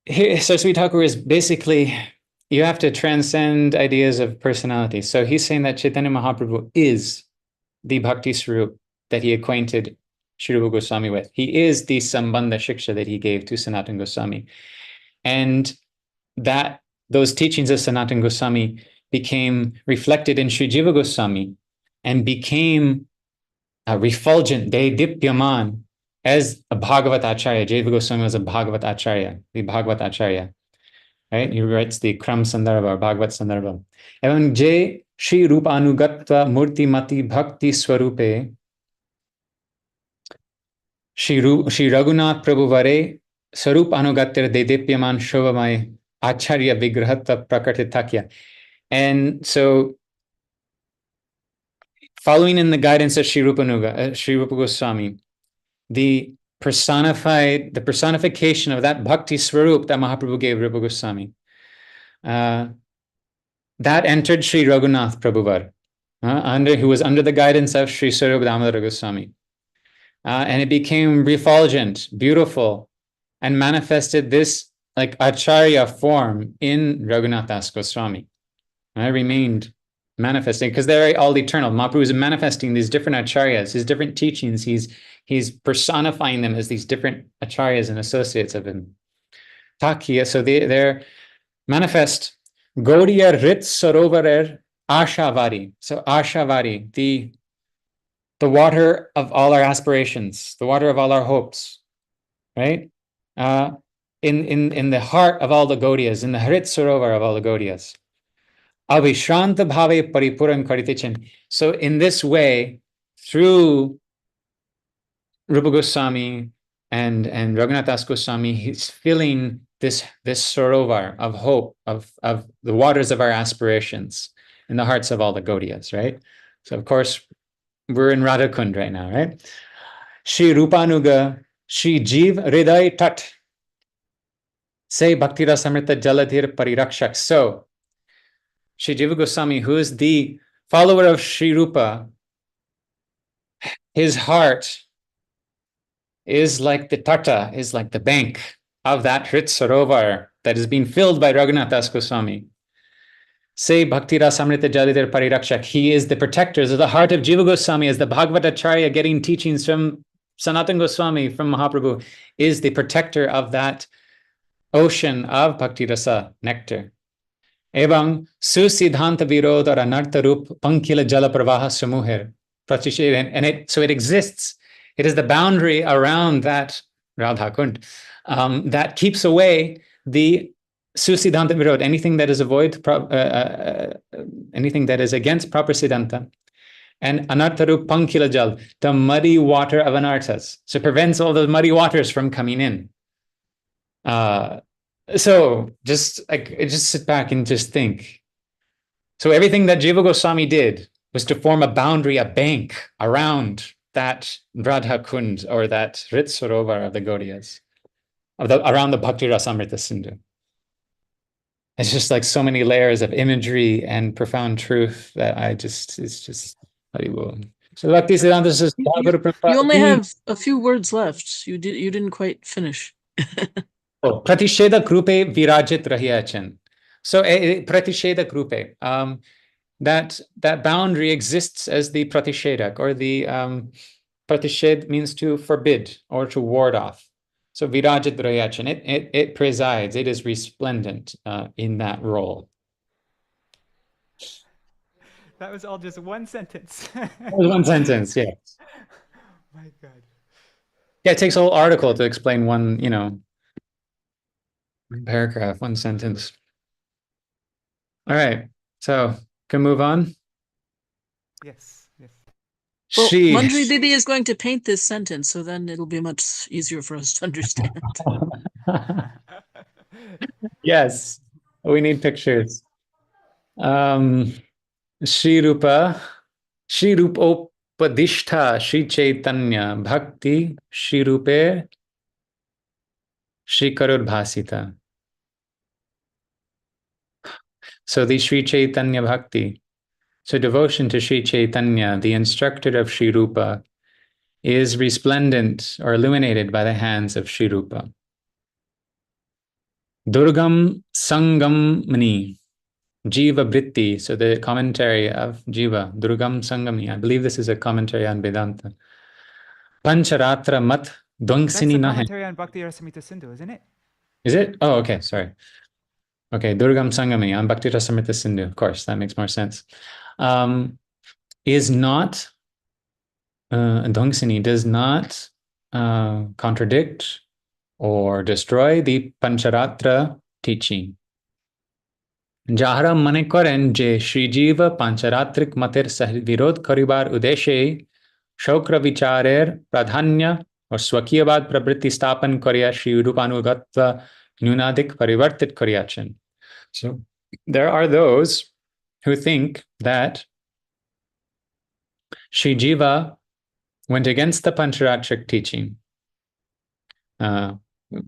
here Sarasvatī Thakur is basically you have to transcend ideas of personality. So he's saying that Chaitanya Mahaprabhu is the Bhakti Swarup that he acquainted Śrī Rupa Goswami with. He is the Sambandha Shiksha that he gave to Sanatana Goswami. And that those teachings of Sanatana Goswami became reflected in Śrī Jiva Goswami and became refulgent, Deidipyaman, as a Bhagavat Acharya. Jiva Goswami was a Bhagavat Acharya, the Bhagavat Acharya. Right? He writes the Kram Sandarbha or Bhagavat Sandarbha. Evan Je Shri Rupa Anugatva Murti Mati Bhakti Swarupe Shri Raghunath Prabhu Vare Sarup Anugatir Dedipyaman Shobhamai Acharya Vigrahatva Prakatitakya. And so, following in the guidance of Shri Rupa Goswami, the personification of that Bhakti Swarup that Mahaprabhu gave Rupa Goswami, that entered Shri Raghunath Prabhuvar, who was under the guidance of Shri Sarup Damodara Goswami. And it became refulgent, beautiful, and manifested this like Acharya form in Raghunath Das Goswami. And it remained manifesting because they're all eternal. Mahaprabhu is manifesting these different acharyas, his different teachings. He's personifying them as these different acharyas and associates of him. Takiya, so they're manifest. Gauḍīya Rit Sarovarer Ashavari. So Ashavari, the water of all our aspirations, the water of all our hopes, right? In the heart of all the Gauḍiyas, in the Harit Sarovar of all the Gauḍiyas. Avishranta bhave paripuram karitichan. So in this way, through Rupa Goswami and Raghunath Das Goswami, he's filling this sarovar of hope, of the waters of our aspirations in the hearts of all the Gaudiyas, right? So of course, we're in Radhakund right now, right? Shri Rupanuga, Shri Jiv Hriday Tat, say Bhakti Rasamrita Jaladhir Parirakshak. So, Shri Jiva Goswami, who is the follower of Shri Rupa, his heart is like the tata, is like the bank of that Hrit Sarovar that is being filled by Raghunath Das Goswami. Say Bhakti Rasamrita Jaladhir Parirakshak. He is the protector of the heart of Jiva Goswami, as the Bhagavad Acharya getting teachings from Sanatana Goswami, from Mahaprabhu, is the protector of that ocean of Bhakti Rasa nectar. Evam Śrīdhānta Virodha Anartha Rup Pankila Jala Pravaha Samuhir. And so it exists. It is the boundary around that Radhakund that keeps away the Śrīdhānta Virodha, anything that is anything that is against proper Siddhanta. And Anartha Rup Pankila Jal, the muddy water of anarthas. So it prevents all the muddy waters from coming in. So just sit back and just think. So everything that Jiva Goswami did was to form a boundary, a bank around that Radha Kund, or that Hrit Sarovar of the Gaudiyas, around the Bhakti Rasamrita Sindhu. It's just like so many layers of imagery and profound truth that it's just Haribol. So Bhaktisiddhānta says, you only have a few words left. You didn't quite finish. Oh, Pratisheda Krupe Virajit Rahiyachan. So Pratisheda Krupe, that boundary exists as the Pratishedak, or the Pratished means to forbid or to ward off. So Virajit Rahiyachan, it presides, it is resplendent in that role. That was all just one sentence. That was one sentence, yeah. My God. Yeah, it takes a whole article to explain one, one paragraph, one sentence. All right, so can move on. Yes. Well, Manjari Didi is going to paint this sentence, so then it'll be much easier for us to understand. Yes, we need pictures. Shri Rupa Upadishta Shri Chaitanya Bhakti Shri Rupe Shri Karudbhasita. So the Shri Chaitanya Bhakti, so devotion to Shri Chaitanya, the instructor of Shri Rupa, is resplendent or illuminated by the hands of Shri Rupa. Durgam Sangam Mani. Jiva Vritti, so the commentary of Jiva, Durgam Sangami. I believe this is a commentary on Vedanta. Pancharatra Mat That's Dwangsini the Nahe. commentary on Bhakti Rasamrita Sindhu, isn't it? Is it? Oh, okay, sorry. Okay, Durgam Sangami on Bhakti Rasamrita Sindhu. Of course, that makes more sense. Is not, Dwangsini does not contradict or destroy the Pancharatra teaching. Jahara mane karen je Shrijiva Pancharatrik mater sah virod karibar udeshe Shokra vicharer pradhanya or Swakiyavad prabritti stapan karya Shri Rupanugatva Nunadik parivartit karyachan. So there are those who think that Shri Jiva went against the Pancharatric teaching. For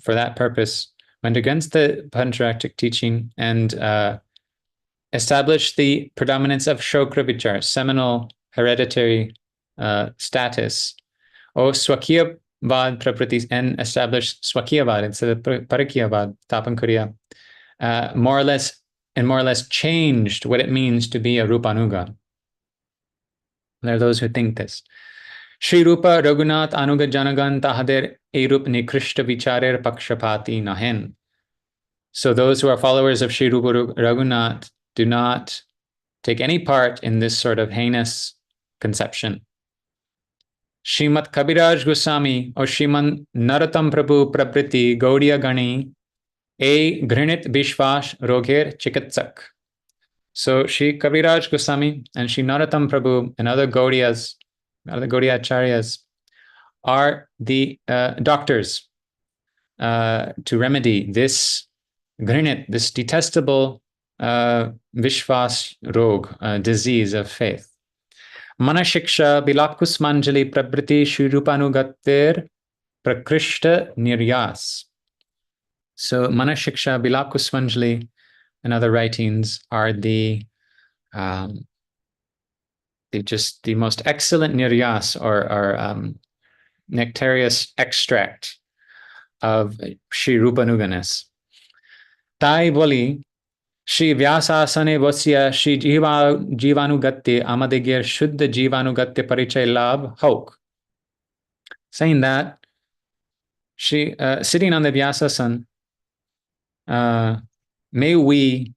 that purpose, went against the Pancharatric teaching and established the predominance of Shokra vichar, seminal hereditary status, or Swakiyavad prapritis, and established Swakiyavad instead of Parakiyavad, Tapan Kuriya, more or less changed what it means to be a Rupanuga. There are those who think this. Shri Rupa Raghunath Anuga Janagan Tahader Erup Nikrishta Vicharer Pakshapati Nahen. So those who are followers of Shri Rupa Raghunath do not take any part in this sort of heinous conception. Srimat Kabiraj Gosvāmī or Sriman Narottam Prabhu Prabriti Gauḍīya Gani A Grinit Bishvash Roger Chikatsak. So Shri Kabiraj Gosvāmī and Shri Narottam Prabhu and other Gauḍiyas, other Gauḍiya Acharyas are the doctors to remedy this Grinit, this detestable Vishvas Rog, disease of faith. Manashiksha Bilapkus Manjali Prabriti Shrirupanugatter Prakrishta Niryas. So Manashiksha, Bilapkus Manjali, and other writings are the most excellent niryas or nectarious extract of Shri Rupanuganas. Tai boli Śrī Vyāsa-asane vasya Shri Jivanugatya Amadegir Shuddha Jivanugatya Parichay Labh Hauk. Saying that, sitting on the Vyāsasan, may we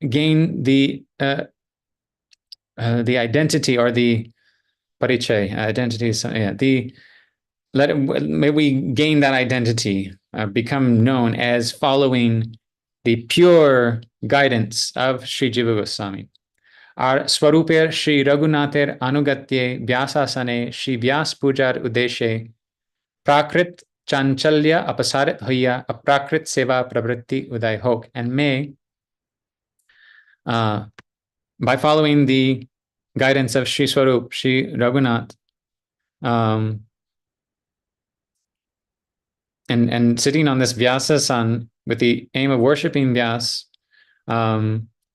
gain the identity or the parichay, identity, may we gain that identity, become known as following the pure guidance of Shri Jiva Goswami. Our Swaruper Shri Raghunathir Anugatye Vyāsasane Shri Vyāsa-pūjar Udeshe Prakrit Chanchalya Apasarit Hoya Aprakrit Seva Pravritti Uday Hok. And may, by following the guidance of Shri Swarup, Shri Raghunath, and sitting on this Vyāsasan with the aim of worshipping Vyas,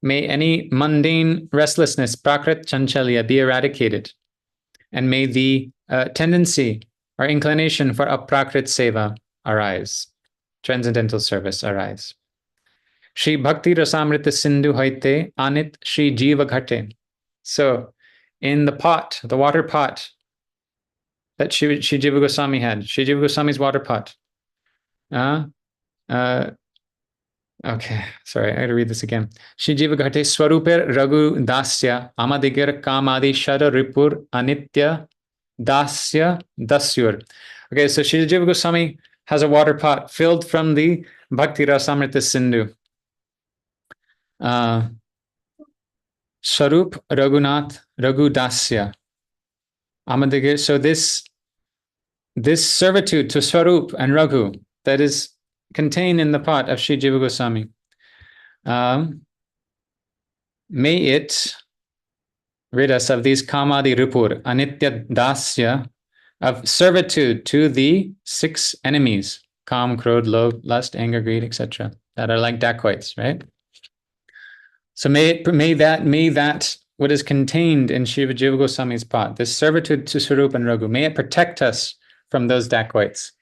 may any mundane restlessness, prakrit chanchalya, be eradicated, and may the tendency or inclination for aprakrit seva arise, transcendental service arise. Shri Bhakti Rasamrita Sindhu Haite Anit Shri Jiva Ghate. So, in the pot, the water pot that Shri Jiva Goswami had, Shri Jiva Goswami's water pot. Okay, sorry, I gotta read this again. Shri Jiva Ghate Swaruper Raghu Dasya Amadigir Kamadi Shara Ripur Anitya Dasya Dasyur. Okay, so Shri Jiva Goswami has a water pot filled from the Bhakti Rasamrita Sindhu. Swarup Raghunath Raghu Dasya Amadigir. So this servitude to Swarup and Raghu that is contained in the pot of Shri Jiva Goswami, may it rid us of these kamadi ripur, anitya dasya, of servitude to the 6 enemies, kam, krodh, lobh, lust, anger, greed, etc., that are like dacoits, right? So may that what is contained in Shri Jiva Goswami's pot, this servitude to Swarup and Raghu, may it protect us from those dacoits.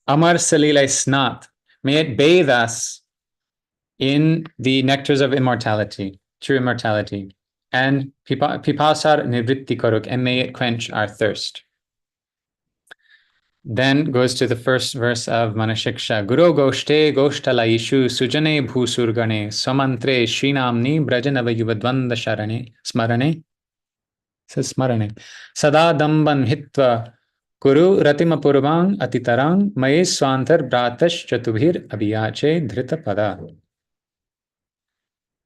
Amar Salilai Snat, may it bathe us in the nectars of immortality, true immortality. And pipasar nivritti karuk, and may it quench our thirst. Then goes to the first verse of Manashiksha. Guru goshte goshtalaishu sujane bhusurgane samantre srinamni brajanava yuvadvanda sharane smarane. Says smarane. Sada damban hitva kuru ratima purvang atitarang maye swantar bratash chatubhir abhiyache dhrita pada.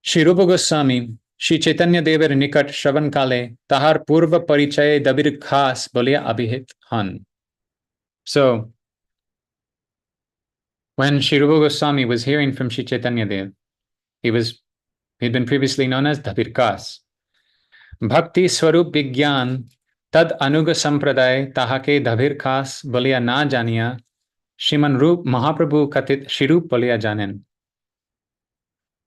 Śrī Rūpa Gosvāmī, Śrī Chaitanya Devar Nikat Shravan Kale, Tahar Purva Parichaye Dabir Khas Bolia Abhihit Han. So, when Śrī Rūpa Gosvāmī was hearing from Śrī Chaitanya Dev, he'd been previously known as Dabir Khas. Bhakti Swarup Vigyan Tad Anuga Sampraday Tahake Dabir Khas Bolia Na Janiya Shriman Rup Mahaprabhu Katit Shri Rup Bolia Janen.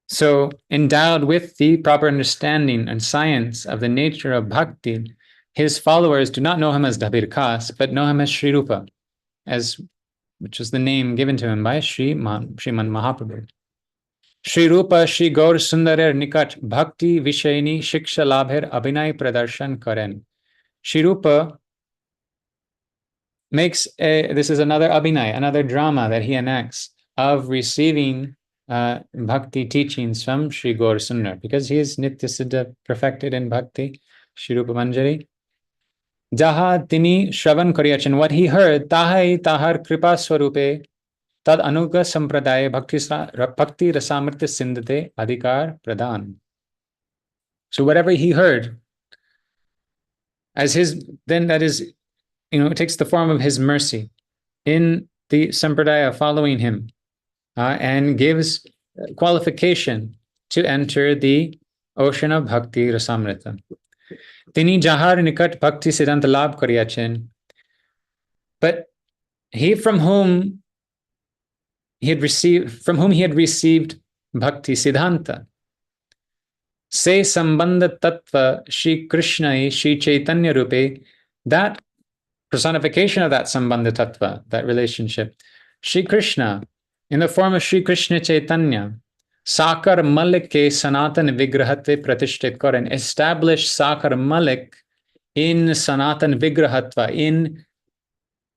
So, endowed with the proper understanding and science of the nature of bhakti, his followers do not know him as Dabir Khas, but know him as Śrī Rupa, which was the name given to him by Shriman Mahaprabhu. Śrī Rupa Śrī Gaur Sundarer Nikat Bhakti Vishayini Shiksha Labher Abhinay Pradarshan Karen. Śrī Rupa this is another Abhinay, another drama that he enacts of receiving bhakti teachings from Śrī Gaur Sundar, because he is Nitya Siddha, perfected in bhakti, Śrī Rupa Manjari. Jaha tini shravan kariyachan, what he heard, tahai tahar kripa swarupe, tad anuga sampradaya bhakti rasamrita sindhate adhikar pradhan. So whatever he heard, then that is, it takes the form of his mercy in the sampradaya following him. And gives qualification to enter the ocean of bhakti rasamrita. Tini jahar nikat Bhaktisiddhānta labh kariyachin. But he from whom he had received Bhaktisiddhānta, se sambandha tattva Shri Krishnai Shri Chaitanya rupe, that personification of that sambandha tattva, that relationship, Shri Krishna, in the form of Shri Krishna Chaitanya, Sakar Malik ke Sanatan Vigrahatve Pratishthit kar, and establish Sakar Malik in Sanatan Vigrahatva, in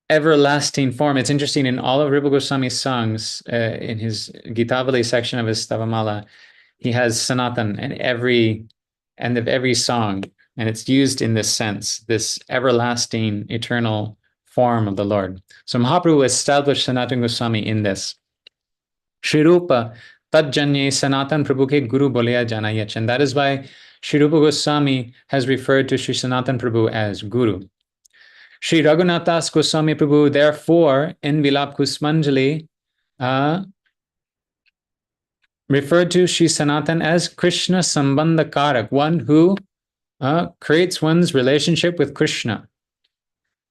everlasting form. It's interesting, in all of Rupa Goswami's songs, in his Gitavali section of his Stavamala, he has Sanatan in every end of every song, and it's used in this sense, this everlasting, eternal form of the Lord. So Mahaprabhu established Sanatana Goswami in this. Śrī Rupa Tadjanye Sanatan Prabhu ke Guru Bolya Janayach. And that is why Śrī Rupa Goswami has referred to Śrī Sanatan Prabhu as Guru. Śrī Raghunathas Goswami Prabhu, therefore, in Vilap Kusmanjali, referred to Śrī Sanatan as Krishna Sambandha Karak, one who creates one's relationship with Krishna.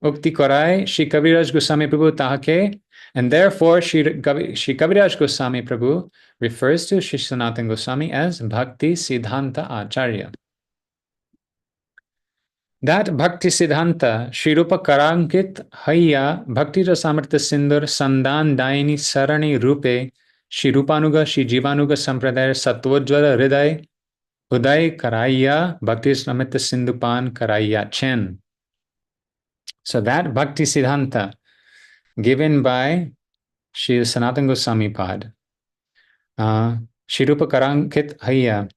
Ukti Korai Śrī Kaviraj Goswami Prabhu Tahake. And therefore, Śrī Kaviraj Goswami Prabhu refers to Śrī Sanatana Goswami as Bhaktisiddhānta Acharya. That Bhaktisiddhānta, Śrī Rupa Karankit Hayya Bhakti Rasamrita Sindur Sandan Daini Sarani Rupe Śrī Rupanuga Śrī Jivanuga Sampradaya Satvojvara Hriday Uday Karaya Bhakti Rasamrita Sindupan Karaya Chen. So that Bhaktisiddhānta, given by Śrī Sanatana Goswami Pad, Śrī Rupa Karankit Hayya,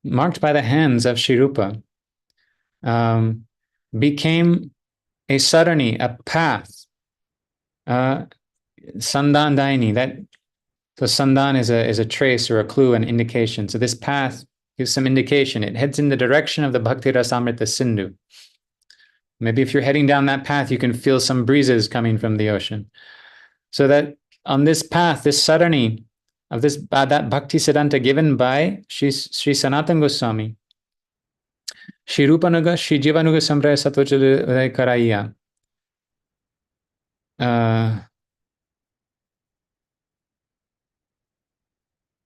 marked by the hands of Śrī Rupa, became a sarani, a path, sandan daini. So sandan is a trace or a clue, an indication. So this path gives some indication. It heads in the direction of the Bhakti Rasamrita Sindhu. Maybe if you're heading down that path, you can feel some breezes coming from the ocean. So that on this path, this sarani of this that Bhaktisiddhānta given by Śrī Sanatana Goswami, Śrī Rupanuga, Śrī Jivanuga Sampraya Satvojvara Karaya.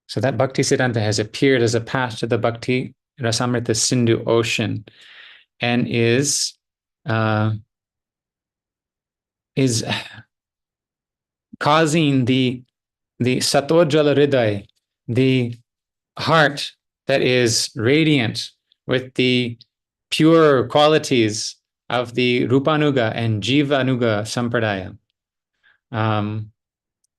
So that Bhaktisiddhānta has appeared as a path to the Bhakti Rasamrita Sindhu ocean, and is causing the the satojala hriday, the heart that is radiant with the pure qualities of the Rupanuga and Jivanuga Sampradaya,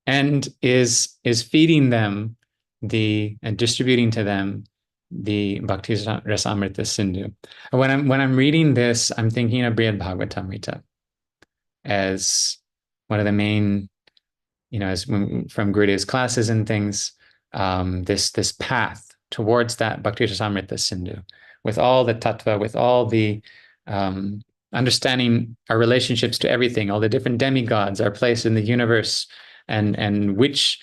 and is feeding them and distributing to them the Bhakti Rasamrita Sindhu. When I'm reading this, I'm thinking of Brihad Bhagavatamrita as one of the main, as from Gurudev's classes and things, this path towards that Bhakti Rasamrita Sindhu, with all the tattva, with all the understanding our relationships to everything, all the different demigods, our place in the universe, and which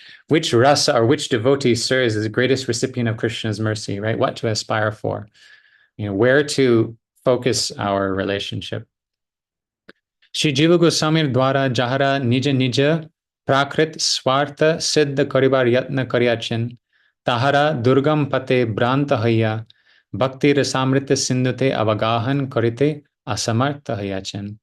rasa or which devotee serves as the greatest recipient of Krishna's mercy, right? What to aspire for, where to focus our relationship. Shri Jiva Goswamir dwara jahara nija nija prakrit swartha siddha karibar yatna karyachin tahara durgam pate branta haya bhakti rasamrita sindhute avagahan karite asamartha hayachin.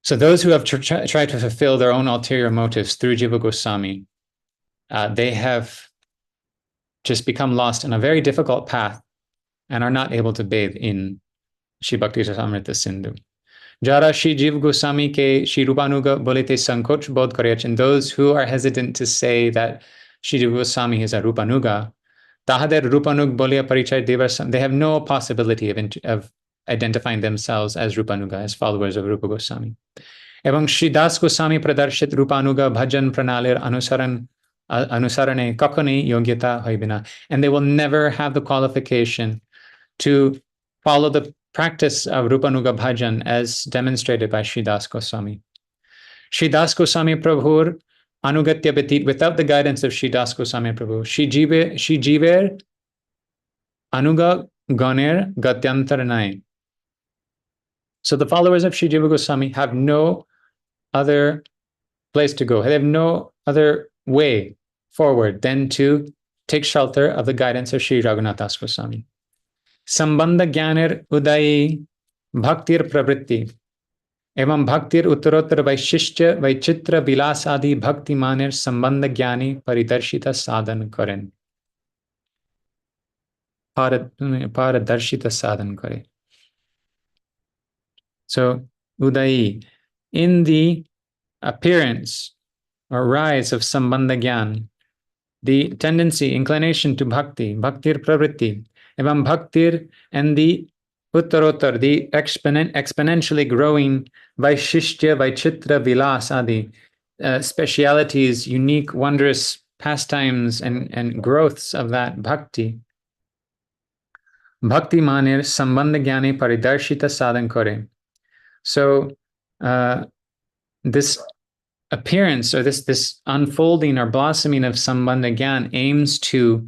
So those who have tried to fulfill their own ulterior motives through Jiva Goswami, they have just become lost in a very difficult path and are not able to bathe in Shri Bhakti Rasamrita Sindhu. Jara Shri Jiva Goswami ke Shri Rupanuga bolite sankoch bodh karyach. And those who are hesitant to say that Shri Jiva Goswami is a Rupanuga, tahader Rupanug bolya parichay devasam, they have no possibility of identifying themselves as Rupanuga, as followers of Rupa Goswami. Evang Shri Das Goswami pradarshit Rupanuga bhajan pranalir anusarane kakone yogyata hoibina. And they will never have the qualification to follow the practice of Rupanuga bhajan as demonstrated by Shri Das Goswami. Shri Das Goswami Prabhur anugatya betit, without the guidance of Shri Das Goswami Prabhu, Shri jiver anuga ganer gatyantaranai. So the followers of Shri Jiva Goswami have no other place to go. They have no other way forward than to take shelter of the guidance of Shri Raghunath Das Goswami. Sambandha Gyaner Udayi Bhaktir Pravritti Evam Bhaktir Uttarottara Vaishishya Vaichitra Vilasadi Bhakti Maner Sambandha Gyani Paridarshita Sadhan Karen. Paradarshita Sadhan Kare. So, Udayi, in the appearance or rise of Sambandha Gyan, the tendency, inclination to bhakti, bhaktir pravritti, evam bhaktir, and the uttarotar, the exponentially growing vaishishya, vaichitra, vilas, adi, specialities, unique, wondrous pastimes and growths of that bhakti. Bhakti manir sambandha gyani paridarshita sadhan kore. So this appearance or this unfolding or blossoming of Sambandha Gyan aims to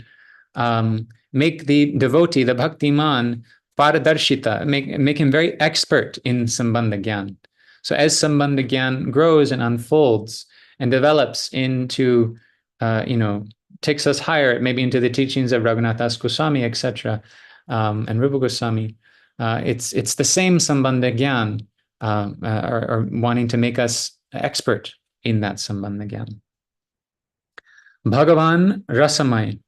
make the devotee, the bhaktiman, paradarshita, make him very expert in Sambandha Gyan. So as Sambandha Gyan grows and unfolds and develops into, takes us higher, maybe into the teachings of Raghunath Das Goswami, etc., and Rupa Goswami, it's the same Sambandha Gyan, or wanting to make us expert in that Sambandha Gyan. Bhagavan Rasamai.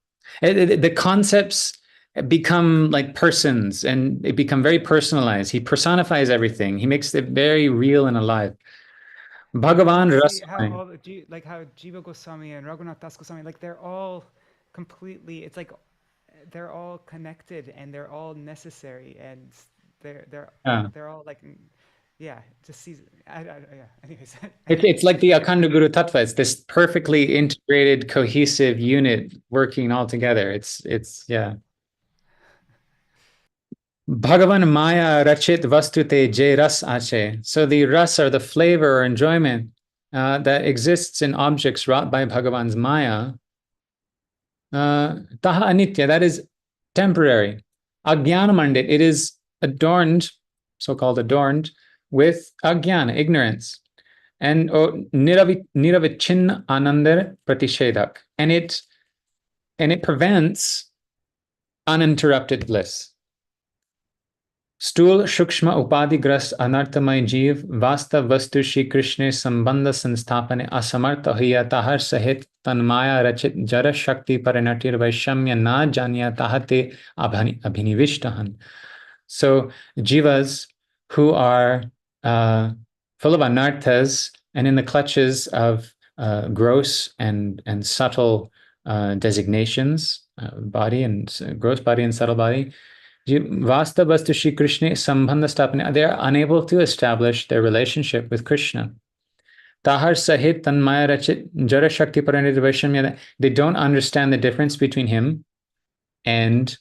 The concepts become like persons and they become very personalized. He personifies everything. He makes it very real and alive. Bhagavan Rasamai. Like how Jiva Goswami and Raghunath Das Goswami, like they're all completely, it's like they're all connected and they're all necessary and they're all like, yeah, just sees. Yeah. Anyways, it's like the Akhanda Guru Tattva. It's this perfectly integrated, cohesive unit working all together. It's yeah. Bhagavan Maya Rachit Vastute Jai Ras Ache. So the ras, or the flavor or enjoyment that exists in objects wrought by Bhagavan's Maya, Taha Anitya, that is temporary. Ajnana Mandit, it is adorned, so-called adorned, with agyana, ignorance, and niravichinna anandar pratishedak, and it prevents uninterrupted bliss. Stul Shukshma Upadigrast Anartamay Jeev Vastav Vastu Shri Krishna Sambandha Sanstapane Asamartha Hiya Tahar Sahit Tanmaya Rachit Jara Shakti Parinatir Vaishamya Na Janya Tahate Abhinivishtahan. So jivas who are full of anarthas and in the clutches of gross and subtle designations, body and gross body and subtle body, Vastavastu Shri Krishna Sambandha Stapana, they are unable to establish their relationship with Krishna. Tahar Sahit Tanmaya Rachit Jara Shakti Paranit Vaishamya, they don't understand the difference between him and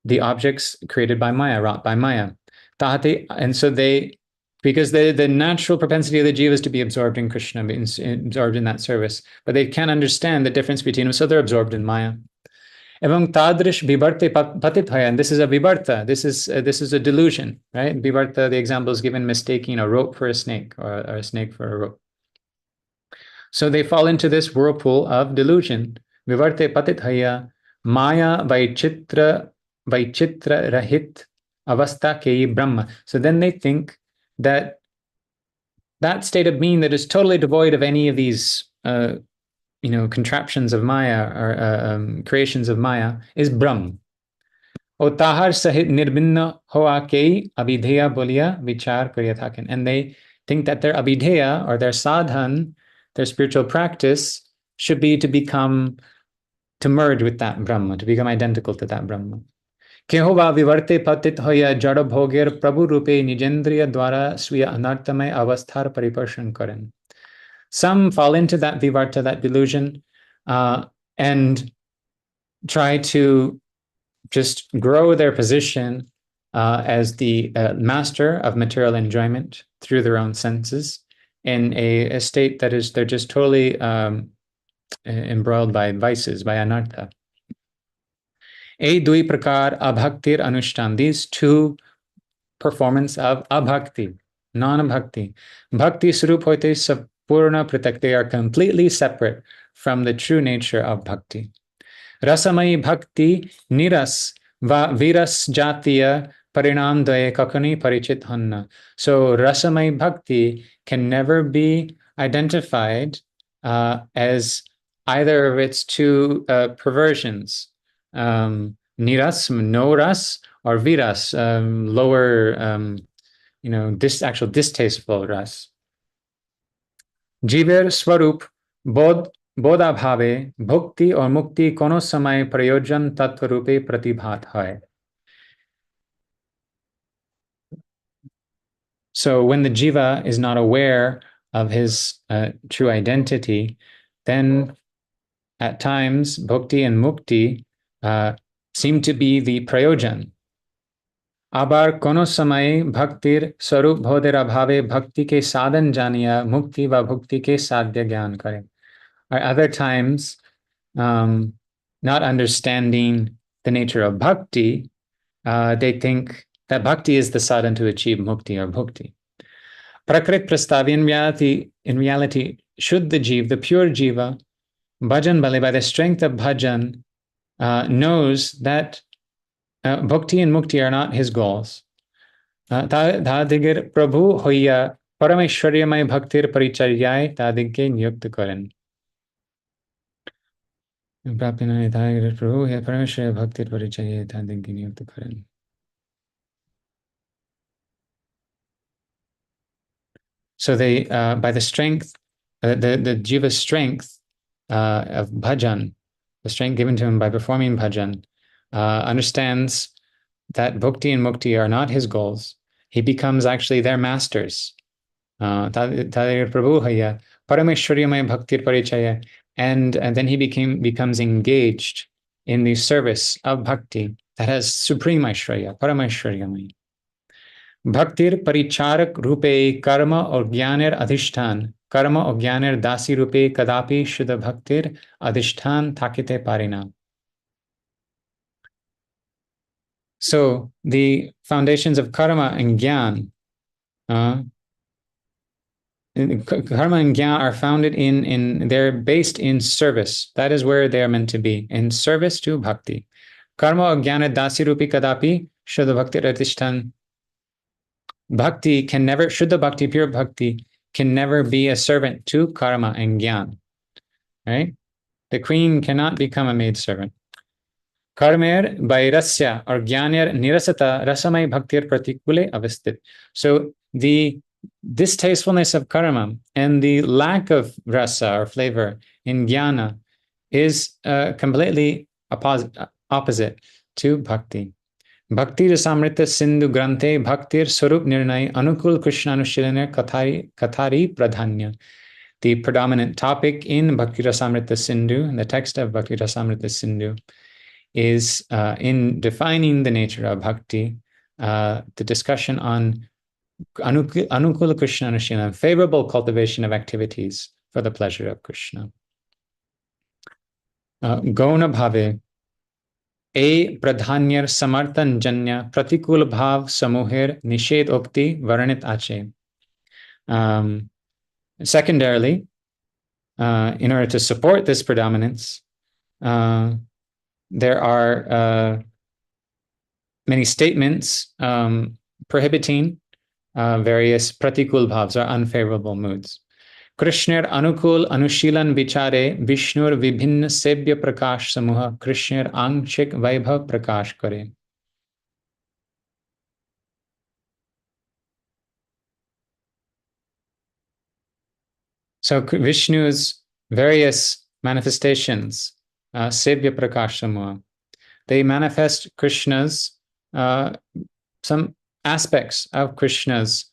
the objects created by Maya, wrought by Maya. Tahate, and so they, because the natural propensity of the jiva is to be absorbed in Krishna, absorbed in that service, but they can't understand the difference between them, so they're absorbed in Maya. Evang tadrish vibarte patithaya, and this is a vibarta, this is a delusion, right? Vibarta, the example is given mistaking a rope for a snake or a snake for a rope. So they fall into this whirlpool of delusion. Vibarte patithaya, Maya vaichitra rahit avastha kei brahma. So then they think that state of being that is totally devoid of any of these contraptions of Maya or creations of Maya is Brahm. O tahar sahit nirbinna hoa kei abhidheya bolia vichar karya thaken. And they think that their abhidheya or their sadhan, their spiritual practice, should be to merge with that Brahma, to become identical to that Brahma. Kehova vivarte patit hoya jada bhoger prabhu rupe nijendriya dwara swiya anartamay avasthar pariparshan karen. Some fall into that vivarta, that delusion, and try to just grow their position as the master of material enjoyment through their own senses in a state that is, they're just totally embroiled by vices, by anartha. E dui prakar abhaktir anushtan, these two performance of abhakti, non-bhakti. Bhakti sarup hoite sapurna pratak, they are completely separate from the true nature of bhakti. Rasamai bhakti niras va viras jatiya parinam dvaye kakani parichit hanna. So rasamai bhakti can never be identified as either of its two perversions. Niras, no ras, or viras, lower, actual distasteful ras. Jiver swarup bodha bhave bhakti or mukti kono samay prayojan tattva rupe pratibhat hai. So when the jiva is not aware of his true identity, then at times bhakti and mukti seem to be the prayojan. Abar kono samay bhaktir sarup bhoder abhave bhakti ke sadhan janiya mukti va bhakti ke sadhya gyan kare. Or other times, not understanding the nature of bhakti, they think that bhakti is the sadhan to achieve mukti or bhakti. Prakrit prastavi, in reality, should the jiva, the pure jiva, bhajan bale, by the strength of bhajan, knows that bhakti and mukti are not his goals. Tadigir prabhu hoya parameshwaryamay bhaktir paricharyay tadigke niyukta karen. Prabhu parameshwarya bhaktir paricharyay tadigke niyukta karen. So they, by the strength, the jiva's strength of bhajan, the strength given to him by performing bhajan, understands that bhakti and mukti are not his goals. He becomes actually their masters. Tadir prabhuhaya parameshwaryamaya bhaktir parichaya, and then he becomes engaged in the service of bhakti that has supreme aishwarya, parameshwaryamaya. Bhaktir paricharak rupe karma or jnaner adhishtan, karma or jnaner dasi rupe kadapi shuddha bhaktir adhishtan thakite parinam. So the foundations of karma and jnana, karma and jnana are founded they're based in service. That is where they are meant to be, in service to bhakti. Karma or jnana dasi rupi kadapi shuddha bhaktir adhishtan Bhakti can never, Shuddha Bhakti, pure Bhakti, can never be a servant to karma and gyan. Right? The queen cannot become a maidservant. Karmer vairasya or gyanir nirasata rasamai bhaktir pratikule avasthit. So the distastefulness of karma and the lack of rasa or flavor in jnana is completely opposite to bhakti. Bhakti rasamrita sindhu granthe bhaktir sarup nirnay anukul krishna anushilane kathari pradhanya. The predominant topic in Bhakti Rasamrita Sindhu, in the text of Bhakti Rasamrita Sindhu, is in defining the nature of bhakti, the discussion on Anukula Krishna Anushilana, favorable cultivation of activities for the pleasure of Krishna. Gauna Bhave, A Pradhanyar Samartan Janya Pratikul Bhav Samuher Nished Okti Varanit Ache. Secondarily, in order to support this predominance, there are many statements prohibiting various pratikul bhavs, or unfavorable moods. Krishnir anukul anushilan vichare Vishnur vibhinna sebya prakash samuha Krishnir angshik vaibhav prakash kare. So Vishnu's various manifestations, sebya prakash samuha, they manifest Krishna's, some aspects of Krishna's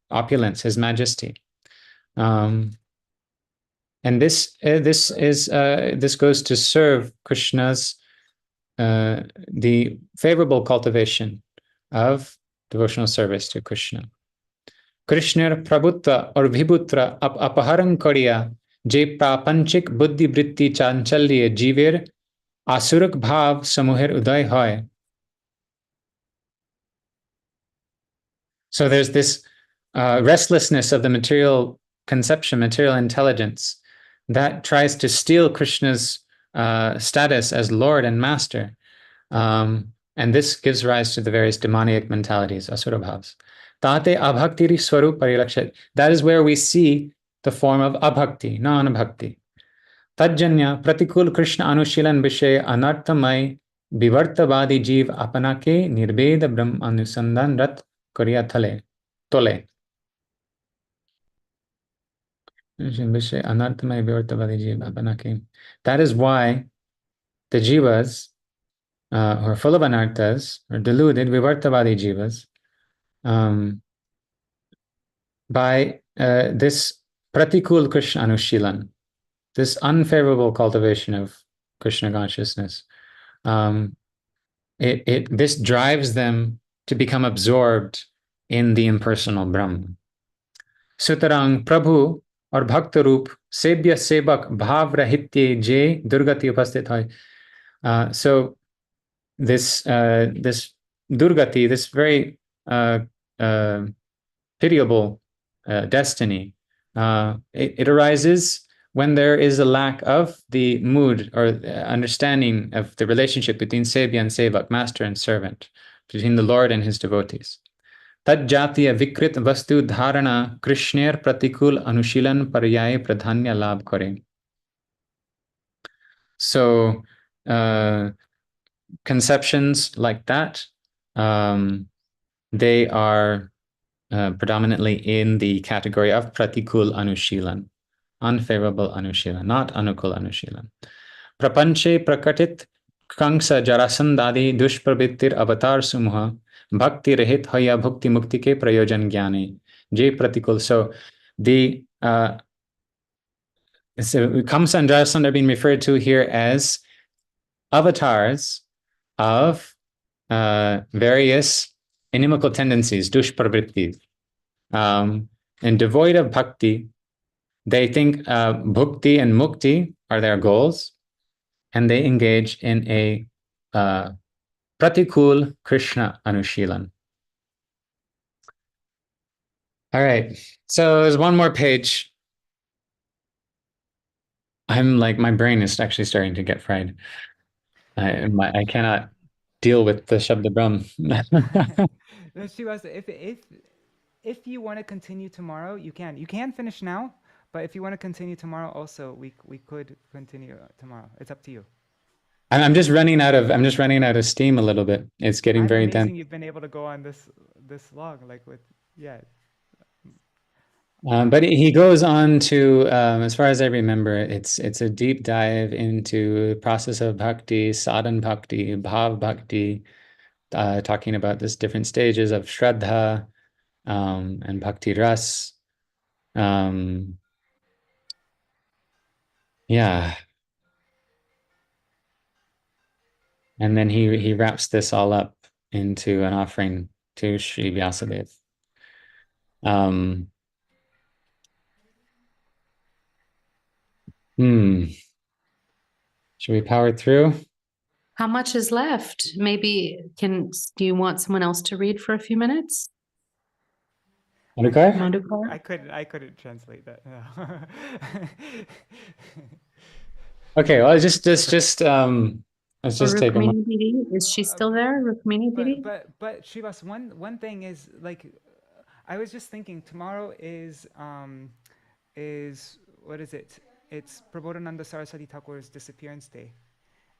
opulence, his majesty. And this goes to serve Krishna's, the favorable cultivation of devotional service to Krishna. Krishnir prabhutta or vibhutra apaharan kariya je prapanchik buddhi vritti chanchalye jiver asurak bhav samuher uday hoy. So there's this restlessness of the material conception, material intelligence, that tries to steal Krishna's status as Lord and Master. And this gives rise to the various demoniac mentalities, asura bhavs. Tate abhaktiri swarup parilakshat. That is where we see the form of abhakti, non-bhakti. Tajjanya pratikul Krishna anushilan vishay anarthamay vivartavadi jeev apanake nirbeda brahm anusandan rat kariya thale tole. That is why the jivas who are full of anarthas, or deluded, vivartavadi jivas, by this pratikul Krishna anushilan, this unfavorable cultivation of Krishna consciousness, this drives them to become absorbed in the impersonal Brahman. Sutarang Prabhu or Bhaktarup Sebya Sebak Bhav Rahitye Je Durgati Upasthit Hoy. So this Durgati, this very pitiable destiny, it arises when there is a lack of the mood or understanding of the relationship between Sebya and Sevak, master and servant, between the Lord and his devotees. Tad jatiya vikrit vastu dharana Krishner pratikul anushilan paryaye pradhanya labh kare. So conceptions like that, they are predominantly in the category of pratikul anushilan, unfavorable anushilan, not anukul anushilan. Prapanche prakatit Kangsa jarasandadi dushprabittir avatar sumuha bhakti rahit hoya bhukti mukti ke prayojan jnane je pratikul. So the Kamsa and Jarasandha are being referred to here as avatars of various inimical tendencies, dushpravrittis, and devoid of bhakti. They think bhukti and mukti are their goals, and they engage in a pratikul Krishna anushilan. All right, so there's one more page. I'm like, my brain is actually starting to get fried. I cannot deal with the Shabda Brahm. No, Śrīvāsa, if you want to continue tomorrow, you can. You can finish now, but if you want to continue tomorrow, also we could continue tomorrow. It's up to you. I'm just running out of steam a little bit. It's getting very dense. You've been able to go on this long, like with But he goes on to, as far as I remember, it's a deep dive into process of bhakti, sadhan bhakti, bhav bhakti, talking about this different stages of shraddha and bhakti ras. Yeah. And then he wraps this all up into an offering to Śrī Vyāsa-dev. Should we power through? How much is left? Maybe do you want someone else to read for a few minutes? Madhukar? I couldn't translate that. No. Okay, well, let's just take Rukmini Didi, is she still there? Rukmini Didi? But Śrīvāsa, one thing is, like, I was just thinking tomorrow is what is it? It's Prabodhananda Sarasvatī Thakur's disappearance day,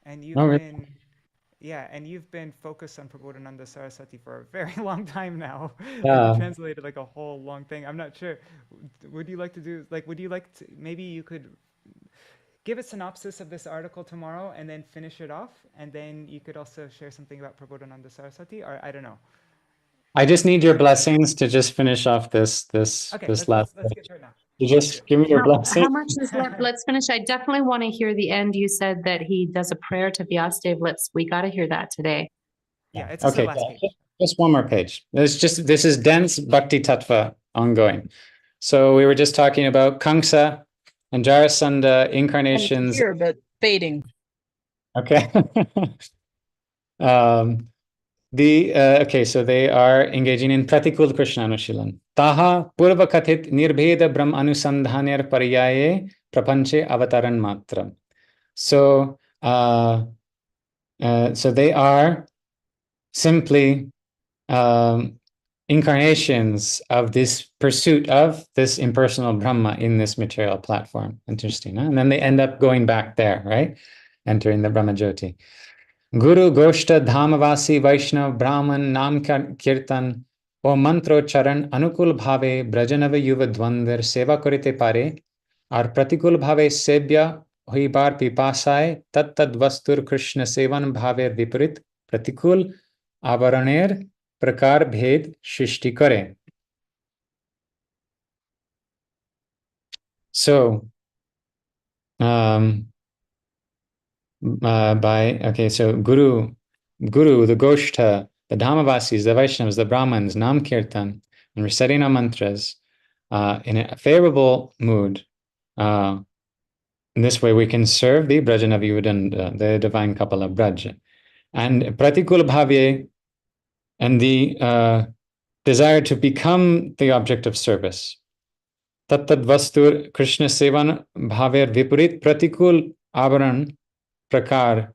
and you've been focused on Prabodhananda Sarasvatī for a very long time now. Yeah. You translated like a whole long thing. I'm not sure. Would you like to maybe you could give a synopsis of this article tomorrow and then finish it off, and then you could also share something about Prabodhananda Sarasvatī, or I don't know. I just need your blessings to just finish off this last. Let's get to it now. You just give me your blessing. How much is left? Let's finish. I definitely want to hear the end. You said that he does a prayer to Vyāsadev. We got to hear that today. Yeah, it's the last page. Just one more page. This is dense Bhakti Tattva ongoing. So we were just talking about Kamsa and Jarasandha incarnations. Here, but fading. Okay. So they are engaging in Pratikul Krishna Anushilan. Taha Purva Kathit Nirbheda Brahm Anusandhanir Paryaye Prapanche Avataran Matram. So they are simply incarnations of this pursuit of this impersonal Brahma in this material platform. Interesting, huh? And then they end up going back there, right? Entering the Brahma Jyoti. Guru Goshta Dhamavasi Vaishnav Brahman Nam Kirtan O Mantro Charan Anukul Bhave Brajanava Yuva Dwandar Seva Korite Pare Ar Pratikul Bhave Sebya Huibar Pipasai Tat Tad Vastur Krishna Sevan Bhave Viparit Pratikul Avaraner Prakar Bhed Shishti Kare. So, so Guru, the Goshta, the Dhamavasis, the Vaishnavas, the Brahmins, Nam Kirtan, and reciting our mantras in a favorable mood. In this way, we can serve the Brajanavyudanda, the divine couple of Braj. And Pratikul Bhavye, and the desire to become the object of service. Tattad Vastur Krishna Sevan Bhaver Vipurit Pratikul Avaran Prakar.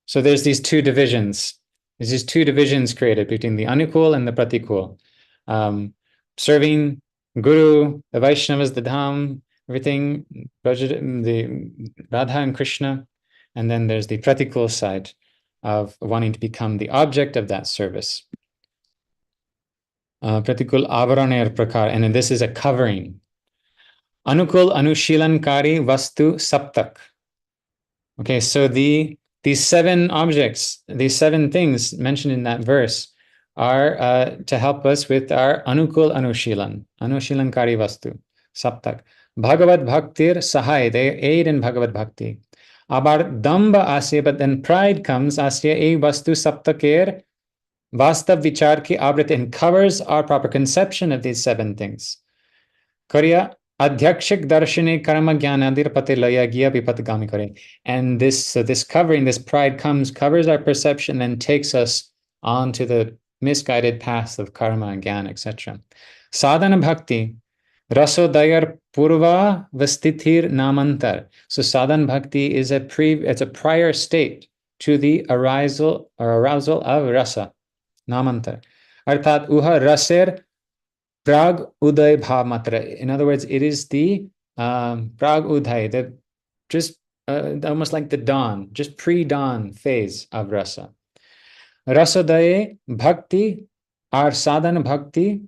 So there's these two divisions. There's these two divisions created between the Anukul and the Pratikul. Serving Guru, the Vaishnavas, the Dham, everything, the Radha and Krishna. And then there's the Pratikul side of wanting to become the object of that service. Pratikul Avaraner Prakar. And then this is a covering. Anukul Anushilankari Vastu Saptak. Okay, so these 7 objects, these 7 things mentioned in that verse are to help us with our Anukul Anushilan, Anushilankari Vastu, Saptak. Bhagavad Bhaktir Sahai, they aid in Bhagavad Bhakti. Abar Damba Asya, but then pride comes, Asya E Vastu Saptaker, Vastav Vichar Ki Avrit, and covers our proper conception of these 7 things. Karya Adhyakshik Darshane Karma Gyanadir Pate Laya Gya Vipatgami Kare. And this covering, this pride covers our perception and takes us onto the misguided path of karma and gyan, etc. Sadhana Bhakti, Rasodayar Purva Vastithir Namantar. So sadhana bhakti is it's a prior state to the arousal of rasa, Namantar. Arthat uha raser prag uday bhav matra. In other words, it is the prag uday, the just almost like the dawn, just pre-dawn phase of rasa. Rasodaye bhakti or sadhana bhakti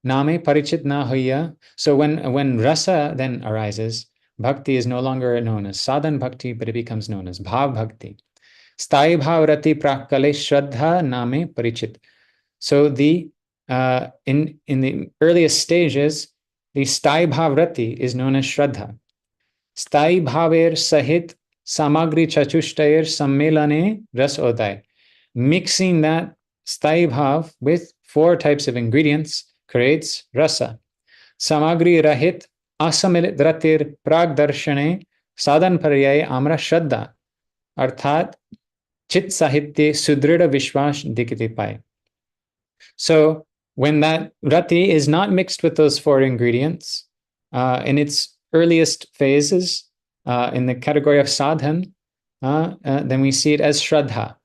name parichit na hoya. So when rasa then arises, bhakti is no longer known as sadhana bhakti, but it becomes known as bhav bhakti. Sthai bhav rati prakale shraddha name parichit. So the in the earliest stages, the sthai bhav rati is known as shraddha. Sthai bhaver sahit samagri chatushtayir sammelane ras oday. Mixing that sthai bhav with 4 types of ingredients creates rasa. Samagri rahit asamilit ratir prag darshane sadhan paryay amra shraddha. Arthat chit sahitye sudrida vishwas dikite pai. So when that rati is not mixed with those 4 ingredients, in its earliest phases, in the category of sadhan, then we see it as shraddha,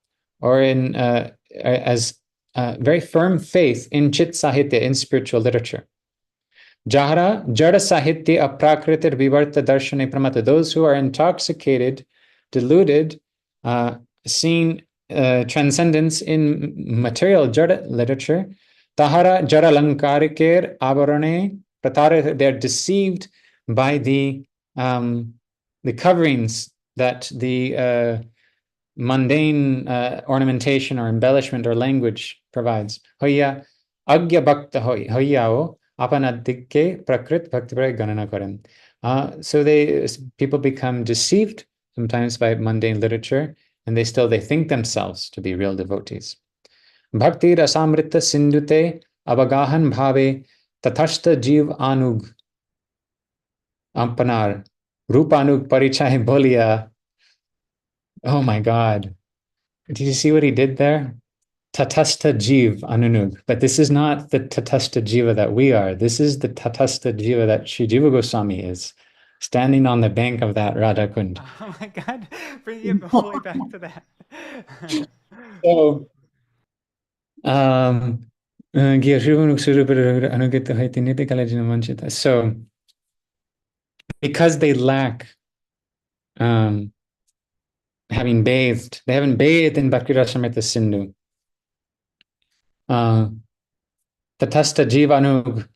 or in as very firm faith in chit sahitya, in spiritual literature. Jahara jada sahitya aprakritir vivarta darshane pramata. Those who are intoxicated, deluded, seeing transcendence in material jada literature. Tahara jara lankarikir avarane pratare. They're deceived by the coverings that the mundane ornamentation or embellishment or language provides. Hoya agya bhakta hoyao apanadikke prakrit bhaktipraya ganana karen. So people become deceived sometimes by mundane literature, and they think themselves to be real devotees. Bhakti rasamrita sindute abagahan bhave tathashta jiv anug ampanar rupanug parichay bolia. Oh my God. Did you see what he did there? Tatastha Jiva Anunug. But this is not the Tatastha Jiva that we are. This is the Tatastha Jiva that Śrī Jiva Gosvāmī is, standing on the bank of that Radha Kund. Oh my God, bringing it all the way back to that. So, because they lack having bathed, they haven't bathed in Bhakti Rasamrita Sindhu. Tatastha Jivanug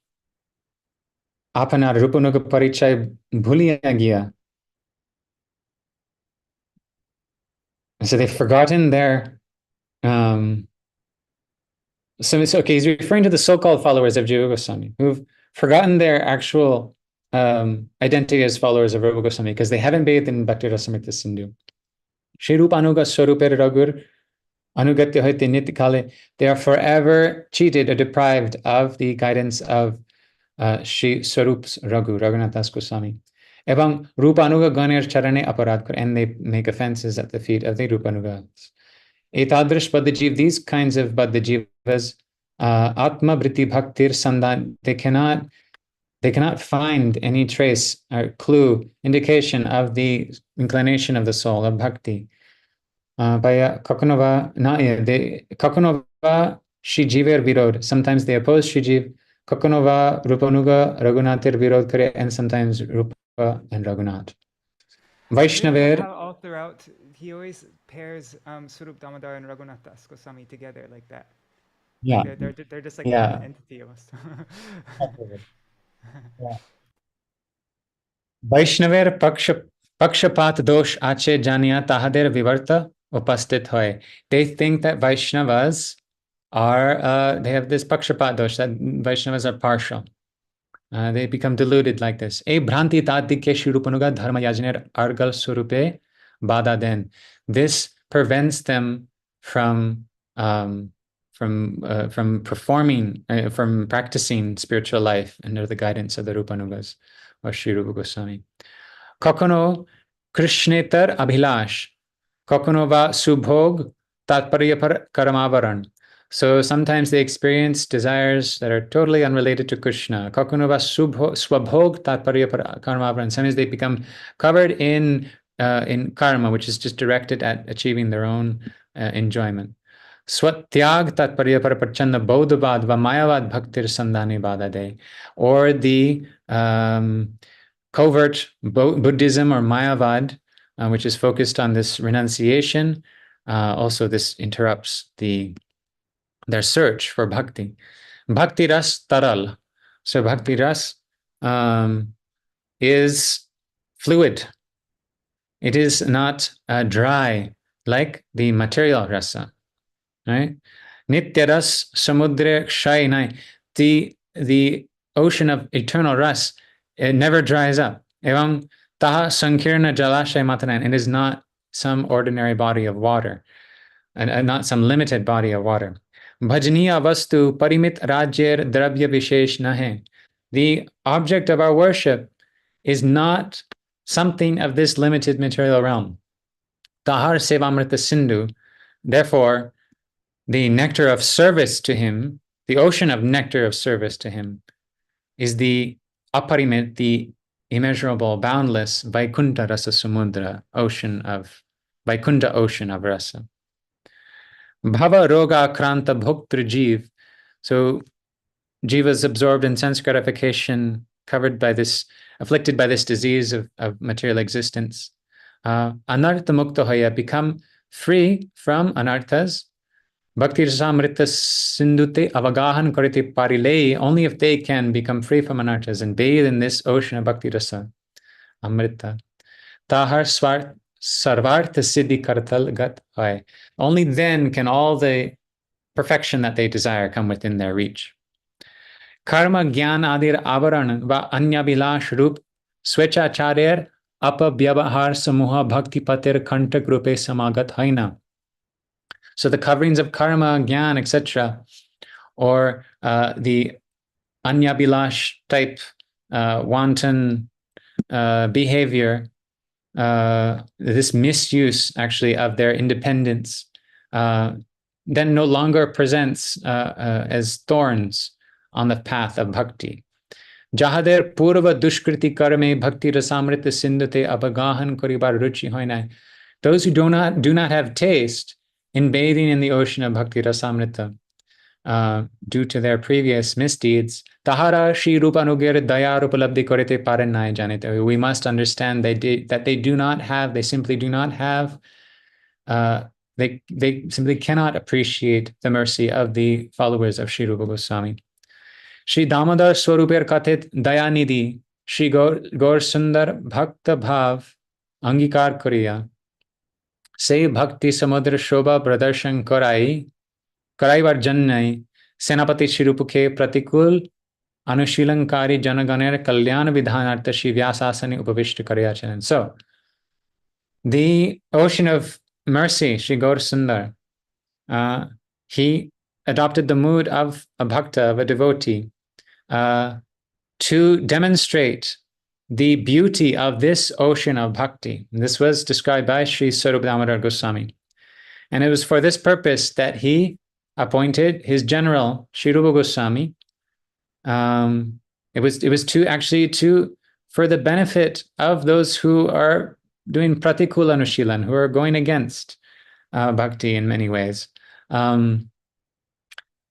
Apanar Rupanug Parichay Bhuliya Gya. So they've forgotten their okay, he's referring to the so-called followers of Jiva Goswami who've forgotten their actual identity as followers of Rupa Goswami because they haven't bathed in Bhakti Rasamrita Sindhu. Shri Rupanuga Swaruper Ragur Anugatya Hoite Nitikale. They are forever cheated or deprived of the guidance of Shri Swarup's Raghu, Raghunath Das Goswami. Ebang Rupanuga Ganer Charane Aparadkar, and they make offenses at the feet of the Rupanugas. Etadrish Badajiv, these kinds of Badajivas, Atma Briti Bhaktir Sandan, they cannot find any trace or clue, indication of the inclination of the soul, of bhakti. By Kakunova Shijiver Virod. Sometimes they oppose Shijiv. Kakunova Rupanuga Raghunathir Virod Kare, and sometimes Rupa and Raghunath. Vaishnaver. All throughout, he always pairs Swarup Damodar and Raghunath Das Goswami together like that. Yeah. They're just like one entity almost. Yeah. Vaishnaver Pakshapat Dosh Ache Janiya Tahader Vivarta Upastit Hoy. They think that Vaishnavas are, they have this Pakshapat Dosh, that Vaishnavas are partial. They become deluded like this. E Bhranti Tadike Shirupanuga Dharma Yajner Argal Surupe Bada Den. This prevents them from performing, from practicing spiritual life under the guidance of the Rupanugas or Śrī Rupa Goswami. Kakono Krishnetar Abhilash, Kakono va Subhog Tatparya par Karmavaran. So sometimes they experience desires that are totally unrelated to Krishna. Kakono va Swabhog Tatparya par Karmavaran. Sometimes they become covered in karma, which is just directed at achieving their own enjoyment. Swatyag tatparya parapachanda bodhavad va mayavad bhaktir sandhani badade. Or the covert Buddhism or Mayavad, which is focused on this renunciation. Also, this interrupts their search for bhakti. Bhakti ras taral. So bhakti ras is fluid. It is not dry like the material rasa. Right? Nitya ras samudra kshainai. The ocean of eternal ras, it never dries up. Evam taha sankirna jalashay matanan. It is not some ordinary body of water, and not some limited body of water. Bhajaniya vastu parimit rajyer dravya vishesh nahe. The object of our worship is not something of this limited material realm. Tahar sevamrita sindhu. Therefore, the nectar of service to him, the ocean of nectar of service to him, is the aparimit, the immeasurable, boundless Vaikunta rasa samudra, Vaikunta ocean of rasa. Bhava roga kranta bhoktra jiv. So jiva is absorbed in sense gratification, covered by this, afflicted by this disease of material existence. Anartha mukta hoya, become free from anarthas. Bhakti rasamrita sindute avagahan karite parilei. Only if they can become free from anarthas and bathe in this ocean of bhakti rasa amrita. Tahar sarvartha siddhi kartal gat hai. Only then can all the perfection that they desire come within their reach. Karma gyan adir avaran va anya bilash rup swechacharyer apa vyavahar samuha bhakti patir kantak rupe samagat haina. So the coverings of karma, gyan, etc., or the anyabilash type wanton behavior, this misuse actually of their independence, then no longer presents as thorns on the path of bhakti. Jahader purva dushkriti karme bhakti rasamrita sindhate abagahan koribar ruchi hoinai. Those who do not have taste in bathing in the ocean of bhakti rasamrita, due to their previous misdeeds, tahara Shri Rupanugir daya rupalabdhi korete paranai janite. We must understand that they simply do not have, they simply cannot appreciate the mercy of the followers of Shri Rupa Goswami. Shri Damodar Swaruper Kathit Dayanidhi, Shri Gaur Sundar Bhakta Bhav Angikar Kariya. Say Bhakti Samudra Shobha Pradarshan Karaivar Jannai Senapati Shirupukhe Pratikul Anushilankari Janaganer Kalyan Vidhanartha Śrī Vyāsa-asani Upavishta Karyachanan. So, the ocean of mercy, Shri Gaur Sundar, he adopted the mood of a bhakta, of a devotee, to demonstrate the beauty of this ocean of bhakti. And this was described by Sri Swarupa Damodar Goswami. And it was for this purpose that he appointed his general, Sri Rupa Goswami. It was for the benefit of those who are doing pratikula anushilan, who are going against bhakti in many ways. It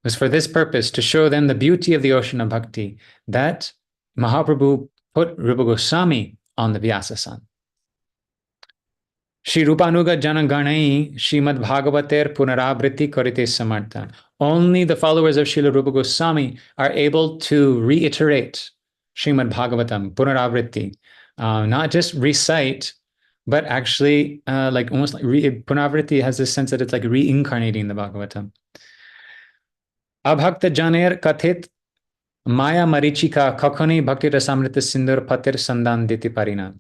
was for this purpose, to show them the beauty of the ocean of bhakti, that Mahaprabhu put Rupa Goswami on the Vyasa-san. Shri Rupanuga Janaganai Srimad Bhagavater Punaravriti Karite Samartha. Only the followers of Srila Rupa Goswami are able to reiterate Srimad Bhagavatam, Punaravriti. Not just recite, but actually almost like Punaravriti has this sense that it's like reincarnating the Bhagavatam. Abhakta Janer Kathit Maya Marichika Kakhani Bhakti Rasamrita Sindur Patir Sandan Diti Parina.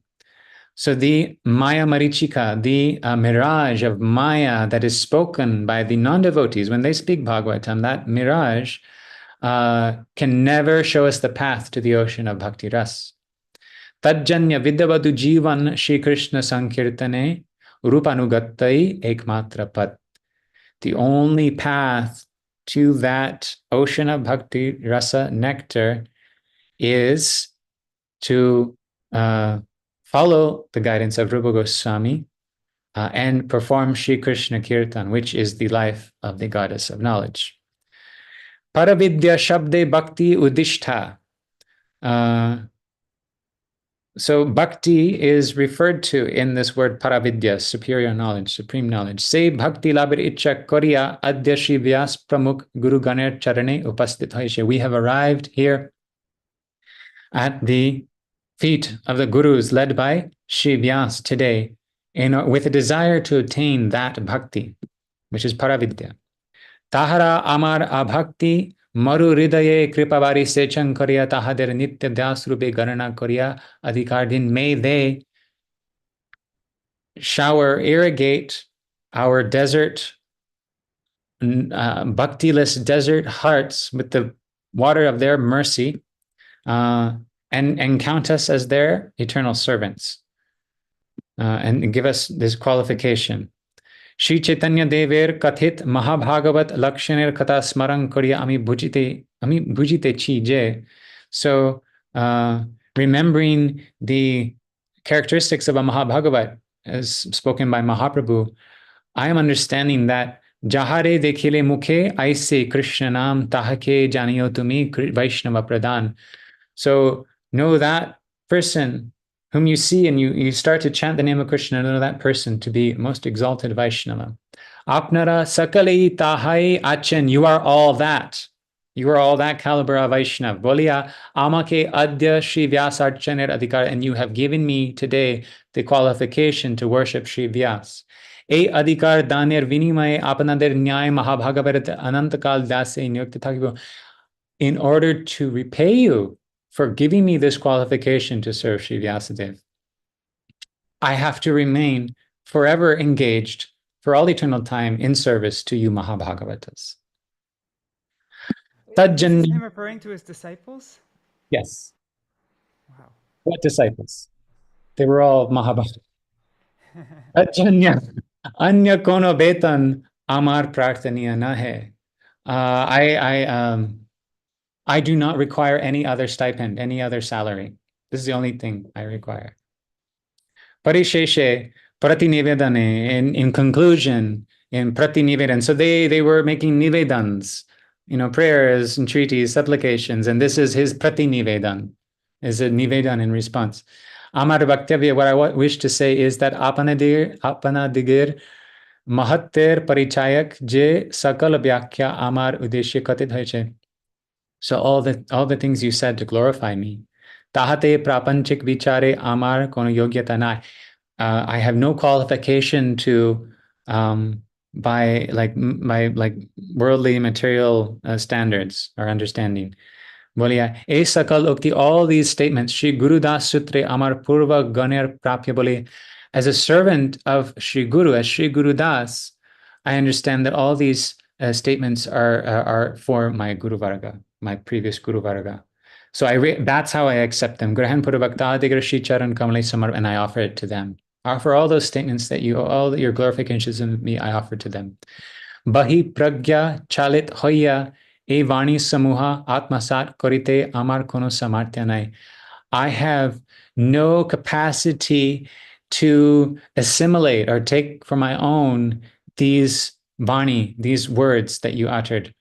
So the Maya Marichika, the mirage of Maya that is spoken by the non-devotees when they speak Bhagavatam, that mirage can never show us the path to the ocean of Bhakti Ras. Tajjanya Vidyavadu Jivan Shri Krishna Sankirtane Rupanugattai Ekmatra Pat. The only path to that ocean of Bhakti Rasa nectar is to follow the guidance of Rupa Goswami and perform Shri Krishna Kirtan, which is the life of the goddess of knowledge. Paravidya Shabde Bhakti Udishta. So bhakti is referred to in this word paravidya, superior knowledge, supreme knowledge. Say bhakti labir icha koriya adya Śrī Vyāsa pramukh guru ganer charane upasthit hoishe. We have arrived here at the feet of the gurus led by Śrī Vyāsa today with a desire to attain that bhakti, which is paravidya. Tahara amar abhakti Maru Hridaye Kripavari Sechan Kariya Tahader Nitya Dasrube Garana Kariya Adhikardin. May they irrigate our desert, bhaktiless desert hearts with the water of their mercy, and count us as their eternal servants, and give us this qualification. Shri Chaitanya Dever Kathit Mahabhagavat Lakshaner Katha Smarang Kariya Ami Bhujite Chi Je. So, remembering the characteristics of a Mahabhagavat, as spoken by Mahaprabhu, I am understanding that Jahare Dekhile Mukhe Aise Krishna Nam Tahake Janiyo Tumi Vaishnava Pradhan. So, know that person whom you see and you start to chant the name of Krishna, know that person to be most exalted Vaishnava. Apnara Sakalei Tahai Achen, you are all that. You are all that caliber of Vaishnava. Bolia Amake Adya Śrī Vyāsa-archaner Adhikar, and you have given me today the qualification to worship Śrī Vyāsa. E Adhikar Daner Vinimay Apanader Nyay Mahabhagavarat Anantakal Dase Nyukta Thakibo. In order to repay you for giving me this qualification to serve Śrī Vyasadeva, I have to remain forever engaged for all eternal time in service to you Mahabhagavatas. Is him referring to his disciples? Yes. Wow. What disciples? They were all Mahabhagavatas. Tajanya Anya Kono Betan Amar Prarthaniya Nahe. I do not require any other stipend, any other salary. This is the only thing I require. Parisheshe Pratinivedane, in conclusion, in Pratinivedan. So they were making nivedans, prayers, entreaties, supplications, and this is his Pratinivedan, is a nivedan in response. Amar Bhaktavya, what I wish to say is that apanadigir mahatter parichayak je sakal vyakhya amar udeshya kathit hoiche. So all the things you said to glorify me. Tahate prapanchik vichare amar kono yogyata nai. I have no qualification to by worldly material standards or understanding. Bolia e sakal ukti, all these statements, Shri Guru Das Sutre Amar Purva Ganer Prapya Bole. As a servant of Shri Guru, as Shri Guru Das, I understand that all these statements are for my Guru Varga, my previous Guru Varga. So that's how I accept them. Grahan Purvakta Digra Shri Charan Kamalai Samar, and I offer it to them. I offer all those statements all your glorifications of me, I offer to them. Bahi Pragya Chalit Hoya E Vani Samuha Atmasat Korite Amar Kono Samartyanai. I have no capacity to assimilate or take for my own these Vani, these words that you uttered.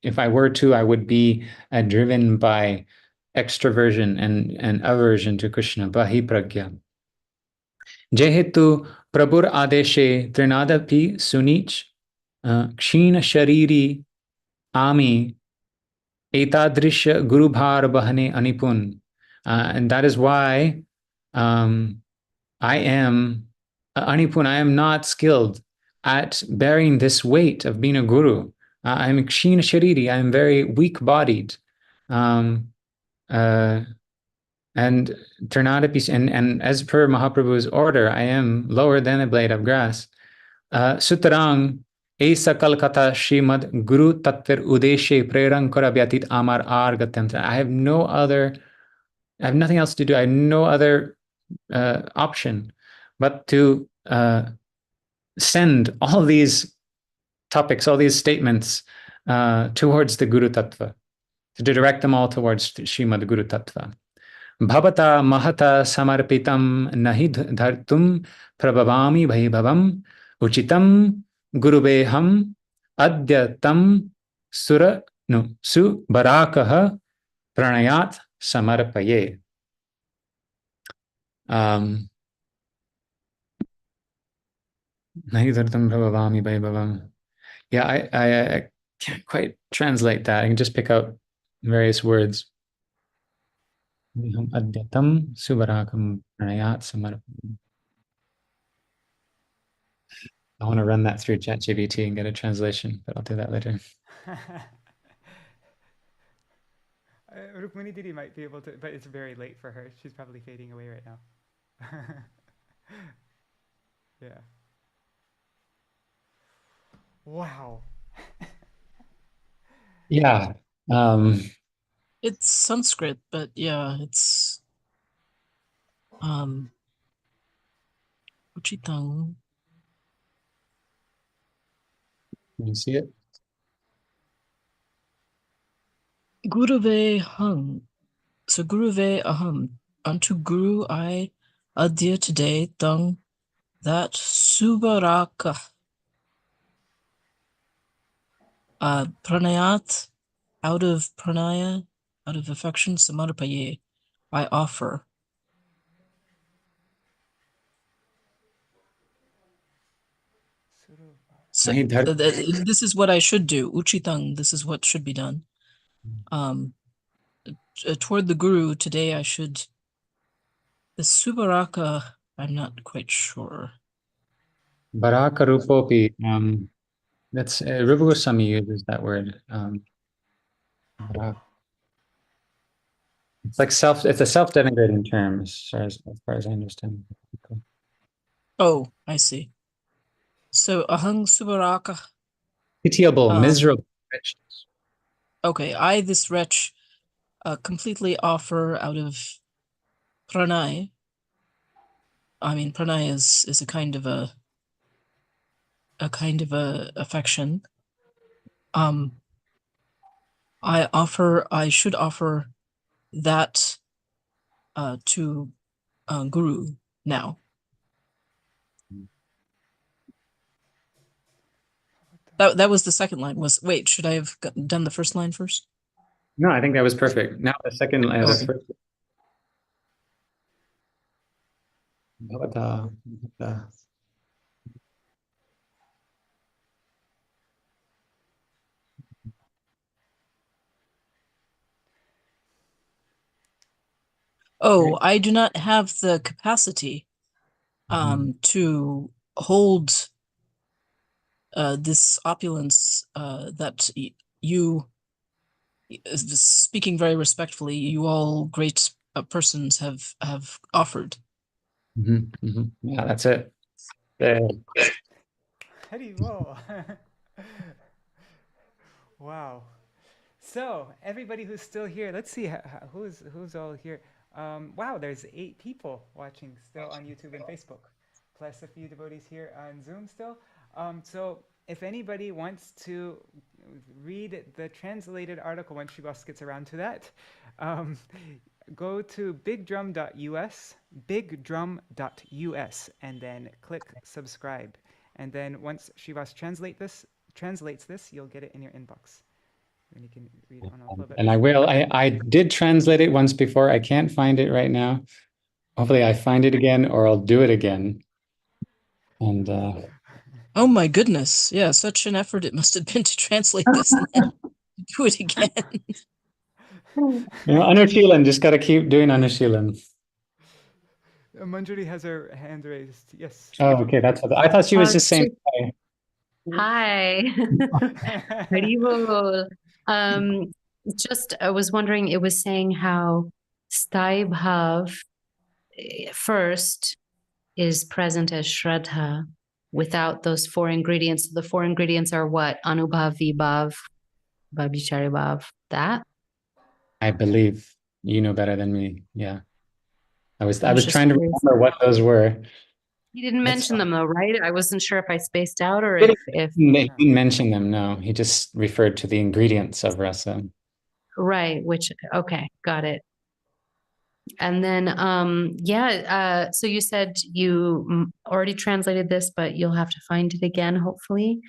If I were to, I would be driven by extroversion and aversion to Krishna. Bahi Pragya. Jehetu Prabhur Adeshe Trinadapi Sunich Kshina Shariri Ami Etadrisha Guru Bhar Bahane Anipun. And that is why I am Anipun. I am not skilled at bearing this weight of being a guru. I am Kshina Shariri. I am very weak-bodied. And Trinadapi, and as per Mahaprabhu's order, I am lower than a blade of grass. Sutarang E Sakal Kata Shrimad Guru Tattvir Udeshe Prerang Korabhyatit Amar Argatantra. I have nothing else to do. I have no other option but to send all these topics, all these statements towards the Guru Tattva, to direct them all towards Srimad Guru Tattva. Bhavata mahata samarpitam nahi dhartum prabhavami bhaibhavam uchitam guruveham adyatam subarakaha pranayat samarpaye. Nahi dhartum prabhavami bhaibhavam. Yeah, I can't quite translate that. I can just pick out various words. Adyatam subarakam pranayat samarpaye. I want to run that through ChatGPT and get a translation, but I'll do that later. Rukmini Didi might be able to, but it's very late for her. She's probably fading away right now. Yeah. Wow. Yeah. It's Sanskrit, but yeah, it's Uchitang. Can you see it? Guruve hung. So Guruve aham. Unto Guru I adya today tung that subaraka pranayat, out of pranaya, out of affection, samarpaye, I offer. So this is what I should do. Uchitang, this is what should be done. Toward the Guru today, I should. The Subaraka, I'm not quite sure. Baraka rupopi. That's Rupa Goswami uses that word. It's like it's a self-denigrating term as far as I understand. Oh, I see. So ahang subaraka. Pitiable, miserable wretch. Okay, I, this wretch, completely offer out of pranay. I mean, pranay is a kind of a affection. I should offer that to Guru now. That was the second line. Wait, should I have done the first line first? No, I think that was perfect. Now the second line, the first. Oh, I do not have the capacity to hold this opulence that you, speaking very respectfully, you all great persons have offered. Yeah, that's it. Wow. So everybody who's still here, let's see who's all here. Wow, there's 8 people watching still on YouTube and Facebook, plus a few devotees here on Zoom still. So if anybody wants to read the translated article when Śrī Vyāsa gets around to that, go to bigdrum.us, and then click subscribe. And then once Śrī Vyāsa translates this, you'll get it in your inbox. And you can read it on a little bit. And I will. I did translate it once before. I can't find it right now. Hopefully I find it again, or I'll do it again. And oh my goodness. Yeah, such an effort it must have been to translate this and then do it again. Anushilan, just got to keep doing Anushilan. Manjari has her hand raised. Yes. Oh, okay. That's what I thought she was just saying. Hi. Haribol. Just I was wondering, it was saying how Sthāyi Bhav first is present as Shraddha without those 4 ingredients. The 4 ingredients are what? Anubhav, Vibhav, Bhavichari Bhav, that? I believe you know better than me. Yeah. I was trying to remember what those were. He didn't mention them though, right? I wasn't sure if I spaced out or if he didn't mention them. No, he just referred to the ingredients of rasa. Right, which, okay, got it. And then, so you said you already translated this, but you'll have to find it again, hopefully.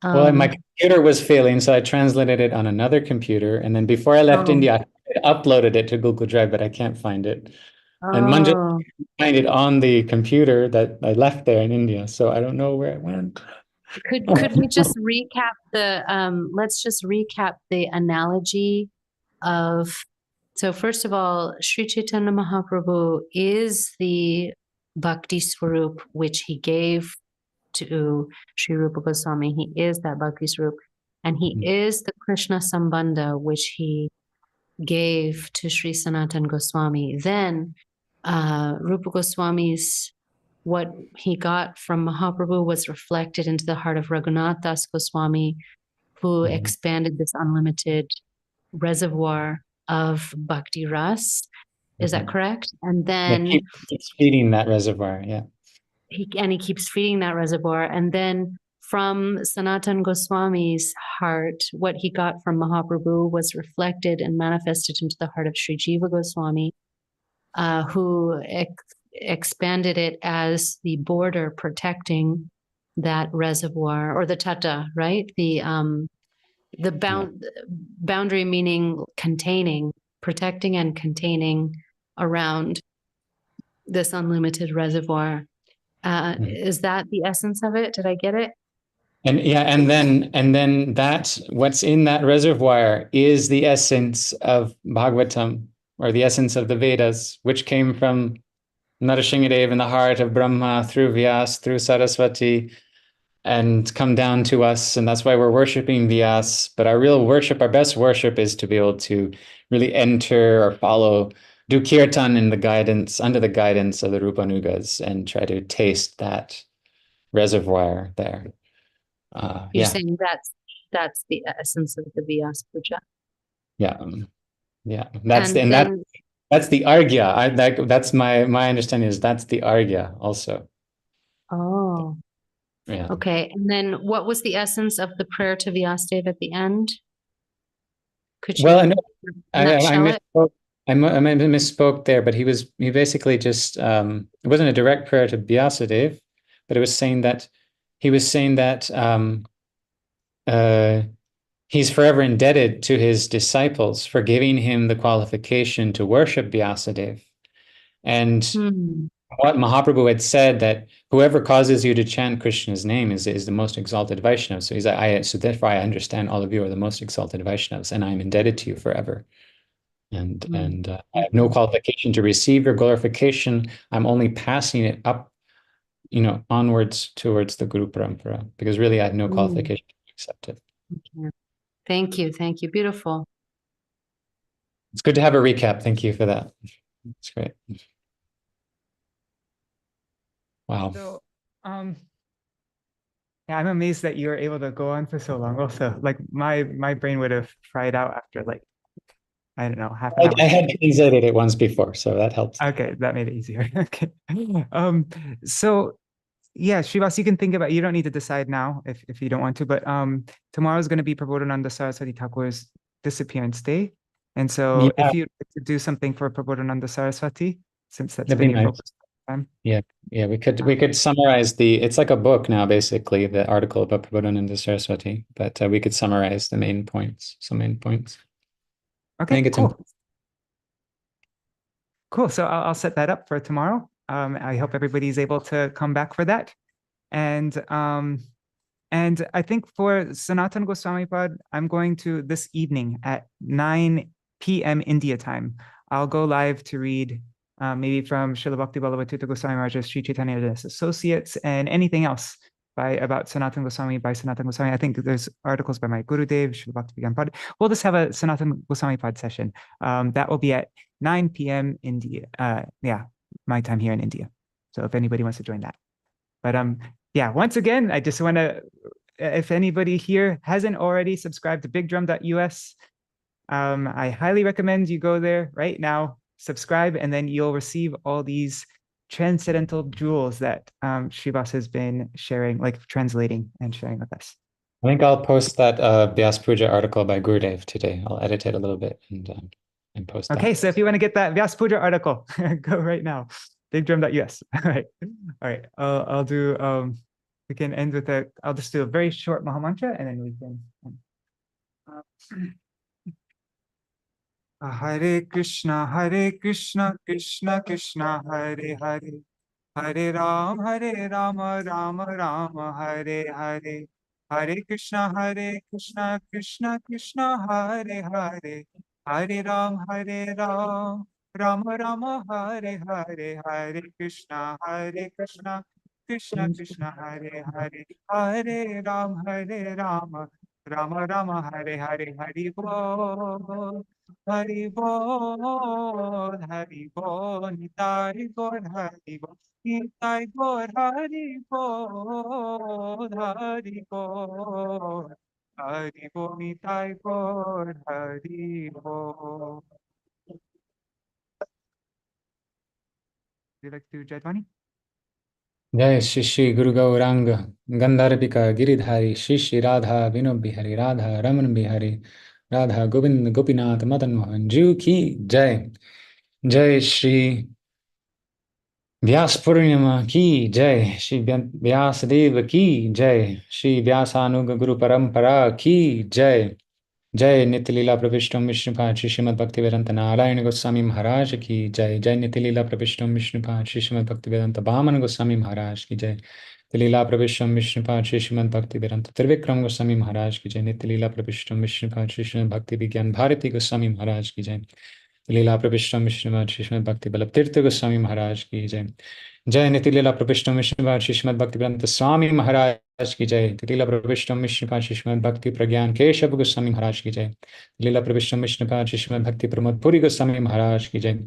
Well, my computer was failing, so I translated it on another computer. And then before I left India, I uploaded it to Google Drive, but I can't find it. And Manjula find it on the computer that I left there in India, so I don't know where it went. Could we just recap let's just recap the analogy of, so first of all, Sri Chaitanya Mahaprabhu is the Bhakti Swarup which he gave to Sri Rupa Goswami. He is that Bhakti Swarup, and he is the Krishna Sambandha which he gave to Sri Sanatana Goswami. Then Rupa Goswami's, what he got from Mahaprabhu was reflected into the heart of Raghunath Das Goswami, who expanded this unlimited reservoir of Bhakti Ras. Is that correct? And then he keeps feeding that reservoir, he keeps feeding that reservoir. And then from Sanatana Goswami's heart, what he got from Mahaprabhu was reflected and manifested into the heart of Sri Jiva Goswami, who expanded it as the border protecting that reservoir, or the tata, right? The boundary meaning containing, protecting and containing around this unlimited reservoir. Is that the essence of it? Did I get it? And then that what's in that reservoir is the essence of Bhagavatam, or the essence of the Vedas, which came from Narasinghadev in the heart of Brahma through Vyas, through Sarasvatī, and come down to us. And that's why we're worshiping Vyas. But our real worship, our best worship, is to be able to really enter or follow, do kirtan in the guidance, under the guidance of the Rupanugas, and try to taste that reservoir there. You're saying that's the essence of the Vyasa-pūjā. That's the argya. That's my understanding, is that's the argya also. Oh. Yeah. Okay. And then what was the essence of the prayer to Vyasadeva at the end? Could you I misspoke there, but he basically just it wasn't a direct prayer to Vyasadeva, but it was saying that he's forever indebted to his disciples for giving him the qualification to worship Vyasadeva. And what Mahaprabhu had said, that whoever causes you to chant Krishna's name is the most exalted Vaishnava. So he's like, so therefore I understand all of you are the most exalted Vaishnavas, and I'm indebted to you forever. And I have no qualification to receive your glorification. I'm only passing it up, onwards towards the Guru Parampara, because really I have no qualification to accept it. Okay. Thank you. Beautiful. It's good to have a recap. Thank you for that. It's great. Wow. So, I'm amazed that you were able to go on for so long. Also, like my brain would have fried out after I don't know, half an hour. I had translated it once before, so that helps. Okay, that made it easier. Okay. So yeah, Srivas, you can think about, you don't need to decide now if you don't want to, but tomorrow's going to be Prabodhananda Sarasvatī Thakur's disappearance day. And so if you'd like to do something for Prabodhananda Sarasvatī, since that's been your focus time. Yeah, we could summarize it's like a book now, basically, the article about Prabodhananda Sarasvatī, but we could summarize some main points. Okay, cool. So I'll set that up for tomorrow. I hope everybody's able to come back for that. And I think for Sanatana Goswami Pad, I'm going to this evening at 9 p.m. India time. I'll go live to read maybe from Srila Bhakti Vallabha Goswami Maharaj, Sri Chaitanya and his associates, and anything else about Sanatana Goswami by Sanatana Goswami. I think there's articles by my Gurudev, Srila Bhakti Pad. We'll just have a Sanatana Goswami Pad session. That will be at 9 p.m. India. My time here in India. So if anybody wants to join that. But once again, I just want to, if anybody here hasn't already subscribed to bigdrum.us, I highly recommend you go there right now, subscribe, and then you'll receive all these transcendental jewels that Srivas has been sharing, translating and sharing with us. I think I'll post that Vyasa-pūjā article by Gurudev today. I'll edit it a little bit and and post Okay, that. so if you want to get that Vyasa-pūjā article, go right now. bigdrum.us. All right. All right. I'll do, we can end with I'll just do a very short Mahamantra and then we can. Hare Krishna, Krishna Krishna, Hare Hare. Hare Rama, Rama Rama, Hare Hare. Hare Krishna, Krishna Krishna, Hare Hare. Hare Rama, Rama Rama, Hare Hare. Hare Krishna, Krishna Krishna, Hare Hare. Hare Rama, Rama Rama, Hare Hare. Hari Bol, Hari Bol, Hari Bol, Nitai Bol, Hari Bol. Nitai Gaur Hari Bol, Hari Bol, Hari Bol, Nitai Gaur Hari Bol. Would you like to do Jaitwani? Jai Shri Shri Guru Gauranga Gandharvika Giridhari Shri Shri Radha Vinod Bihari Radha Raman Bihari Radha Govind Gopinath Madan Mohan Ji ki Jai. Jai Shri Vyasa-pūrnima ki Jai. Shri Vyasadeva ki Jai. Shri Vyasanuga Guru Parampara ki Jai. Jai Nityalila Pravishtam Vishnupad Shri Srimad Bhaktivedanta Narayana Goswami Maharaj ki Jai. Jai Nityalila Pravishtam Vishnupad Shri Srimad Bhaktivedanta Bhamana Goswami Maharaj ki Jai. Nityalila Pravishtam Vishnupad Shri Srimad Bhaktivedanta Trivikram Goswami Maharaj ki Jai. Nityalila Pravishtam Vishnupad Shri Srimad Bhakti Vigyan Bharati Goswami Maharaj ki Jai. Nityalila Pravishtam Vishnupad Shri Srimad Bhakti Vallabh Tirtha Goswami Maharaj ki Jai. Jai Nityalila Pravishtam Vishnupad Shri Srimad Bhaktivedanta Swami Maharaj की जय. लीला प्रविष्टम विष्णुपाद श्रीमद भक्ति प्रज्ञान केशव गोस्वामी महाराज की जय. लीला प्रविष्टम विष्णुपाद श्रीमद भक्ति प्रमोद पुरी गोस्वामी महाराज की जय.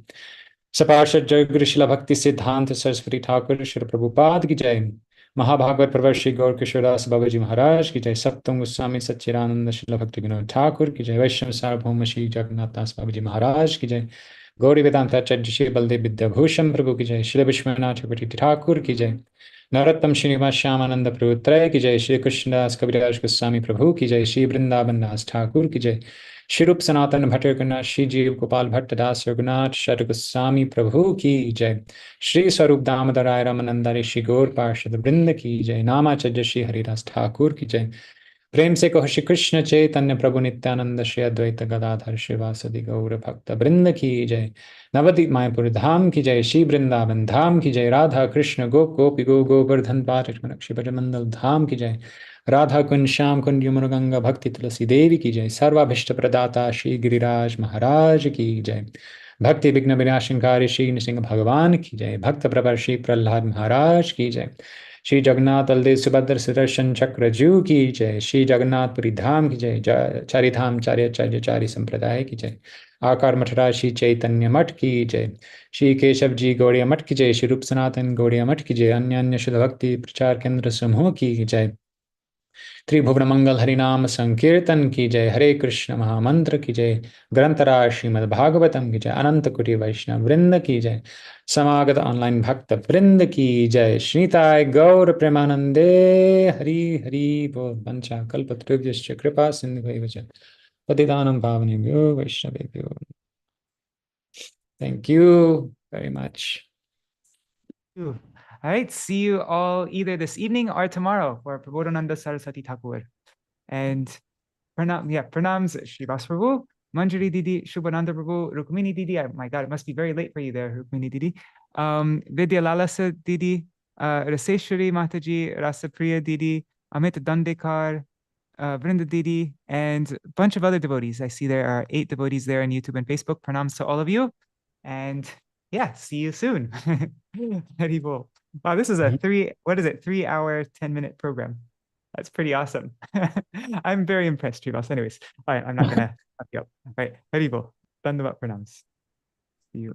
सपार्षद जय गुरु शिला भक्ति सिद्धांत सरस्वती ठाकुर श्री प्रभुपाद की जय. महाभागवत प्रवर श्री गौर किशोरदास बाबा जी महाराज की जय. सप्तम गोस्वामी सच्चिदानंद शिला भक्ति विनोद ठाकुर की जय. वैष्णव सार्वभौम श्री जगन्नाथ दास बाबा जी महाराज की जय. गौरी वेदांत आचार्य श्री बलदेव विद्याभूषण प्रभु की जय. श्री विश्वनाथ चक्रवर्ती ठाकुर की जय. नरोत्तम श्रीनिवास श्यामानंद प्रभु त्रय की जय. श्री कृष्णदास कविराज गोस्वामी प्रभु की जय. श्री वृंदावन दास ठाकुर की जय. श्री रूप सनातन भट्ट रघुनाथ श्री जीव गोपाल भट्ट दास रघुनाथ शर गोस्वामी प्रभु की जय. श्री स्वरूप दामोदर राय रामानंदारी श्री गौर पार्षद वृंद की जय. नामाचार्य श्री हरिदास ठाकुर की जय. प्रेम से कहो श्री कृष्ण चैतन्य प्रभु नित्यानंद श्री अद्वैत गदाधर श्रीवासदि गौर भक्त वृंद की जय. नवदीप मायापुर धाम की जय. श्री वृंदावन धाम की जय. राधा कृष्ण गोप गोपी गोवर्धन पाठ मंडल धाम की जय. राधा कुंज श्याम कुंज यमुना गंगा भक्ति तुलसी देवी की जय. सर्वाभिष्ट प्रदाता श्री गिरिराज महाराज की जय. भक्ति विघ्न विनाशनकारी श्री नृसिंह भगवान की जय. भक्त प्रवर श्री प्रहलाद महाराज की जय. श्री जगन्नाथ बलदेव सुभद्र सुदर्शन चक्र जू की जय. श्री जगन्नाथपुरी धाम की जय. चारि धाम चार्याचार्य चारि संप्रदाय की जय. आकार मठराज श्री चैतन्य मठ की जय. श्री केशव जी गौड़िया मठ की जय. श्री रूप सनातन गौड़िया मठ की जय. अन्य अन्य शुद्ध भक्ति प्रचार केंद्र समूह की जय. त्रिभुवन मंगल हरिनाम संकीर्तन की जय. हरे कृष्ण महामंत्र की जय. ग्रंथराज श्रीमद् भागवतम की जय. अनंत कोटि वैष्णव वृंद की जय. समागत ऑनलाइन भक्त वृंद की जय. श्रीताय गौर प्रेमानंदे हरि हरि बोल. वंचा कल्पतरुभ्यश्च कृपा सिन्धुभैव च पतितानं पावनेभ्यो वैष्णवेभ्यो. Thank you very much. All right, see you all either this evening or tomorrow for Prabodhananda Sarasvatī Thakur. And pranams Shri Vyasa Prabhu, Manjari Didi, Shubhananda Prabhu, Rukmini Didi. My God, it must be very late for you there, Rukmini Didi. Vidya Lalasa Didi, Raseshwari Mataji, Rasapriya Didi, Amit Dandekar, Vrinda Didi, and a bunch of other devotees. I see there are 8 devotees there on YouTube and Facebook. Pranams to all of you. And yeah, see you soon. Hari bol. Wow, this is a 3-hour, 10-minute program. That's pretty awesome. I'm very impressed, Srivas. Anyways, all right, I'm not going to fuck you up. All right, Hari bol. Dandavat pranams. See you.